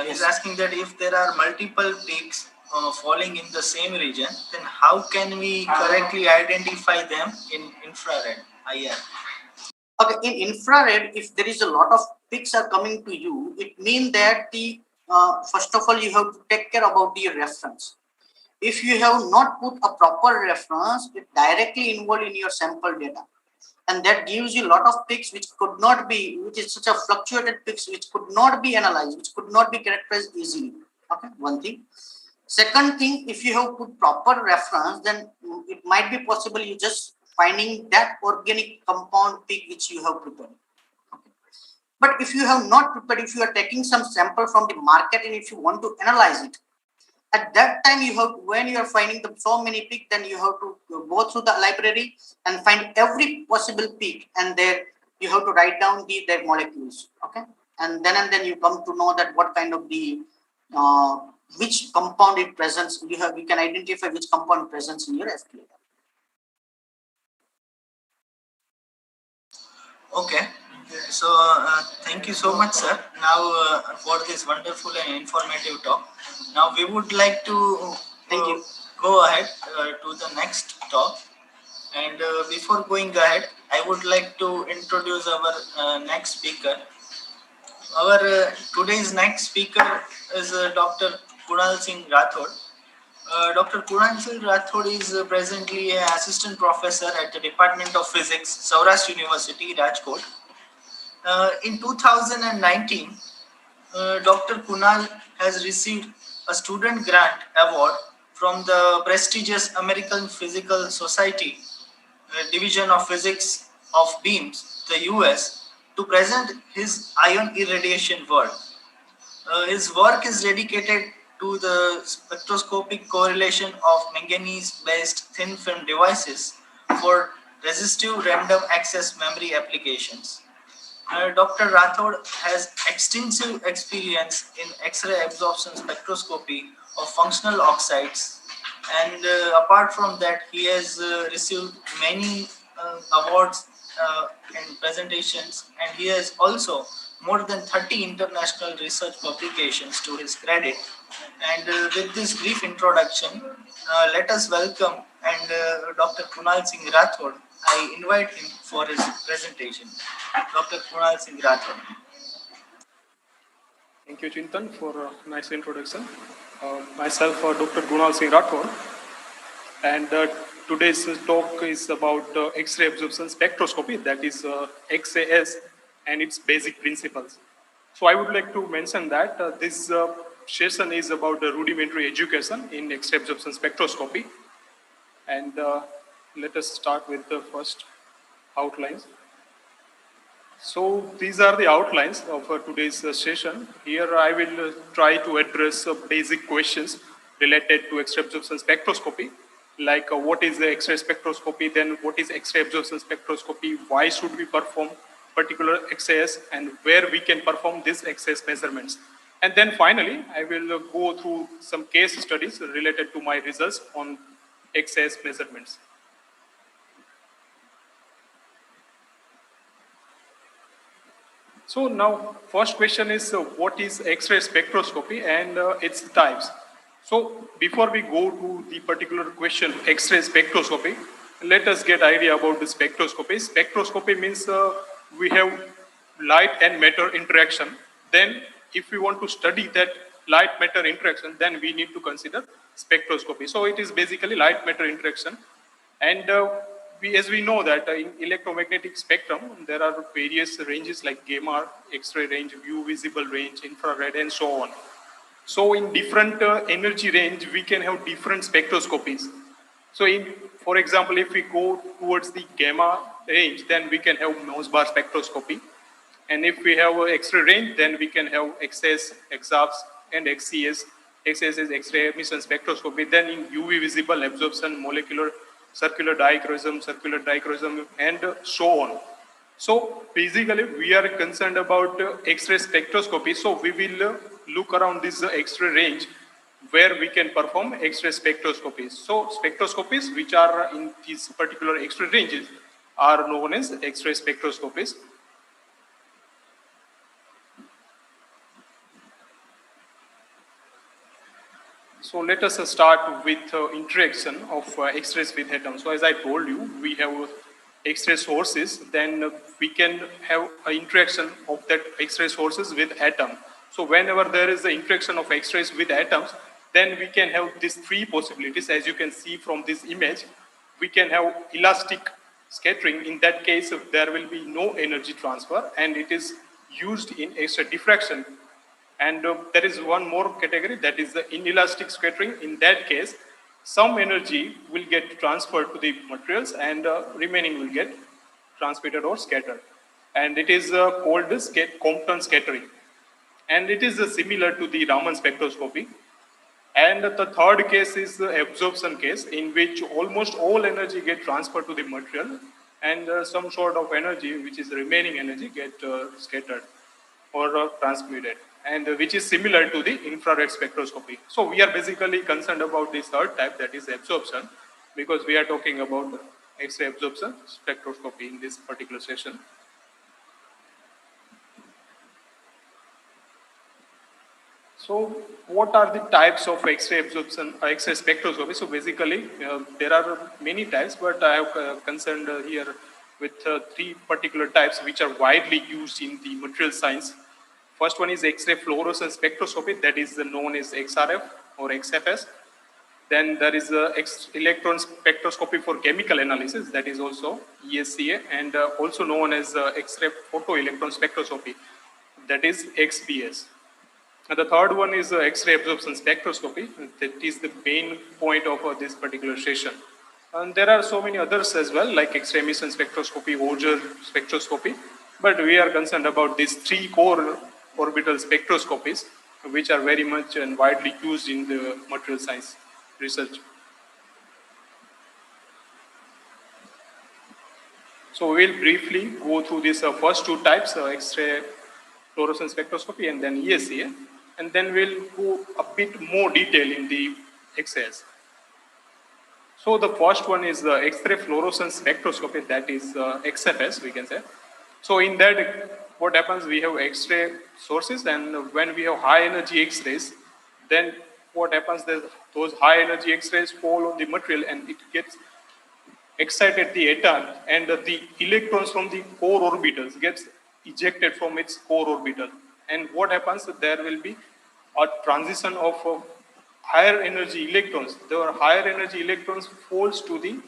S12: He's asking that if there are multiple peaks falling in the same region, then how can we correctly identify them in infrared IR?
S14: Okay, in infrared, if there is a lot of peaks are coming to you, it means that the first of all you have to take care about the reference. If you have not put a proper reference, it directly involved in your sample data. And that gives you a lot of peaks which could not be, which is such a fluctuated peaks which could not be analyzed, which could not be characterized easily. Okay, one thing. Second thing, if you have put proper reference, then it might be possible you just finding that organic compound peak which you have prepared. Okay. But if you have not prepared, if you are taking some sample from the market and if you want to analyze it, at that time you have, when you are finding the so many peaks, then you have to go through the library and find every possible peak, and there you have to write down their molecules. Okay, and then you come to know that what kind of the which compound it presents. You can identify which compound presents in your FTI.
S12: Okay, so thank you so much, sir. Now for this wonderful and informative talk. Now we would like to go ahead to the next talk. And before going ahead, I would like to introduce our next speaker. Our today's next speaker is Dr. Kunal Singh Rathod. Dr. Kunal Singh Rathod is presently an assistant professor at the Department of Physics, Saurashtra University, Rajkot. In 2019, Dr. Kunal has received a student grant award from the prestigious American Physical Society Division of Physics of Beams, the US, to present his ion irradiation work. His work is dedicated to the spectroscopic correlation of manganese-based thin film devices for resistive random access memory applications. Dr. Rathod has extensive experience in X-ray absorption spectroscopy of functional oxides, and apart from that, he has received many awards and presentations, and he has also more than 30 international research publications to his credit. And with this brief introduction, let us welcome Dr. Kunal Singh Rathod. I invite him for his presentation. Dr. Kunal Singh Rathod.
S15: Thank you, Chintan, for a nice introduction. Myself, Dr. Kunal Singh Rathod, and today's talk is about X-ray absorption spectroscopy, that is XAS, and its basic principles. So I would like to mention that this session is about the rudimentary education in X-ray absorption spectroscopy. And let us start with the first outlines. So these are the outlines of today's session. Here I will try to address basic questions related to X-ray absorption spectroscopy, like what is the X-ray spectroscopy, then what is X-ray absorption spectroscopy, why should we perform particular XAS, and where we can perform these XAS measurements. And then finally, I will go through some case studies related to my results on XAS measurements. So now, first question is what is X-ray spectroscopy and its types? So before we go to the particular question, X-ray spectroscopy, let us get idea about the spectroscopy. Spectroscopy means we have light and matter interaction. Then if we want to study that light matter interaction, then we need to consider spectroscopy. So it is basically light matter interaction. And as we know that in electromagnetic spectrum, there are various ranges like gamma, X-ray range, view visible range, infrared, and so on. So in different energy range, we can have different spectroscopies. So for example, if we go towards the gamma range, then we can have Mossbar spectroscopy. And if we have X-ray range, then we can have XS, XAPS, and XCS. XS is X-ray emission spectroscopy. Then in UV visible absorption, molecular, circular dichroism, and so on. So basically, we are concerned about X-ray spectroscopy. So we will look around this X-ray range where we can perform X-ray spectroscopies. So spectroscopies which are in these particular X-ray ranges are known as X-ray spectroscopies. So let us start with interaction of X-rays with atoms. So as I told you, we have X-ray sources, then we can have an interaction of that X-ray sources with atom. So whenever there is the interaction of X-rays with atoms, then we can have these three possibilities. As you can see from this image, we can have elastic scattering. In that case, there will be no energy transfer, and it is used in X-ray diffraction. And there is one more category, that is the inelastic scattering. In that case, some energy will get transferred to the materials and remaining will get transmitted or scattered. And it is called Compton scattering. And it is similar to the Raman spectroscopy. And the third case is the absorption case, in which almost all energy get transferred to the material and some sort of energy, which is remaining energy, get scattered or transmitted, and which is similar to the infrared spectroscopy. So we are basically concerned about this third type, that is absorption, because we are talking about X-ray absorption spectroscopy in this particular session. So what are the types of X-ray absorption, X-ray spectroscopy? So basically, there are many types, but I have concerned here with three particular types which are widely used in the material science. First one is X-ray fluorescence spectroscopy, that is known as XRF or XFS. Then there is electron spectroscopy for chemical analysis, that is also ESCA, and also known as X-ray photoelectron spectroscopy, that is XPS. And the third one is X-ray absorption spectroscopy, that is the main point of this particular session. And there are so many others as well, like X-ray emission spectroscopy, Auger spectroscopy, but we are concerned about these three core orbital spectroscopies, which are very much and widely used in the material science research. So we will briefly go through these first two types, X-ray fluorescence spectroscopy and then ESCA, and then we'll go a bit more detail in the XAS. So the first one is the X-ray fluorescence spectroscopy, that is XFS, we can say. So in that, what happens, we have X-ray sources, and when we have high energy X-rays, then what happens, those high energy X-rays fall on the material and it gets excited the atom, and the electrons from the core orbitals gets ejected from its core orbital. And what happens, there will be a transition of higher energy electrons. The higher energy electrons falls to the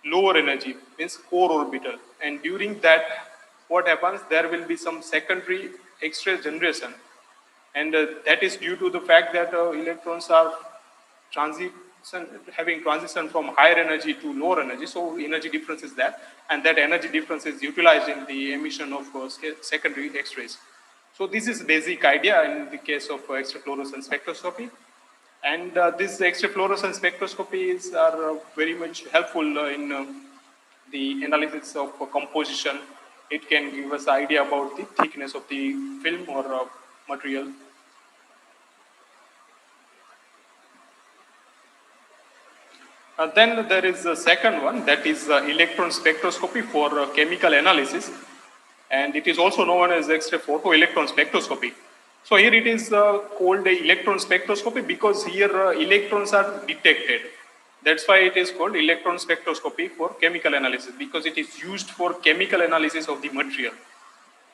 S15: lower energy, means core orbital. And during that, what happens, there will be some secondary X-ray generation. And that is due to the fact that electrons are having transition from higher energy to lower energy. So energy difference is that, and that energy difference is utilized in the emission of secondary X-rays. So this is basic idea in the case of X-ray fluorescence spectroscopy. And this X-ray fluorescence spectroscopies are very much helpful in the analysis of composition. It can give us idea about the thickness of the film or material. Then there is a second one, that is electron spectroscopy for chemical analysis, and it is also known as X-ray photoelectron spectroscopy. So here it is called electron spectroscopy because here electrons are detected. That's why it is called electron spectroscopy for chemical analysis, because it is used for chemical analysis of the material.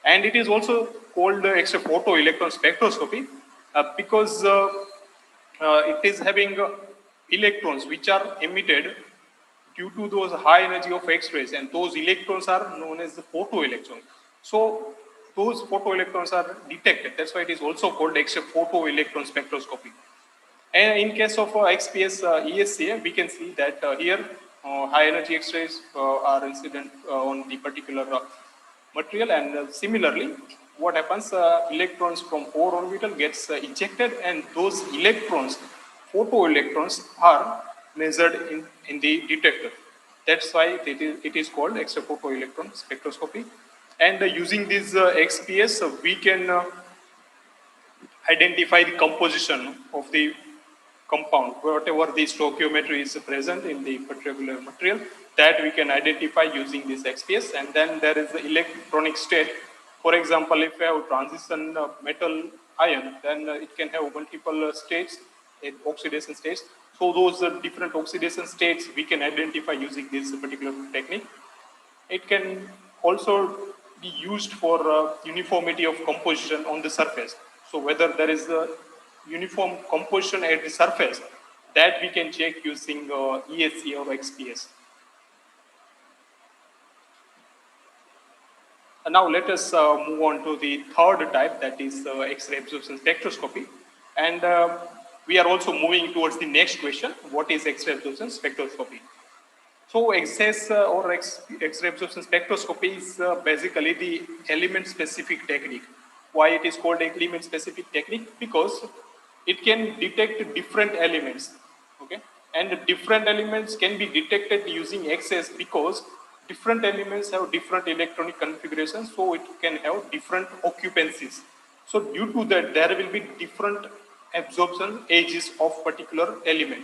S15: And it is also called X-ray photoelectron spectroscopy because it is having electrons which are emitted due to those high energy of X-rays, and those electrons are known as the photoelectrons. So those photoelectrons are detected. That's why it is also called X-ray photoelectron spectroscopy. And in case of XPS ESCA, we can see that here high energy X-rays are incident on the particular material, and similarly, what happens? Electrons from core orbital gets ejected, and those electrons, photoelectrons, are measured in the detector. That's why it is called X-ray photoelectron spectroscopy. And using this XPS, we can identify the composition of the compound, whatever the stoichiometry is present in the particular material, that we can identify using this XPS. And then there is the electronic state. For example, if you have transition metal ion, then it can have multiple states, oxidation states. So those different oxidation states we can identify using this particular technique. It can also be used for uniformity of composition on the surface. So whether there is a uniform composition at the surface, that we can check using ESC or XPS. And now let us move on to the third type, that is X-ray absorption spectroscopy. And we are also moving towards the next question, what is X-ray absorption spectroscopy? So X-ray absorption spectroscopy is basically the element-specific technique. Why it is called element-specific technique? Because it can detect different elements, okay? And different elements can be detected using XS because different elements have different electronic configurations, so it can have different occupancies. So due to that, there will be different absorption edges of particular element.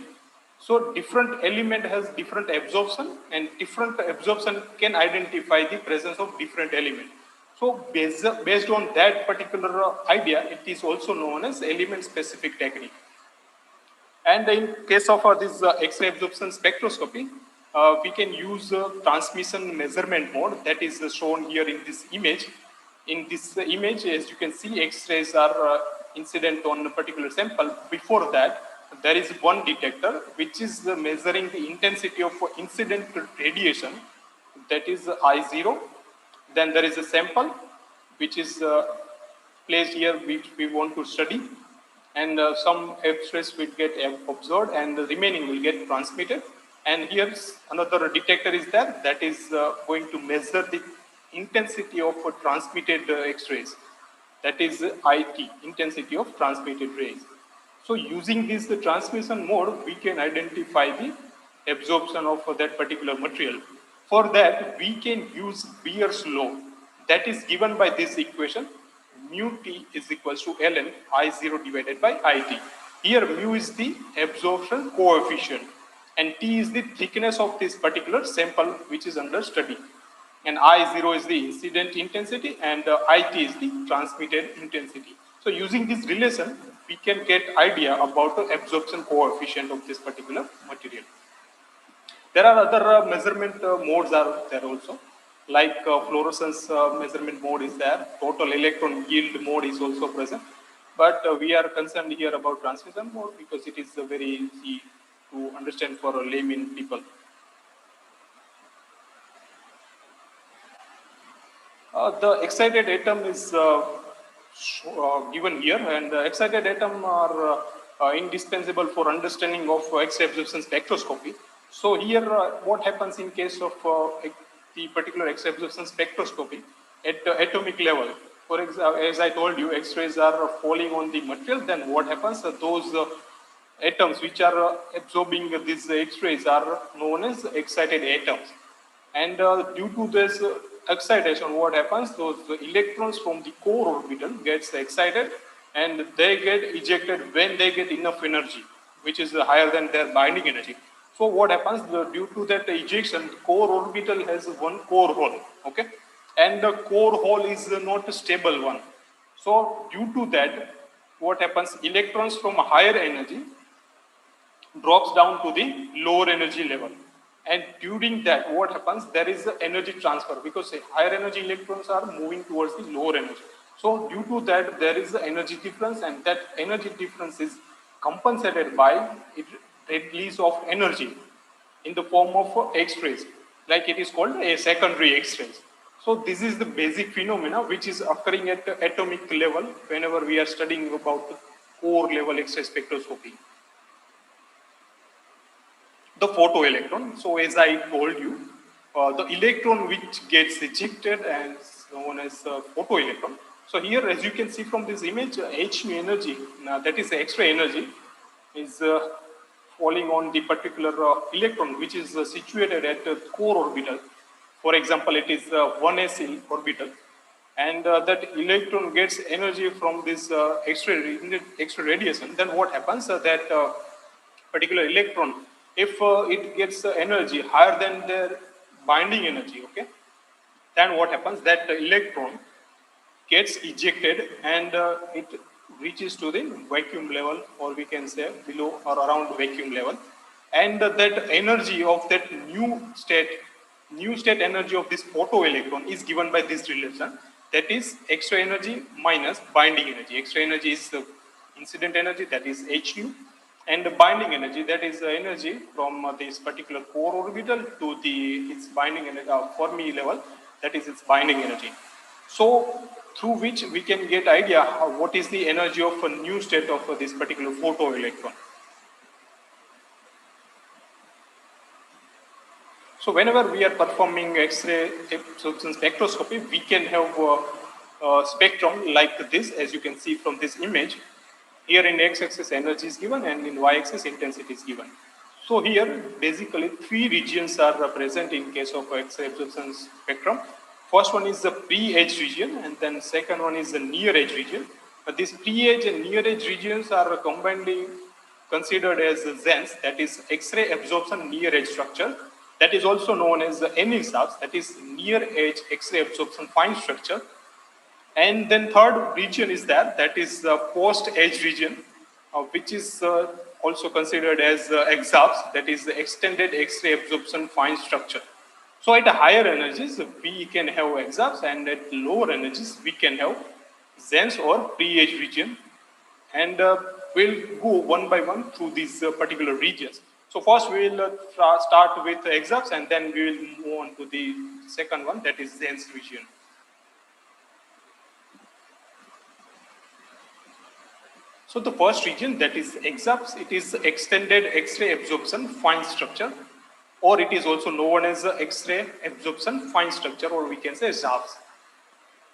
S15: So different element has different absorption, and different absorption can identify the presence of different element. So based on that particular idea, it is also known as element-specific technique. And in case of this X-ray absorption spectroscopy, we can use transmission measurement mode that is shown here in this image. In this image, as you can see, X-rays are incident on a particular sample. Before that, there is one detector which is measuring the intensity of incident radiation, that is I0. Then there is a sample which is placed here, which we want to study, and some X-rays will get observed and the remaining will get transmitted. And here another detector is there that is going to measure the intensity of transmitted X-rays, that is IT, intensity of transmitted rays. So using this transmission mode, we can identify the absorption of that particular material. For that, we can use Beer's law, that is given by this equation, mu T is equals to ln I0 divided by IT. Here mu is the absorption coefficient and T is the thickness of this particular sample which is under study. And I0 is the incident intensity and IT is the transmitted intensity. So using this relation, we can get idea about the absorption coefficient of this particular material. There are other measurement modes are there also, like fluorescence measurement mode is there, total electron yield mode is also present. But we are concerned here about transmission mode because it is very easy to understand for layman people. The excited atom is given here, and the excited atom are indispensable for understanding of X-ray absorption spectroscopy. So here, what happens in case of the particular X-ray absorption spectroscopy at the atomic level? For example, as I told you, X-rays are falling on the material. Then what happens? Those atoms which are absorbing these X-rays are known as excited atoms. And due to this excitation, what happens? Those electrons from the core orbital gets excited, and they get ejected when they get enough energy, which is higher than their binding energy. So what happens? Due to that ejection, the core orbital has one core hole, okay? And the core hole is not a stable one. So due to that, what happens? Electrons from higher energy drops down to the lower energy level. And during that, what happens? There is the energy transfer, because higher energy electrons are moving towards the lower energy. So due to that, there is the energy difference, and that energy difference is compensated by release of energy in the form of X-rays, like it is called a secondary X-rays. So this is the basic phenomena which is occurring at the atomic level whenever we are studying about the core level X-ray spectroscopy. The photoelectron. So as I told you, the electron which gets ejected is known as photoelectron. So here, as you can see from this image, H energy, that is the X-ray energy, is falling on the particular electron which is situated at the core orbital. For example, it is 1s orbital, and that electron gets energy from this X-ray radiation. Then what happens? That particular electron, if it gets energy higher than their binding energy, okay, then what happens? That electron gets ejected, and it reaches to the vacuum level, or we can say below or around vacuum level, and that energy of that new state energy of this photoelectron is given by this relation, that is X-ray energy minus binding energy. X-ray energy is the incident energy, that is h nu, and the binding energy, that is the energy from this particular core orbital to its binding energy, Fermi level, that is its binding energy. So through which we can get idea what is the energy of a new state of this particular photoelectron. So whenever we are performing X-ray absorption spectroscopy, we can have a spectrum like this, as you can see from this image. Here in x-axis energy is given, and in y-axis intensity is given. So here basically three regions are present in case of X-ray absorption spectrum. First one is the pre-edge region, and then second one is the near-edge region. But these pre-edge and near-edge regions are combinedly considered as ZENS, that is X-ray absorption near-edge structure. That is also known as the NESABs, that is near-edge X-ray absorption fine structure. And then third region is that is the post-edge region, which is also considered as EXAFS, that is the extended X-ray absorption fine structure. So at higher energies, we can have EXAFS, and at lower energies, we can have ZENS or pre-edge region. And we'll go one by one through these particular regions. So first we will start with EXAFS, and then we will move on to the second one, that is ZENS region. So the first region, that is EXAFS, it is extended X-ray absorption fine structure, or it is also known as X-ray absorption fine structure, or we can say ZAFS.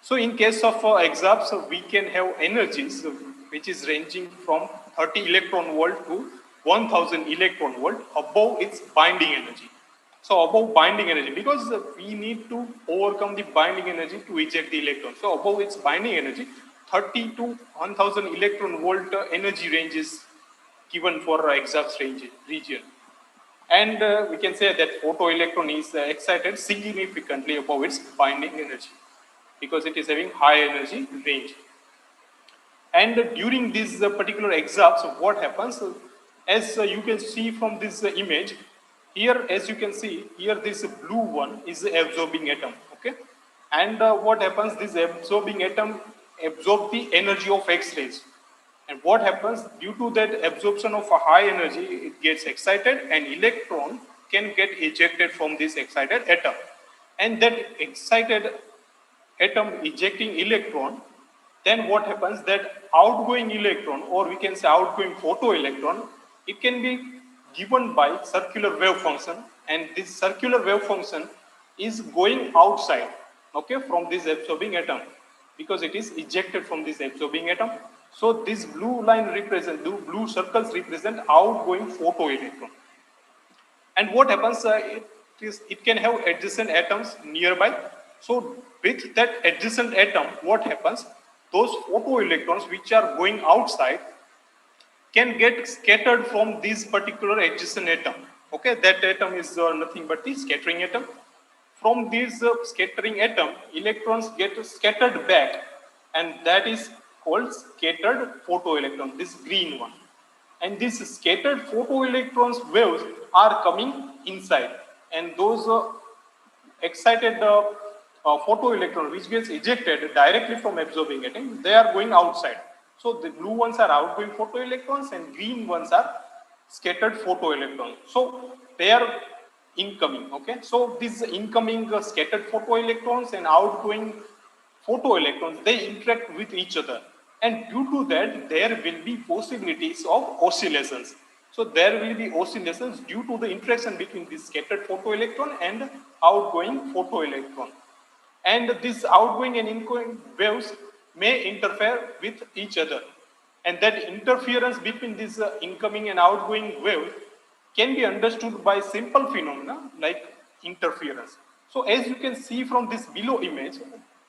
S15: So in case of EXAFS, we can have energies which is ranging from 30 electron volt to 1000 electron volt above its binding energy. So above binding energy, because we need to overcome the binding energy to eject the electron. So above its binding energy, 30 to 1000 electron volt energy range is given for EXAFS region. And we can say that photoelectron is excited significantly above its binding energy, because it is having high energy range. And during this particular EXAFS, what happens? As you can see from this image, here, as you can see, here this blue one is the absorbing atom, okay? And what happens? This absorbing atom absorbs the energy of X-rays. And what happens? Due to that absorption of a high energy, it gets excited, and electron can get ejected from this excited atom. And that excited atom ejecting electron, then what happens that outgoing electron, or we can say outgoing photoelectron, it can be given by circular wave function, and this circular wave function is going outside, okay, from this absorbing atom, because it is ejected from this absorbing atom. So this blue line represent, blue circles represent outgoing photoelectron. And what happens, it can have adjacent atoms nearby. So with that adjacent atom, what happens, those photoelectrons which are going outside can get scattered from this particular adjacent atom. Okay, that atom is nothing but the scattering atom. From this scattering atom, electrons get scattered back, and that is called scattered photoelectron, this green one. And these scattered photoelectrons waves are coming inside, and those excited photoelectron which gets ejected directly from absorbing atom, they are going outside. So the blue ones are outgoing photoelectrons and green ones are scattered photoelectrons. So they are incoming, okay. So these incoming scattered photoelectrons and outgoing photoelectrons, they interact with each other. And due to that, there will be possibilities of oscillations. So there will be oscillations due to the interaction between this scattered photoelectron and outgoing photoelectron. And these outgoing and incoming waves may interfere with each other. And that interference between these incoming and outgoing waves can be understood by simple phenomena like interference. So as you can see from this below image,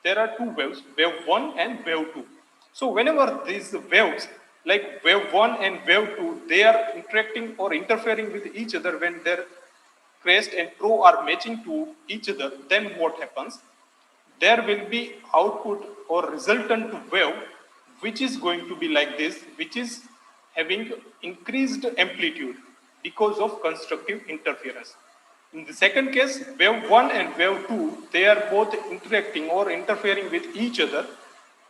S15: there are two waves, wave 1 and wave 2. So whenever these waves, like wave 1 and wave 2, they are interacting or interfering with each other, when their crest and trough are matching to each other, then what happens? There will be output or resultant wave which is going to be like this, which is having increased amplitude because of constructive interference. In the second case, wave 1 and wave 2, they are both interacting or interfering with each other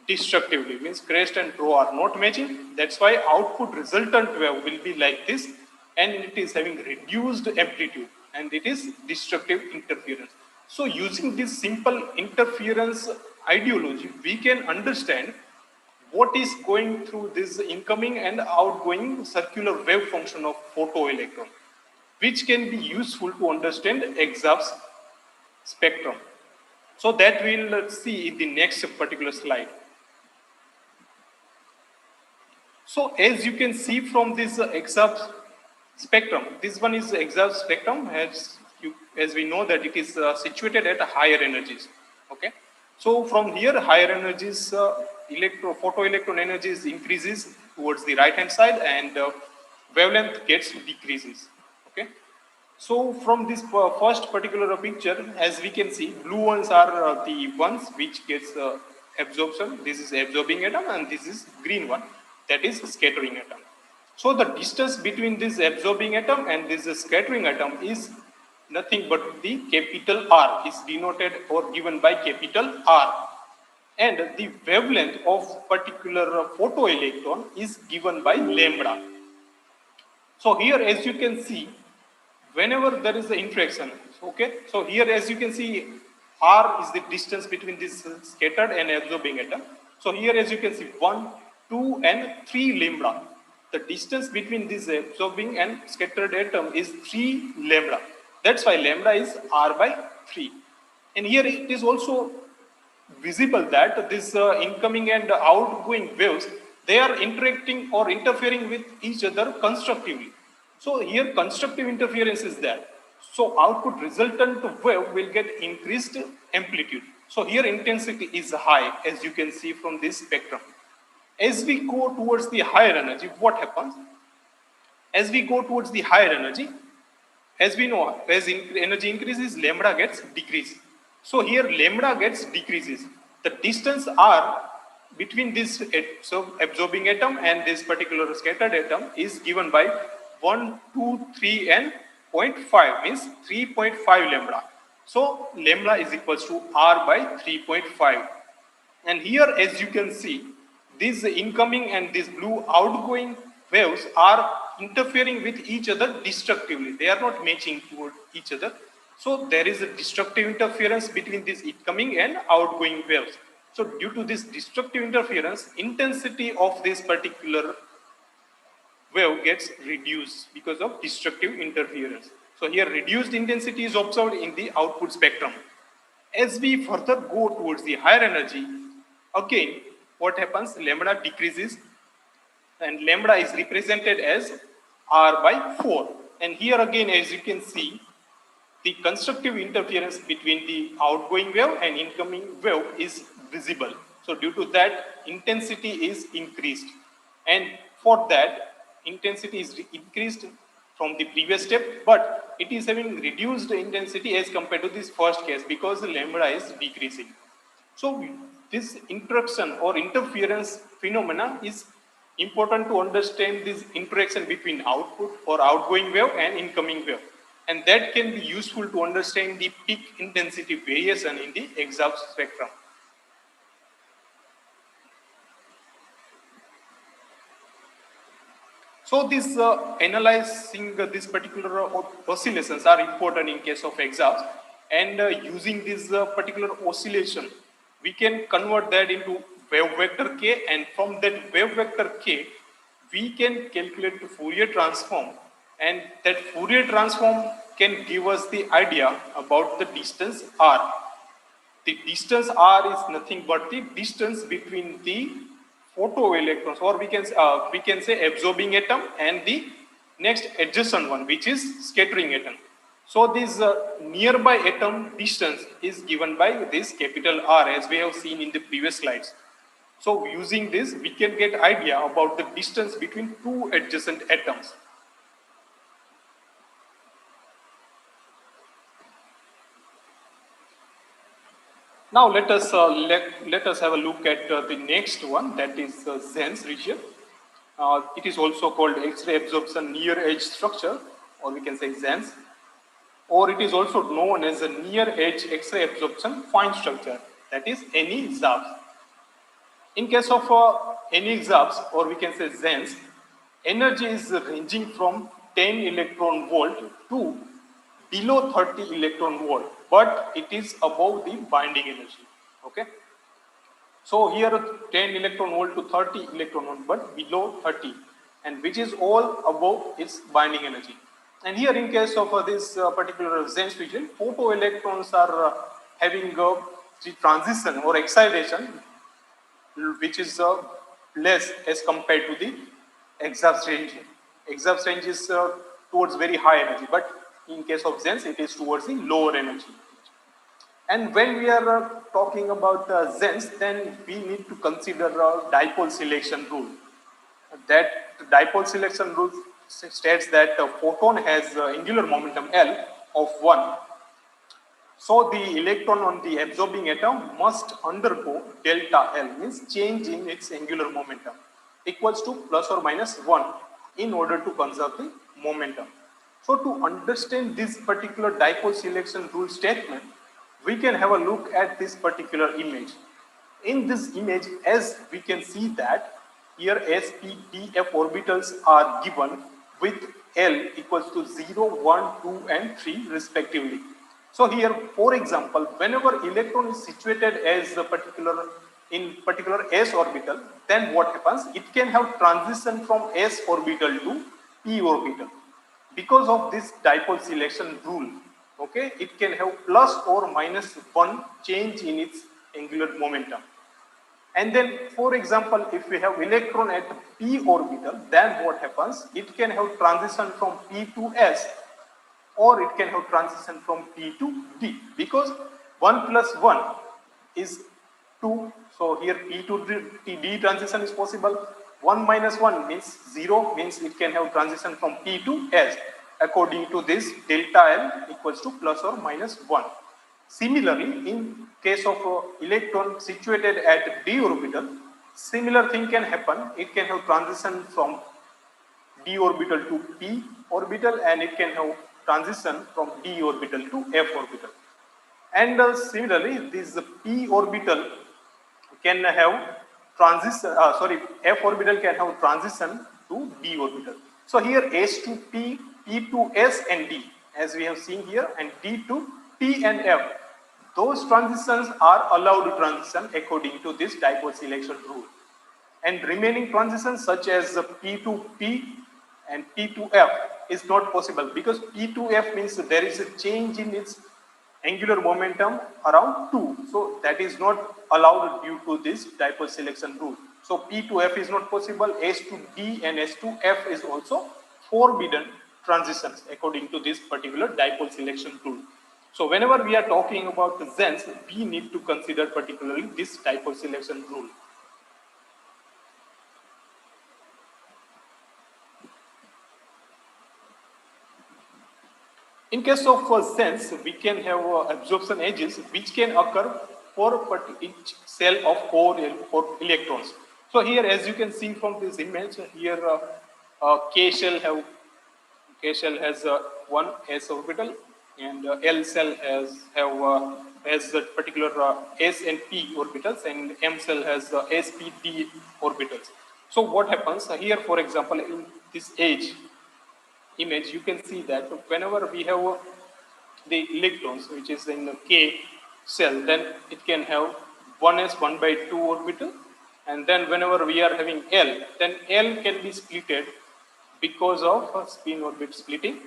S15: destructively, means crest and trough are not matching. That's why output resultant wave will be like this, and it is having reduced amplitude, and it is destructive interference. So using this simple interference ideology, we can understand what is going through this incoming and outgoing circular wave function of photoelectron, which can be useful to understand X-rays spectrum. So that we'll see in the next particular slide. So as you can see from this X-rays spectrum, this one is X-rays spectrum, as we know that it is situated at higher energies. Okay, so from here higher energies, photoelectron energies increases towards the right hand side, and wavelength gets decreases. Okay, so from this first particular picture, as we can see, blue ones are the ones which gets absorption. This is absorbing atom, and this is green one, that is scattering atom. So the distance between this absorbing atom and this scattering atom is nothing but the capital R, is denoted or given by capital R. And the wavelength of particular photoelectron is given by lambda. So here, as you can see, whenever there is the interaction, okay, so here as you can see, R is the distance between this scattered and absorbing atom. So here as you can see, 1, 2 and 3 lambda. The distance between this absorbing and scattered atom is 3 lambda. That's why lambda is R by 3. And here it is also visible that this incoming and outgoing waves, they are interacting or interfering with each other constructively. So here constructive interference is there. So output resultant wave will get increased amplitude. So here intensity is high, as you can see from this spectrum. As we go towards the higher energy, what happens? As we go towards the higher energy, as we know, as energy increases, lambda gets decreased. So here lambda gets decreases. The distance R between this absorbing atom and this particular scattered atom is given by 1, 2, 3 and 0.5, means 3.5 lambda. So lambda is equals to R by 3.5. And here as you can see, these incoming and these blue outgoing waves are interfering with each other destructively. They are not matching toward each other. So there is a destructive interference between these incoming and outgoing waves. So due to this destructive interference, intensity of this particular wave gets reduced because of destructive interference. So here reduced intensity is observed in the output spectrum. As we further go towards the higher energy, again, what happens? Lambda decreases, and lambda is represented as R by 4. And here again, as you can see, the constructive interference between the outgoing wave and incoming wave is visible. So due to that, intensity is increased. And for that, intensity is increased from the previous step, but it is having reduced intensity as compared to this first case because the lambda is decreasing. So this interaction or interference phenomena is important to understand this interaction between output or outgoing wave and incoming wave. And that can be useful to understand the peak intensity variation in the exhaust spectrum. So this analyzing this particular oscillations are important in case of exhaust, and using this particular oscillation, we can convert that into wave vector k, and from that wave vector k, we can calculate the Fourier transform, and that Fourier transform can give us the idea about the distance r. The distance r is nothing but the distance between the photoelectrons, or we can say absorbing atom, and the next adjacent one, which is scattering atom. So this nearby atom distance is given by this capital R, as we have seen in the previous slides. So using this, we can get idea about the distance between two adjacent atoms. Now let us have a look at the next one, that is Zen's region. It is also called X-ray absorption near edge structure, or we can say Zen's, or it is also known as a near edge X-ray absorption fine structure, that is NE-ZABS. In case of NE-ZABS, or we can say Zen's, energy is ranging from 10 electron volt to below 30 electron volt, but it is above the binding energy. Okay. So here 10 electron volt to 30 electron volt, but below 30, and which is all above its binding energy. And here in case of this particular Zen's region, photoelectrons are having the transition or excitation which is less as compared to the exhaust range. Exhaust range is towards very high energy, but in case of Zen's, it is towards the lower energy. And when we are talking about Zen's, then we need to consider dipole selection rule. That dipole selection rule states that a photon has angular momentum L of 1. So the electron on the absorbing atom must undergo delta L, means change in its angular momentum, equals to plus or minus 1 in order to conserve the momentum. So to understand this particular dipole selection rule statement, we can have a look at this particular image. In this image, as we can see that here s, p, d, f orbitals are given with L equals to 0, 1, 2 and 3 respectively. So here, for example, whenever electron is situated as a particular s orbital, then what happens? It can have transition from s orbital to p orbital. Because of this dipole selection rule, okay, it can have plus or minus 1 change in its angular momentum. And then, for example, if we have electron at p orbital, then what happens? It can have transition from p to s, or it can have transition from p to d, because 1 plus 1 is 2. So here p to d transition is possible. 1 minus 1 means 0, means it can have transition from p to s according to this delta L equals to plus or minus 1. Similarly, in case of electron situated at d orbital, similar thing can happen. It can have transition from d orbital to p orbital, and it can have transition from d orbital to f orbital. And similarly, this p orbital can have transition, f orbital can have transition to d orbital. So here s to p, p to s and d as we have seen here, and D to P and F. Those transitions are allowed transition according to this dipole selection rule. And remaining transitions such as P to P and P to F is not possible, because P to F means there is a change in its angular momentum around 2. So that is not allowed due to this dipole selection rule. So P to F is not possible. S to D and S to F is also forbidden transitions according to this particular dipole selection rule. So whenever we are talking about the ZENS, we need to consider particularly this dipole selection rule. In case of ZENS, we can have absorption edges which can occur for each cell of core electrons. So here, as you can see from this image, here K shell has one s orbital, and L cell has a particular s and p orbitals, and M cell has s, p, d orbitals. So what happens here, for example, in this image, you can see that whenever we have the electrons, which is in the K cell, then it can have 1s 1/2 orbital, and then whenever we are having L, then L can be splitted because of spin orbit splitting,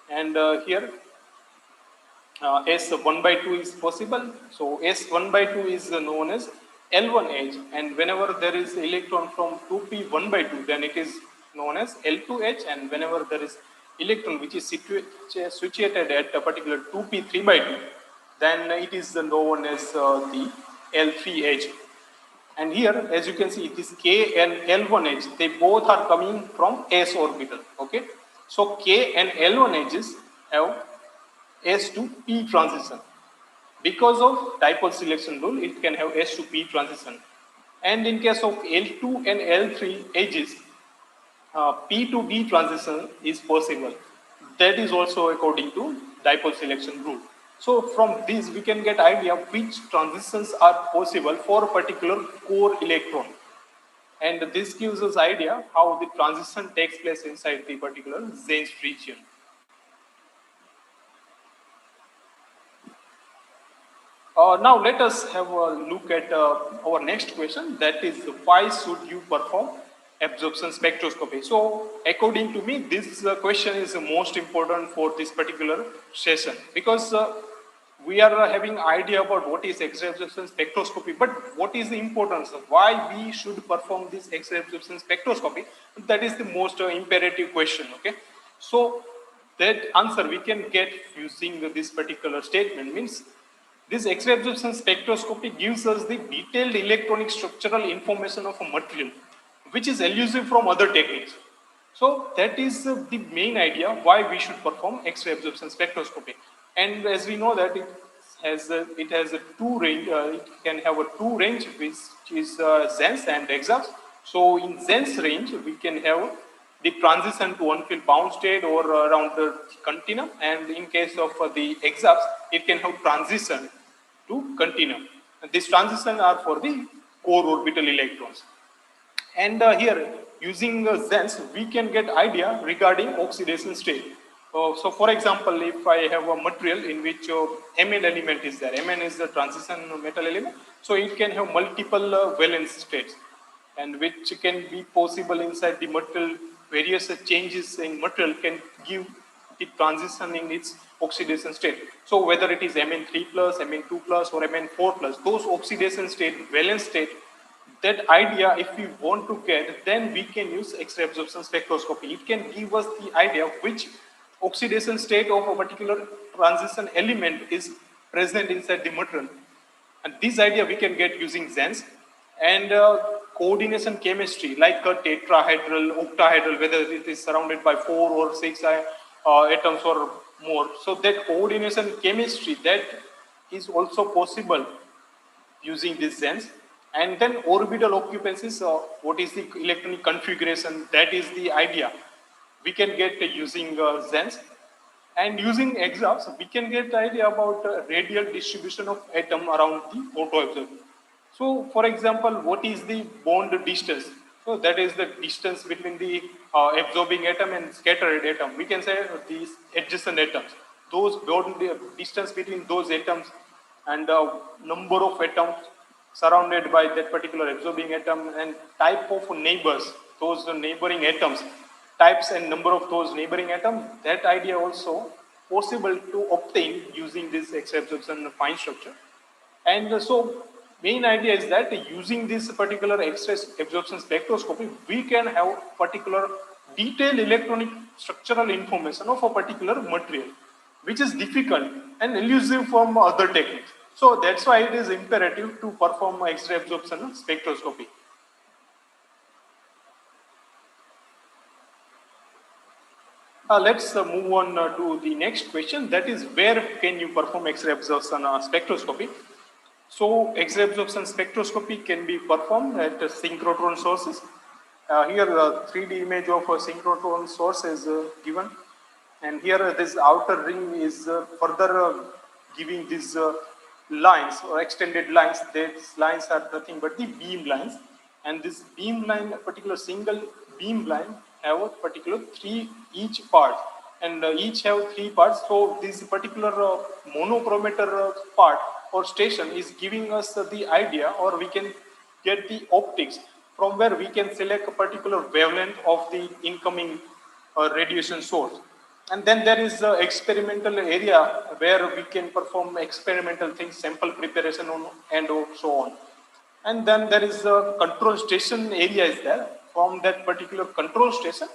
S15: and here S 1/2 is possible. So S 1/2 is known as L1 edge, and whenever there is electron from 2p 1/2, then it is known as L2 edge, and whenever there is electron which is situated at a particular 2p 3/2, then it is known as the L3 edge. And here, as you can see, this K and L1 edge, they both are coming from S orbital. Okay, so K and L1 edges have S to P transition. Because of dipole selection rule, it can have S to P transition. And in case of L2 and L3 edges, P to D transition is possible. That is also according to dipole selection rule. So from this, we can get idea which transitions are possible for a particular core electron. And this gives us idea how the transition takes place inside the particular ZENS region. Now let us have a look at our next question, that is, why should you perform absorption spectroscopy? So according to me, this question is the most important for this particular session, because we are having idea about what is X-ray absorption spectroscopy, but what is the importance of why we should perform this X-ray absorption spectroscopy? That is the most imperative question. Okay, so that answer we can get using this particular statement, means this X-ray absorption spectroscopy gives us the detailed electronic structural information of a material, which is elusive from other techniques. So that is the main idea why we should perform X-ray absorption spectroscopy. And as we know that it has a two range, it can have a two range, which is ZENS and EXAFS. So in ZENS range, we can have the transition to unfilled bound state or around the continuum, and in case of the EXAFS, it can have transition to continuum. And these transitions are for the core orbital electrons. And here, using ZENS, we can get idea regarding oxidation state. So for example, if I have a material in which Mn element is there, Mn is the transition metal element, so it can have multiple valence states, and which can be possible inside the material. Various changes in material can give the transition in its oxidation state. So whether it is Mn3+, Mn2+, or Mn4+, those oxidation state, valence state, that idea, if we want to get, then we can use X-ray absorption spectroscopy. It can give us the idea which oxidation state of a particular transition element is present inside the material. And this idea we can get using ZENS. And coordination chemistry, like a tetrahedral, octahedral, whether it is surrounded by 4 or 6 atoms or more. So that coordination chemistry, that is also possible using this ZENS. And then orbital occupancies, what is the electronic configuration, that is the idea we can get using ZENS. And using EXAFS, we can get idea about radial distribution of atom around the photoabsorber. So for example, what is the bond distance? So that is the distance between the absorbing atom and scattered atom. We can say these adjacent atoms. those distance between those atoms and number of atoms surrounded by that particular absorbing atom and type of neighbors, those neighboring atoms, types and number of those neighboring atoms, that idea also possible to obtain using this X-ray absorption fine structure. And so main idea is that using this particular X-ray absorption spectroscopy, we can have particular detailed electronic structural information of a particular material, which is difficult and elusive from other techniques. So that's why it is imperative to perform X-ray absorption spectroscopy. Let's move on to the next question, that is where can you perform X-ray absorption spectroscopy? So X-ray absorption spectroscopy can be performed at synchrotron sources. Here the 3D image of a synchrotron source is given, and here this outer ring is further giving these lines or extended lines. These lines are nothing but the beam lines, and this beam line, a particular single beam line, have a particular three each part, and each have three parts. So this particular monochromator part or station is giving us the idea, or we can get the optics from where we can select a particular wavelength of the incoming radiation source. And then there is the experimental area where we can perform experimental things, sample preparation and so on. And then there is a control station area is there. From that particular control station,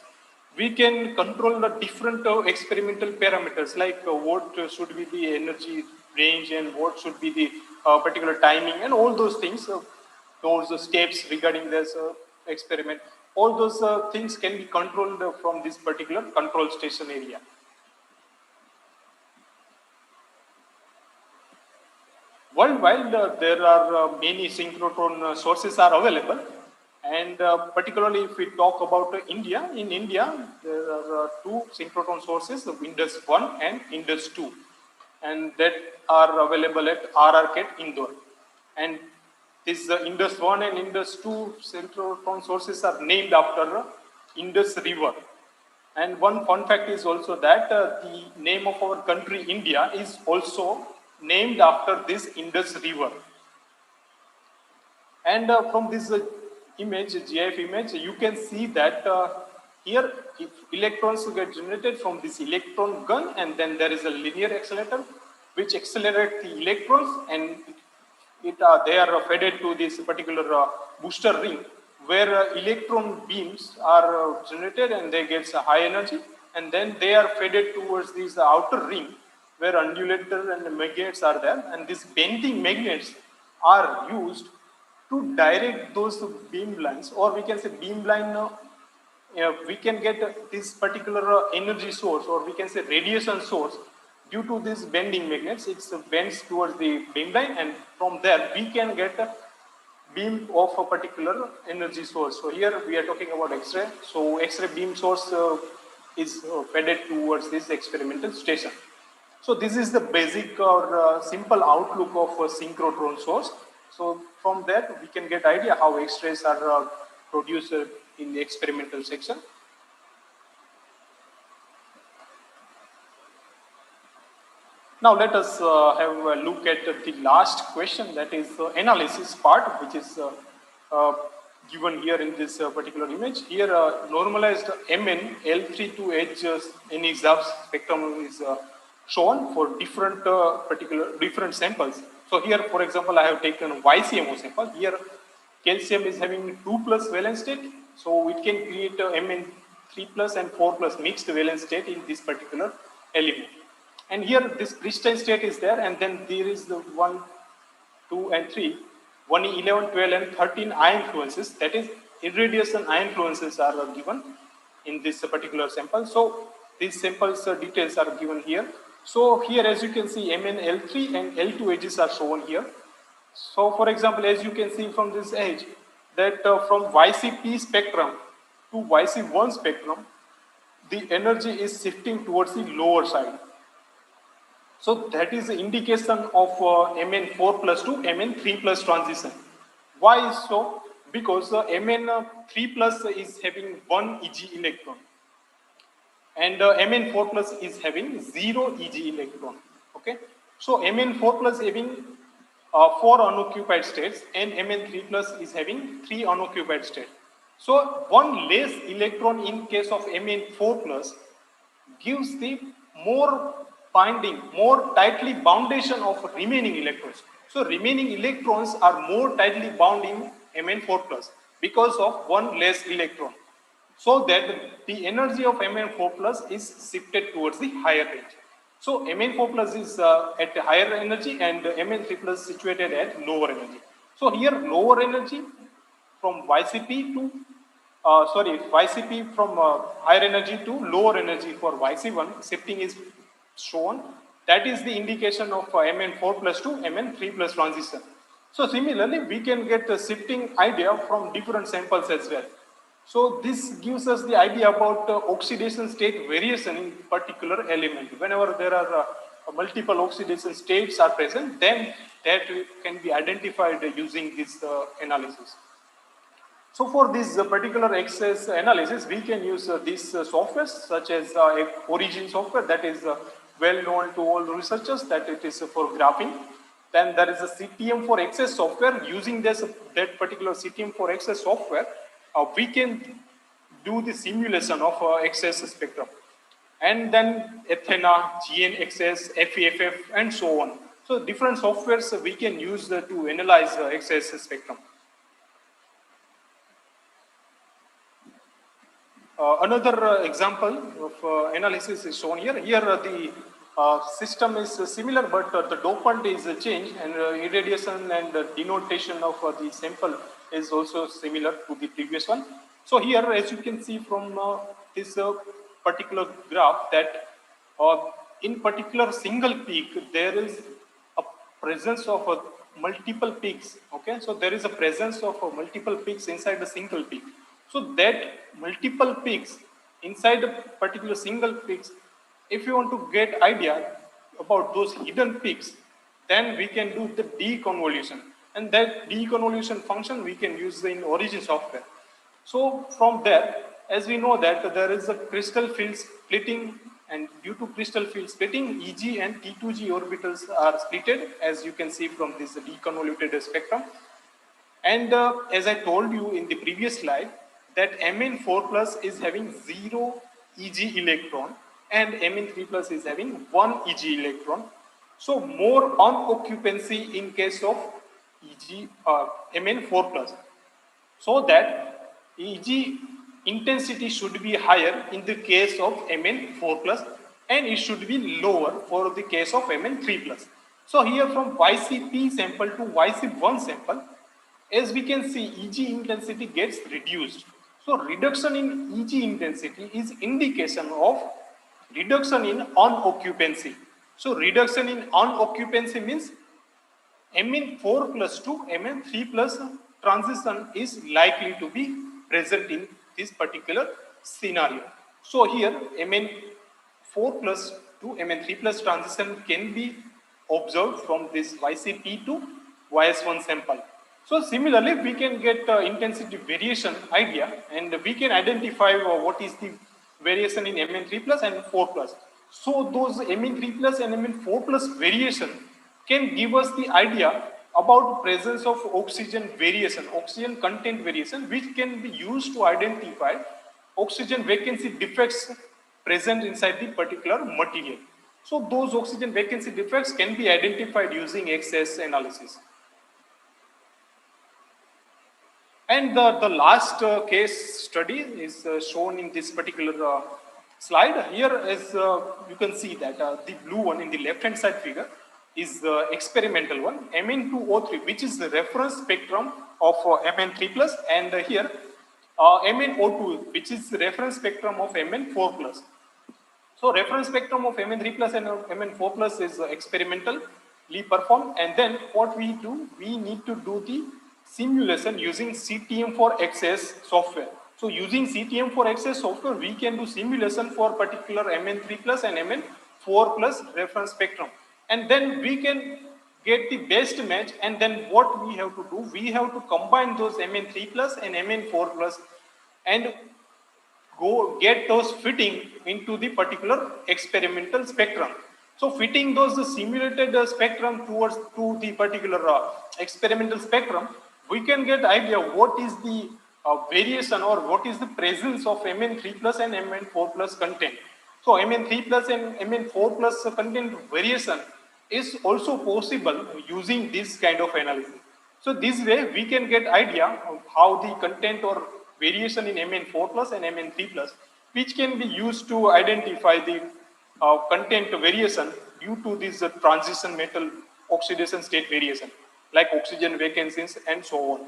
S15: we can control the different experimental parameters, like what should be the energy range and what should be the particular timing and all those things, those steps regarding this experiment. All those things can be controlled from this particular control station area. Worldwide, there are many synchrotron sources are available. And particularly if we talk about India, in India, there are two synchrotron sources, Indus 1 and Indus 2. And that are available at RRCAT Indore. And these Indus 1 and Indus 2 synchrotron sources are named after Indus River. And one fun fact is also that the name of our country, India, is also named after this Indus River. And from this image, GIF image, you can see that here if electrons get generated from this electron gun, and then there is a linear accelerator which accelerates the electrons, and they are fed to this particular booster ring where electron beams are generated and they get high energy, and then they are fed towards this outer ring where undulator and magnets are there, and these bending magnets are used to direct those beam lines, or we can say beam line, we can get this particular energy source, or we can say radiation source. Due to these bending magnets, it bends towards the beam line, and from there we can get a beam of a particular energy source. So here we are talking about X-ray. So X-ray beam source is fed towards this experimental station. So this is the basic or simple outlook of a synchrotron source. So from that we can get idea how X-rays are produced in the experimental section. Now let us have a look at the last question, that is analysis part, which is given here in this particular image. Here normalized Mn L3 to H NEXAF spectrum is shown for different samples. So here, for example, I have taken YCMO sample. Here calcium is having 2+ valence state, so it can create Mn3+ and 4+ mixed valence state in this particular element. And here this crystalline state is there, and then there is the 1, 2, and 3, 1, 11, 12, and 13 ion fluences, that is irradiation ion fluences are given in this particular sample. So these samples details are given here. So here, as you can see, Mn L3 and L2 edges are shown here. So for example, as you can see from this edge, that from YCP spectrum to YC1 spectrum, the energy is shifting towards the lower side. So that is the indication of Mn4+ to Mn3+ transition. Why is so? Because Mn3+ is having 1 Eg electron, and Mn4 plus is having 0 Eg electron. Okay, so Mn4 plus having 4 unoccupied states, and Mn3 plus is having 3 unoccupied states. So one less electron in case of Mn4 plus gives the more binding, more tightly boundation of remaining electrons. So remaining electrons are more tightly bound in Mn4 plus because of one less electron. So that the energy of Mn4 plus is shifted towards the higher range. So Mn4 plus is at higher energy and Mn3 plus situated at lower energy. So here lower energy from YCP to YCP from higher energy to lower energy for YC1 shifting is shown. That is the indication of Mn4 plus to Mn3 plus transition. So similarly, we can get a shifting idea from different samples as well. So this gives us the idea about oxidation state variation in particular element. Whenever there are multiple oxidation states are present, then that can be identified using this analysis. So for this particular excess analysis, we can use these softwares such as Origin software that is well known to all researchers that it is for graphing. Then there is a CTM for excess software. Using that particular CTM for excess software, we can do the simulation of excess spectrum. And then Athena, GNXS, FEFF, and so on. So different softwares we can use to analyze excess spectrum. Another example of analysis is shown here. Here the system is similar, but the dopant is changed, and irradiation and denotation of the sample is also similar to the previous one. So here, as you can see from this particular graph, that in particular single peak, there is a presence of multiple peaks. Okay, so there is a presence of multiple peaks inside a single peak. So that multiple peaks inside a particular single peaks, if you want to get idea about those hidden peaks, then we can do the deconvolution. And that deconvolution function we can use in Origin software. So from there, as we know that there is a crystal field splitting, and due to crystal field splitting, EG and T2G orbitals are splitted, as you can see from this deconvoluted spectrum. And as I told you in the previous slide, that Mn4 plus is having 0 Eg electron and Mn3 plus is having 1 Eg electron. So more unoccupancy in case of Mn4 plus. So that Eg intensity should be higher in the case of Mn4 plus, and it should be lower for the case of Mn3 plus. So here from YCP sample to YC1 sample, as we can see, Eg intensity gets reduced. So reduction in Eg intensity is indication of reduction in unoccupancy. So reduction in unoccupancy means Mn4 plus to Mn3 plus transition is likely to be present in this particular scenario. So here Mn4 plus to Mn3 plus transition can be observed from this YCP to YS1 sample. So similarly, we can get intensity variation idea, and we can identify what is the variation in Mn3 plus and 4 plus. So those Mn3 plus and Mn4 plus variation can give us the idea about presence of oxygen variation, oxygen content variation, which can be used to identify oxygen vacancy defects present inside the particular material. So those oxygen vacancy defects can be identified using excess analysis. And the last case study is shown in this particular slide. Here, as you can see that the blue one in the left-hand side figure is the experimental one, Mn2O3, which is the reference spectrum of Mn3 plus, and here MnO2, which is the reference spectrum of Mn4 plus. So reference spectrum of Mn3 plus and Mn4 plus is experimentally performed, and then what we do, we need to do the simulation using CTM for excess software. So using CTM for excess software, we can do simulation for particular Mn3 plus and Mn4 plus reference spectrum. And then we can get the best match, and then what we have to do, we have to combine those Mn3 plus and Mn4 plus and get those fitting into the particular experimental spectrum. So fitting those simulated spectrum towards to the particular experimental spectrum, we can get idea what is the variation or what is the presence of Mn3 plus and Mn4 plus content. So Mn3 plus and Mn4 plus content variation is also possible using this kind of analysis. So this way we can get idea of how the content or variation in Mn4 plus and Mn3 plus, which can be used to identify the content variation due to this transition metal oxidation state variation, like oxygen vacancies and so on.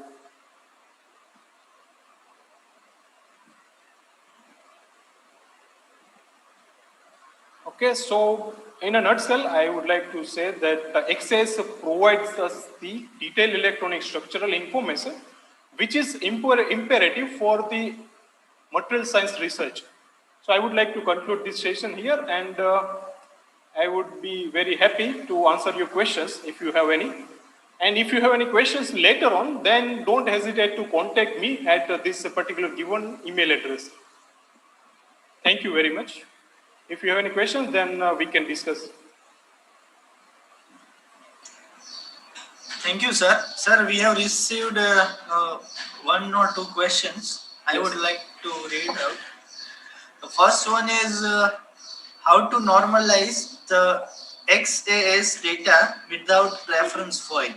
S15: Okay, so in a nutshell, I would like to say that XAS provides us the detailed electronic structural information, which is imperative for the material science research. So I would like to conclude this session here, and I would be very happy to answer your questions if you have any. And if you have any questions later on, then don't hesitate to contact me at this particular given email address. Thank you very much. If you have any questions, then we can discuss.
S12: Thank you, sir. Sir, we have received one or two questions. I would like to read out. The first one is how to normalize the XAS data without reference foil.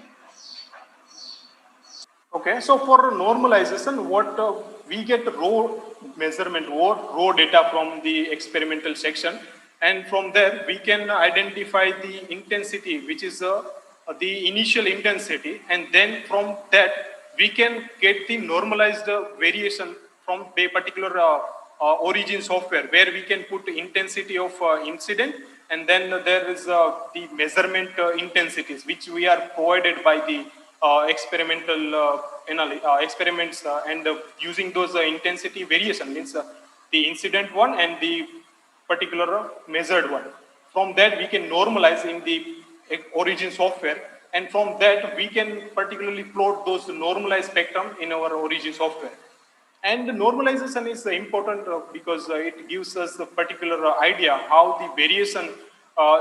S15: Okay, so for normalization, what we get raw measurement or raw data from the experimental section, and from there we can identify the intensity, which is the initial intensity, and then from that we can get the normalized variation from a particular origin software, where we can put intensity of incident, and then there is the measurement intensities, which we are provided by the experimental experiments, and using those intensity variation means the incident one and the particular measured one. From that we can normalize in the origin software, and from that we can particularly plot those normalized spectrum in our origin software. And normalization is important because it gives us a particular idea how the variation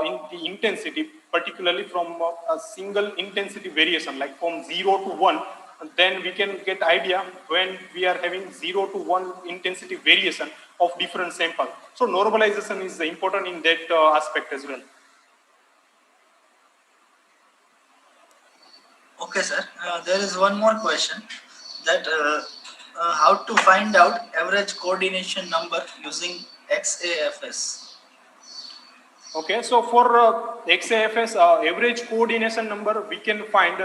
S15: in the intensity, particularly from a single intensity variation, like from 0 to 1, and then we can get idea when we are having 0 to 1 intensity variation of different sample. So normalization is important in that aspect as well.
S12: Okay, sir. There is one more question, that how to find out average coordination number using XAFS.
S15: Okay, so for XAFS average coordination number, we can find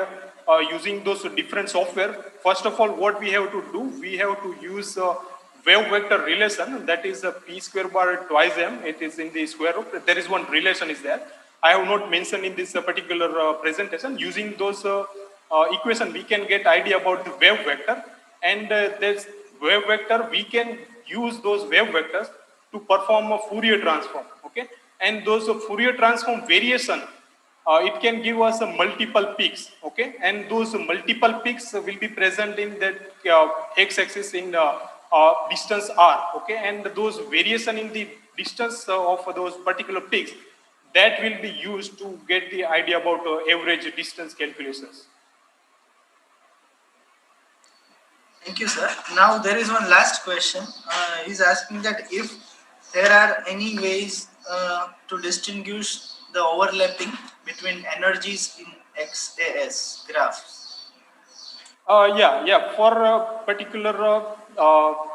S15: using those different software. First of all, what we have to do, we have to use wave vector relation, that is p square bar twice m. It is in the square root. There is one relation is there. I have not mentioned in this particular presentation. Using those equation, we can get idea about the wave vector, and this wave vector, we can use those wave vectors to perform a Fourier transform. Okay, and those Fourier transform variation, it can give us multiple peaks. Okay, and those multiple peaks will be present in that x-axis in distance r. Okay, and those variation in the distance of those particular peaks, that will be used to get the idea about average distance calculations.
S12: Thank you, sir. Now there is one last question. He's asking that if there are any ways to distinguish the overlapping between energies in XAS graphs.
S15: Yeah. For a particular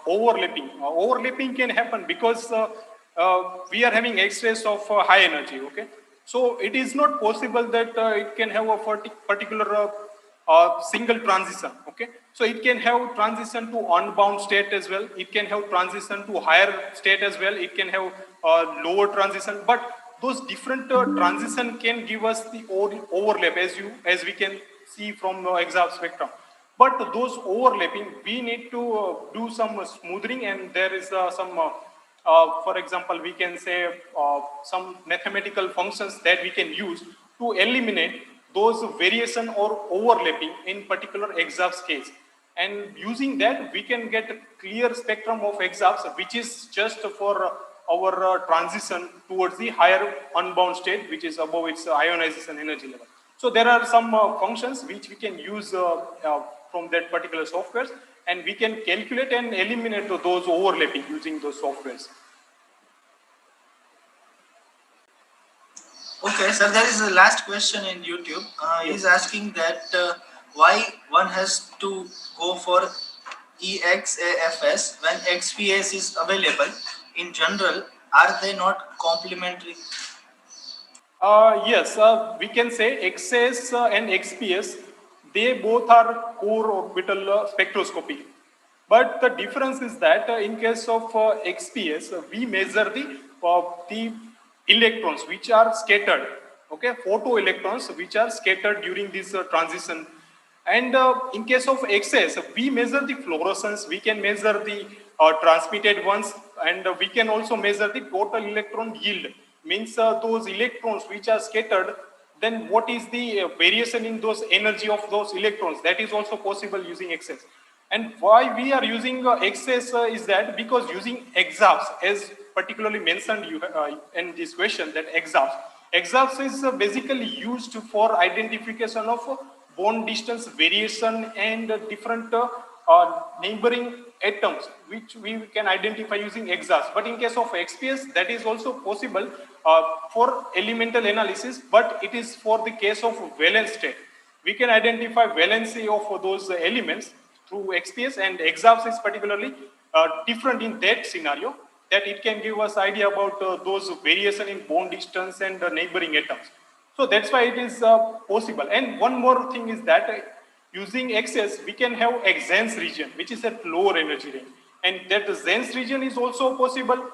S15: overlapping, overlapping can happen because we are having X-rays of high energy. Okay, so it is not possible that it can have a particular single transition. Okay, so it can have transition to unbound state as well. It can have transition to higher state as well. It can have lower transition, but those different transition can give us the overlap, as we can see from the exam spectrum. But those overlapping, we need to do some smoothing, and there is some, for example, we can say some mathematical functions that we can use to eliminate those variation or overlapping in particular exam case. And using that, we can get a clear spectrum of examples, which is just for our transition towards the higher unbound state, which is above its ionization energy level. So there are some functions which we can use from that particular software, and we can calculate and eliminate those overlapping using those softwares.
S12: Okay, sir, there is a last question in YouTube. He's asking that why one has to go for EXAFS when XPS is available. In general, are they not complementary?
S15: Yes, we can say XS and XPS, they both are core orbital spectroscopy. But the difference is that in case of XPS, we measure the electrons which are scattered, okay, photoelectrons which are scattered during this transition. And in case of XS, we measure the fluorescence, we can measure the transmitted ones, and we can also measure the total electron yield. Means those electrons which are scattered, then what is the variation in those energy of those electrons? That is also possible using XS. And why we are using XS is that because using examples, as particularly mentioned in this question, that examples is basically used for identification of bond distance variation and different neighboring atoms, which we can identify using examples. But in case of XPS, that is also possible for elemental analysis, but it is for the case of valence state. We can identify valency of those elements through XPS, and examples is particularly different in that scenario, that it can give us idea about those variation in bond distance and neighboring atoms. So that's why it is possible. And one more thing is that using XS, we can have a Xense region, which is at lower energy range. And that Xense region is also possible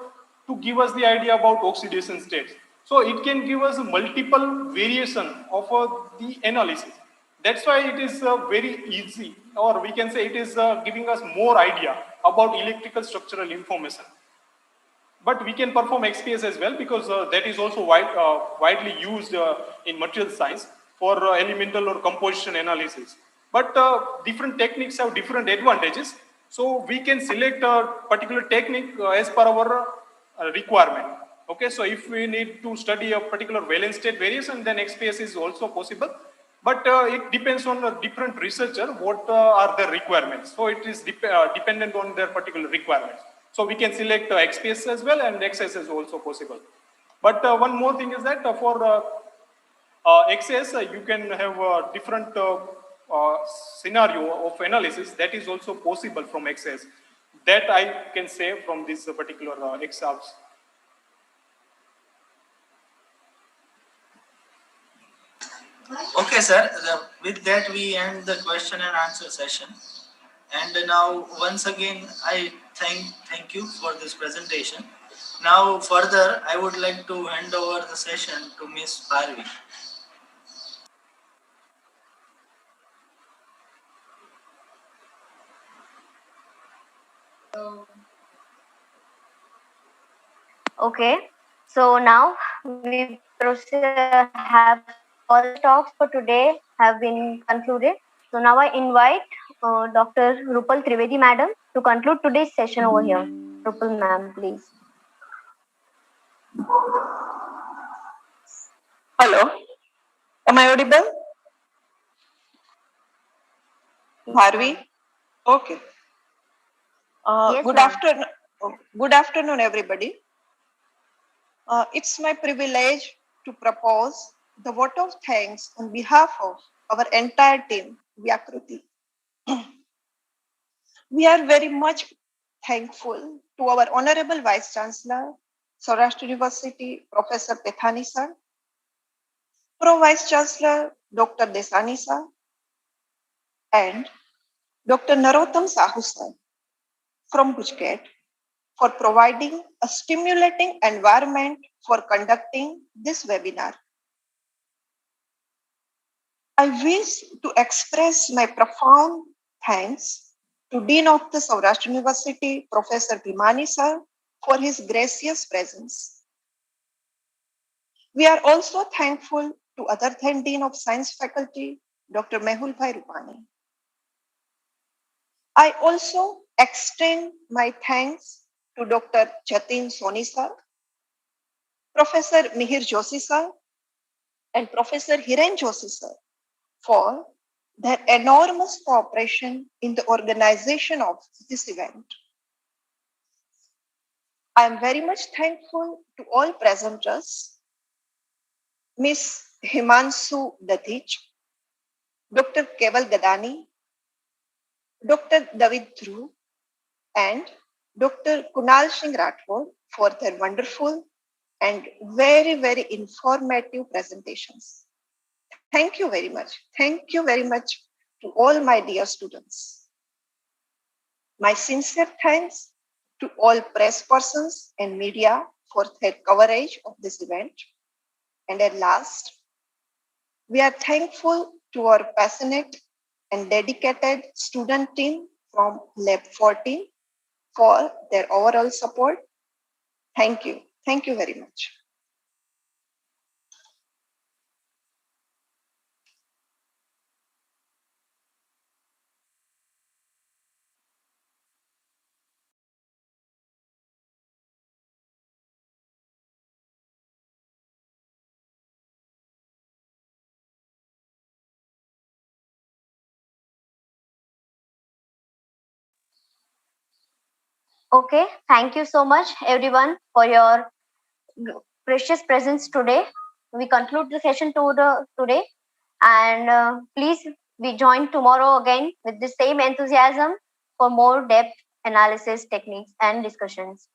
S15: to give us the idea about oxidation states. So it can give us multiple variation of the analysis. That's why it is very easy, or we can say it is giving us more idea about electrical structural information. But we can perform XPS as well, because that is also widely used in material science for elemental or composition analysis. But different techniques have different advantages. So we can select a particular technique as per our requirement. Okay, so if we need to study a particular valence state variation, then XPS is also possible. But it depends on a different researcher what are their requirements. So it is dependent on their particular requirements. So we can select XPS as well, and XS is also possible. But one more thing is that for XS, you can have a different scenario of analysis that is also possible from XS. That I can say from this particular examples.
S12: Okay, sir. With that, we end the question and answer session. And now, once again, I thank you for this presentation. Now, further, I would like to hand over the session to Ms. Parvi.
S1: Okay, so now we have all the talks for today have been concluded. So now I invite Dr. Rupal Trivedi madam to conclude today's session over here. Rupal ma'am, please.
S16: Hello, am I audible? Harvi? Okay.
S1: Yes,
S16: good
S1: ma'am.
S16: afternoon. Good afternoon, everybody. It's my privilege to propose the vote of thanks on behalf of our entire team, Vyakruti. We are very much thankful to our Honorable Vice Chancellor, Saurashtra University, Professor Pethani sir, Pro Vice Chancellor, Dr. Desani sir, and Dr. Narottam Sahu sir from Gujarat for providing a stimulating environment for conducting this webinar. I wish to express my profound thanks to Dean of the Saurashtra University, Professor Bhimani sir, for his gracious presence. We are also thankful to other than Dean of Science Faculty, Dr. Mehul Bhai Rupani. I also extend my thanks to Dr. Jatin Soni sir, Professor Mihir Joshi sir, and Professor Hiren Joshi sir for their enormous cooperation in the organization of this event. I am very much thankful to all presenters, Ms. Himansu Dathich, Dr. Keval Gadani, Dr. David Dhruv, and Dr. Kunal Singh Rathod for their wonderful and very, very informative presentations. Thank you very much. Thank you very much to all my dear students. My sincere thanks to all press persons and media for their coverage of this event. And at last, we are thankful to our passionate and dedicated student team from Lab 14 for their overall support. Thank you. Thank you very much.
S1: Okay, thank you so much, everyone, for your precious presence today. We conclude the session today, and please be joined tomorrow again with the same enthusiasm for more depth analysis techniques and discussions.